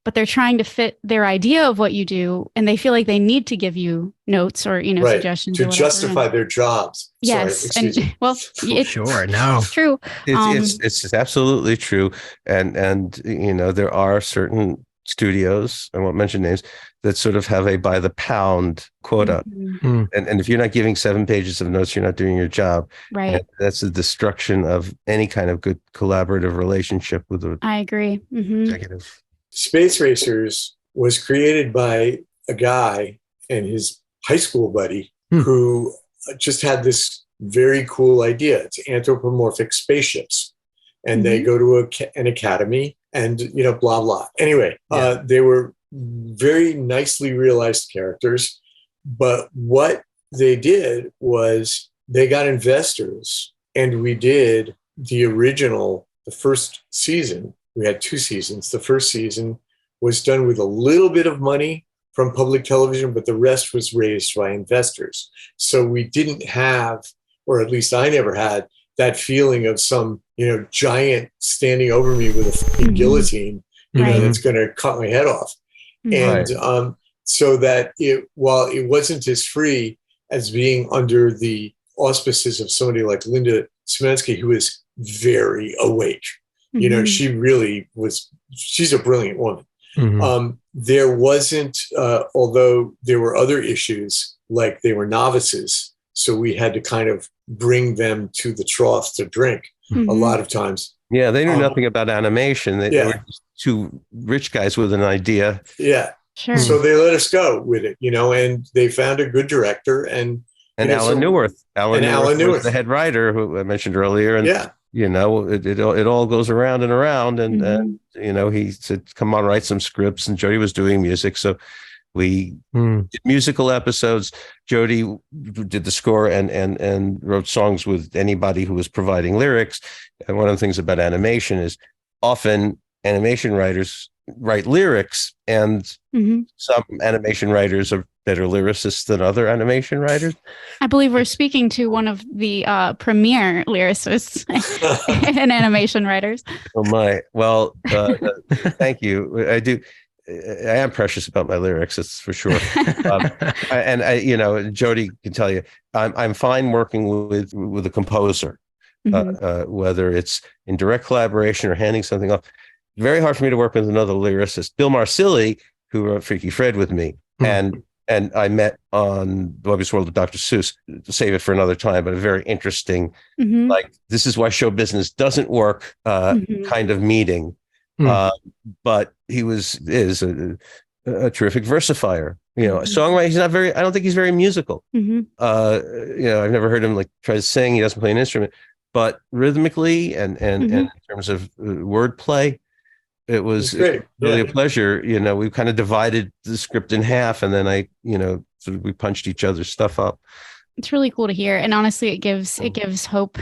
but they're trying to fit their idea of what you do, and they feel like they need to give you notes or Right. suggestions To or whatever. justify their jobs. Yes, Sorry, excuse me. it's Sure. No. true. It's absolutely true. And there are certain studios, I won't mention names, that sort of have a by the pound quota. Mhm. And if you're not giving 7 pages of notes, you're not doing your job. Right. And that's the destruction of any kind of good collaborative relationship with the I agree. Mhm. executive. Space Racers was created by a guy and his high school buddy who just had this very cool idea. It's anthropomorphic spaceships. And they go to an academy and, blah, blah. Anyway, they were very nicely realized characters. But what they did was they got investors, and we did the first season. We had 2 seasons. The first season was done with a little bit of money from public television, but the rest was raised by investors. So we didn't have, or at least I never had, that feeling of some, giant standing over me with a fucking guillotine, Right. that's going to cut my head off. And so that while it wasn't as free as being under the auspices of somebody like Linda Smensky, who is very awake, Mhm. she really was, she's a brilliant woman. Mhm. There wasn't, although there were other issues, like they were novices. So we had to kind of bring them to the trough to drink Mhm. a lot of times. Yeah, they knew nothing about animation. They were just 2 rich guys with an idea. Yeah. Sure. So they let us go with it, and they found a good director And Alan Newworth. Alan Newworth was the head writer who I mentioned earlier. And, yeah. It all goes around and around. And, Mhm. he said, come on, write some scripts. And Jody was doing music. So we did musical episodes. Jody did the score and wrote songs with anybody who was providing lyrics. And one of the things about animation is often animation writers write lyrics, and some animation writers are better lyricists than other animation writers. I believe we're speaking to one of the premier lyricists and animation writers. Oh my! Well, thank you. I do. I am precious about my lyrics, that's for sure. Jody can tell you, I'm fine working with a composer, whether it's in direct collaboration or handing something off. Very hard for me to work with another lyricist. Bill Marsili, who wrote Freaky Fred with me, and I met on The Webby's World of Dr. Seuss. To save it for another time, but a very interesting, like, this is why show business doesn't work kind of meeting. But he is a terrific versifier. A songwriter. He's not very. I don't think he's very musical. I've never heard him try to sing. He doesn't play an instrument, but rhythmically and in terms of wordplay, it was really a pleasure. We kind of divided the script in half, and then we punched each other's stuff up. It's really cool to hear. And honestly, it gives hope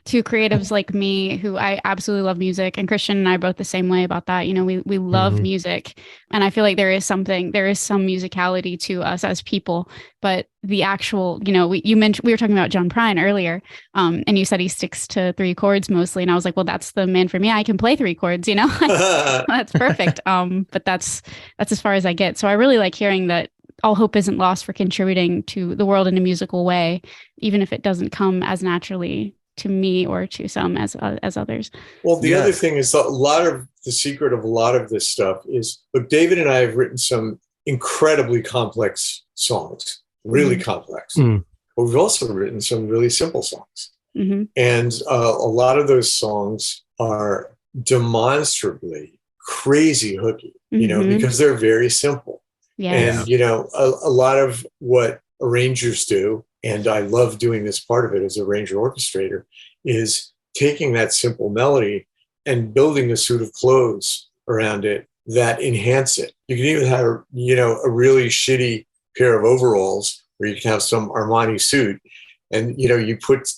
to creatives like me, who I absolutely love music. And Christian and I are both the same way about that. We love music. And I feel like there is some musicality to us as people, but the actual, you mentioned, we were talking about John Prine earlier. And you said he sticks to 3 chords mostly. And I was like, well, that's the man for me. I can play 3 chords, that's perfect. But that's as far as I get. So I really like hearing that all hope isn't lost for contributing to the world in a musical way, even if it doesn't come as naturally to me or to some as others. Well, the other thing is the secret of a lot of this stuff is, look, David and I have written some incredibly complex songs, really complex, but we've also written some really simple songs. And a lot of those songs are demonstrably crazy hooky, because they're very simple. Yes. And, a lot of what arrangers do, and I love doing this part of it as a arranger orchestrator, is taking that simple melody and building a suit of clothes around it that enhance it. You can even have, a really shitty pair of overalls, or you can have some Armani suit, and, you put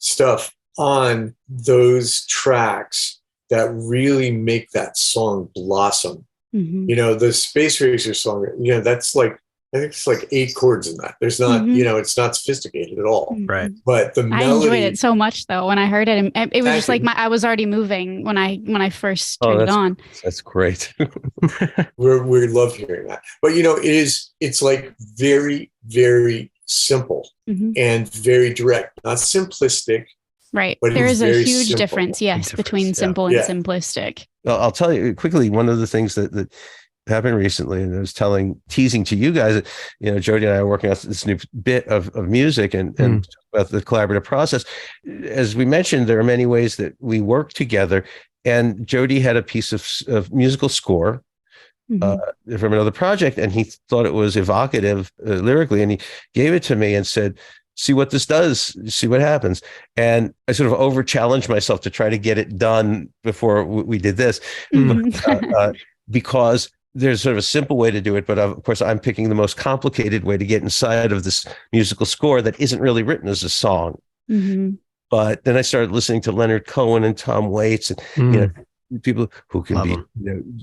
stuff on those tracks that really make that song blossom. The Space Racer song, that's I think it's 8 chords in that. There's not, it's not sophisticated at all. Right. But the melody, I enjoyed it so much though. When I heard it, it was just I was already moving when I first turned it on. That's great. we love hearing that. But it's very, very simple and very direct, not simplistic. Right. There is a huge difference, between simple and simplistic. Well, I'll tell you quickly, one of the things that happened recently, and I was teasing to you guys that, Jody and I are working on this new bit of music and about the collaborative process. As we mentioned, there are many ways that we work together, and Jody had a piece of musical score from another project, and he thought it was evocative lyrically, and he gave it to me and said, see what this does, see what happens. And I sort of over-challenged myself to try to get it done before we did this, because there's sort of a simple way to do it. But of course, I'm picking the most complicated way to get inside of this musical score that isn't really written as a song. But then I started listening to Leonard Cohen and Tom Waits, and people who can be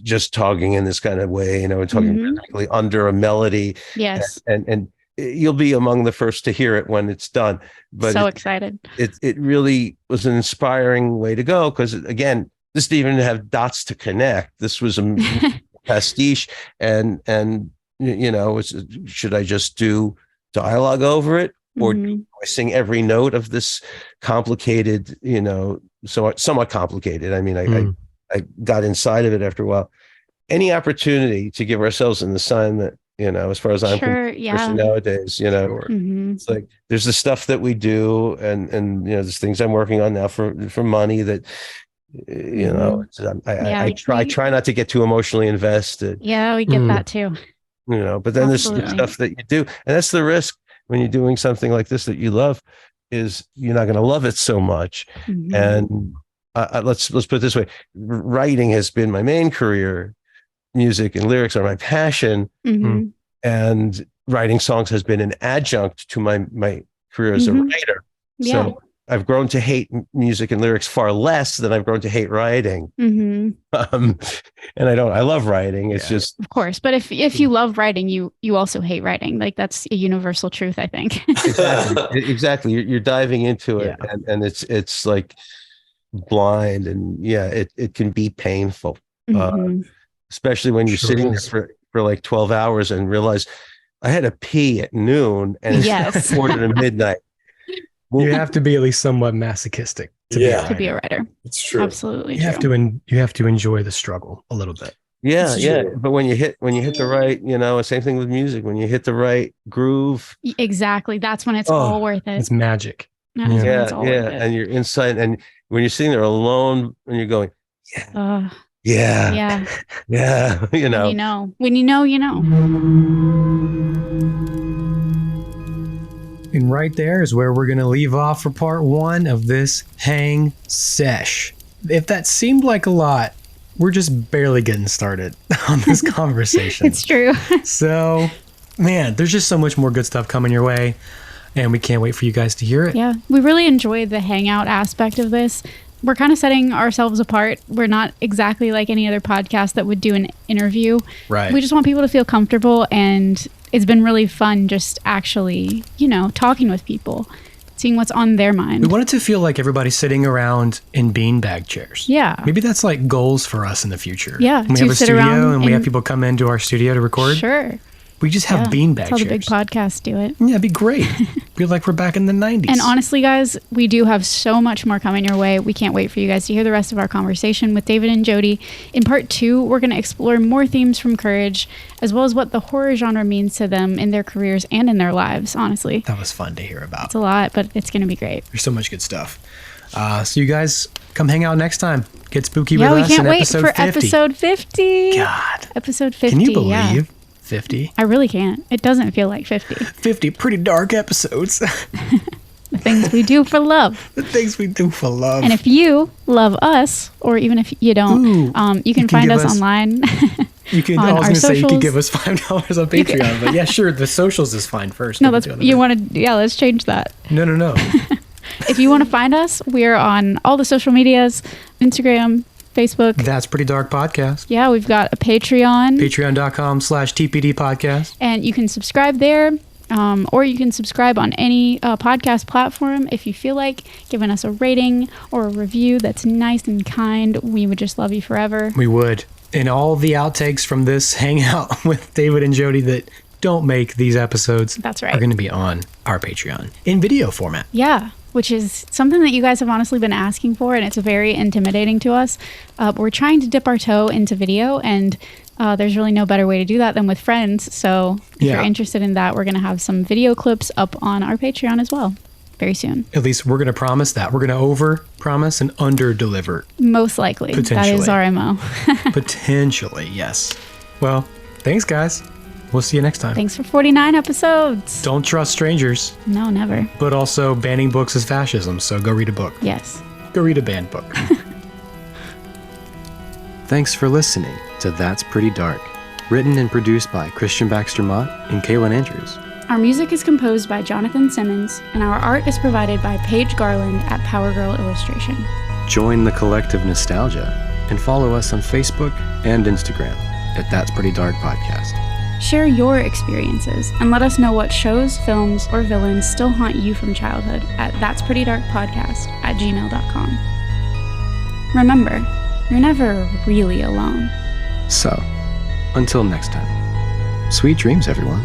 just talking in this kind of way, talking rhythmically under a melody. Yes. And you'll be among the first to hear it when it's done. But so excited. It really was an inspiring way to go, because again, this didn't even have dots to connect. This was a pastiche, and should I just do dialogue over it, or do I sing every note of this complicated, somewhat complicated? I mean, I got inside of it after a while. Any opportunity to give ourselves an assignment, as far as I'm concerned, nowadays, it's like there's the stuff that we do, and there's things I'm working on now for money that, I try not to get too emotionally invested. Yeah, we get that too. But then there's Absolutely. stuff that you do, and that's the risk when you're doing something like this that you love, is you're not going to love it so much. Mhm. And let's put it this way: writing has been my main career. Music and lyrics are my passion, Mhm. and writing songs has been an adjunct to my career as a Mhm. writer. Yeah. So I've grown to hate music and lyrics far less than I've grown to hate writing. Mhm. And I love writing. It's just, Of course, but if you love writing, you also hate writing. Like, that's a universal truth, I think. exactly. You're diving into it, Yeah. and it's like blind, and it can be painful, Mhm. especially when you're Sure sitting there is. for like 12 hours and realize I had a pee at noon and it's Yes. 4:30 midnight. You have to be at least somewhat masochistic to be a Yeah. writer. To be a writer. It's true. Absolutely You have true. to you have to enjoy the struggle a little bit. Yeah, It's yeah. true. But when you hit the right, same thing with music. When you hit the right groove, Exactly. That's when it's Oh, all worth it. It's magic. That is when yeah, it's all yeah, worth it. and you're inside, and when you're sitting there alone, and you're going, Yeah. yeah, When you know, you know. And right there is where we're going to leave off for part 1 of this hang sesh. If that seemed like a lot, we're just barely getting started on this conversation. It's true. So, man, there's just so much more good stuff coming your way, and we can't wait for you guys to hear it. Yeah. We really enjoyed the hangout aspect of this. We're kind of setting ourselves apart. We're not exactly like any other podcast that would do an interview. Right. We just want people to feel comfortable, and it's been really fun just actually, talking with people, seeing what's on their mind. We wanted to feel like everybody's sitting around in beanbag chairs. Yeah. Maybe that's like goals for us in the future. Yeah, When we to have a sit studio around and we have and- people come into our studio to record. Sure. We just have Yeah. beanbag That's how the big chairs. podcasts do it. Yeah, it'd be great. Feel like we're back in the 90s. And honestly, guys, we do have so much more coming your way. We can't wait for you guys to hear the rest of our conversation with David and Jody. In part 2, we're going to explore more themes from Courage, as well as what the horror genre means to them in their careers and in their lives, honestly. That was fun to hear about. It's a lot, but it's going to be great. There's so much good stuff. So you guys come hang out next time. Get spooky Yeah, with we us can't in wait episode for 50. episode 50. God. Episode 50. Can you believe Yeah. 50? I really can't. It doesn't feel like 50. 50 pretty dark episodes. The things we do for love. The things we do for love. And if you love us, or even if you don't, Ooh, you can can find give us us- online. you can, on I was our going to say you socials. could give us $5 on You can- Patreon, but yeah, sure, the socials is fine first. No, We that's can do you another- want to. Yeah, let's change that. No. If you want to find us, we're on all the social medias: Instagram, Facebook. That's Pretty Dark Podcast. Yeah, we've got a Patreon, Patreon.com/TPD podcast. and you can subscribe there, or you can subscribe on any podcast platform. If you feel like giving us a rating or a review that's nice and kind, we would just love you forever. We would. And all the outtakes from this hangout with David and Jody that don't make these episodes That's are right. going to be on our Patreon in video format. Yeah, which is something that you guys have honestly been asking for, and it's very intimidating to us. But we're trying to dip our toe into video, and there's really no better way to do that than with friends. So if Yeah. you're interested in that, we're going to have some video clips up on our Patreon as well very soon. At least we're going to promise that. We're going to over-promise and under-deliver. Most likely. That Potentially. is our MO. Potentially, yes. Well, thanks, guys. We'll see you next time. Thanks for 49 episodes. Don't trust strangers, No, never. but also banning books is fascism, so go read a book. Yes. Go read a banned book. Thanks for listening to That's Pretty Dark, written and produced by Christian Baxter Mott and Kaylin Andrews. Our music is composed by Jonathan Simmons, and our art is provided by Paige Garland at Power Girl Illustration. Join the collective nostalgia and follow us on Facebook and Instagram at That's Pretty Dark Podcast. Share your experiences and let us know what shows, films, or villains still haunt you from childhood at that'sprettydarkpodcast@gmail.com. Remember, you're never really alone. So, until next time, sweet dreams, everyone.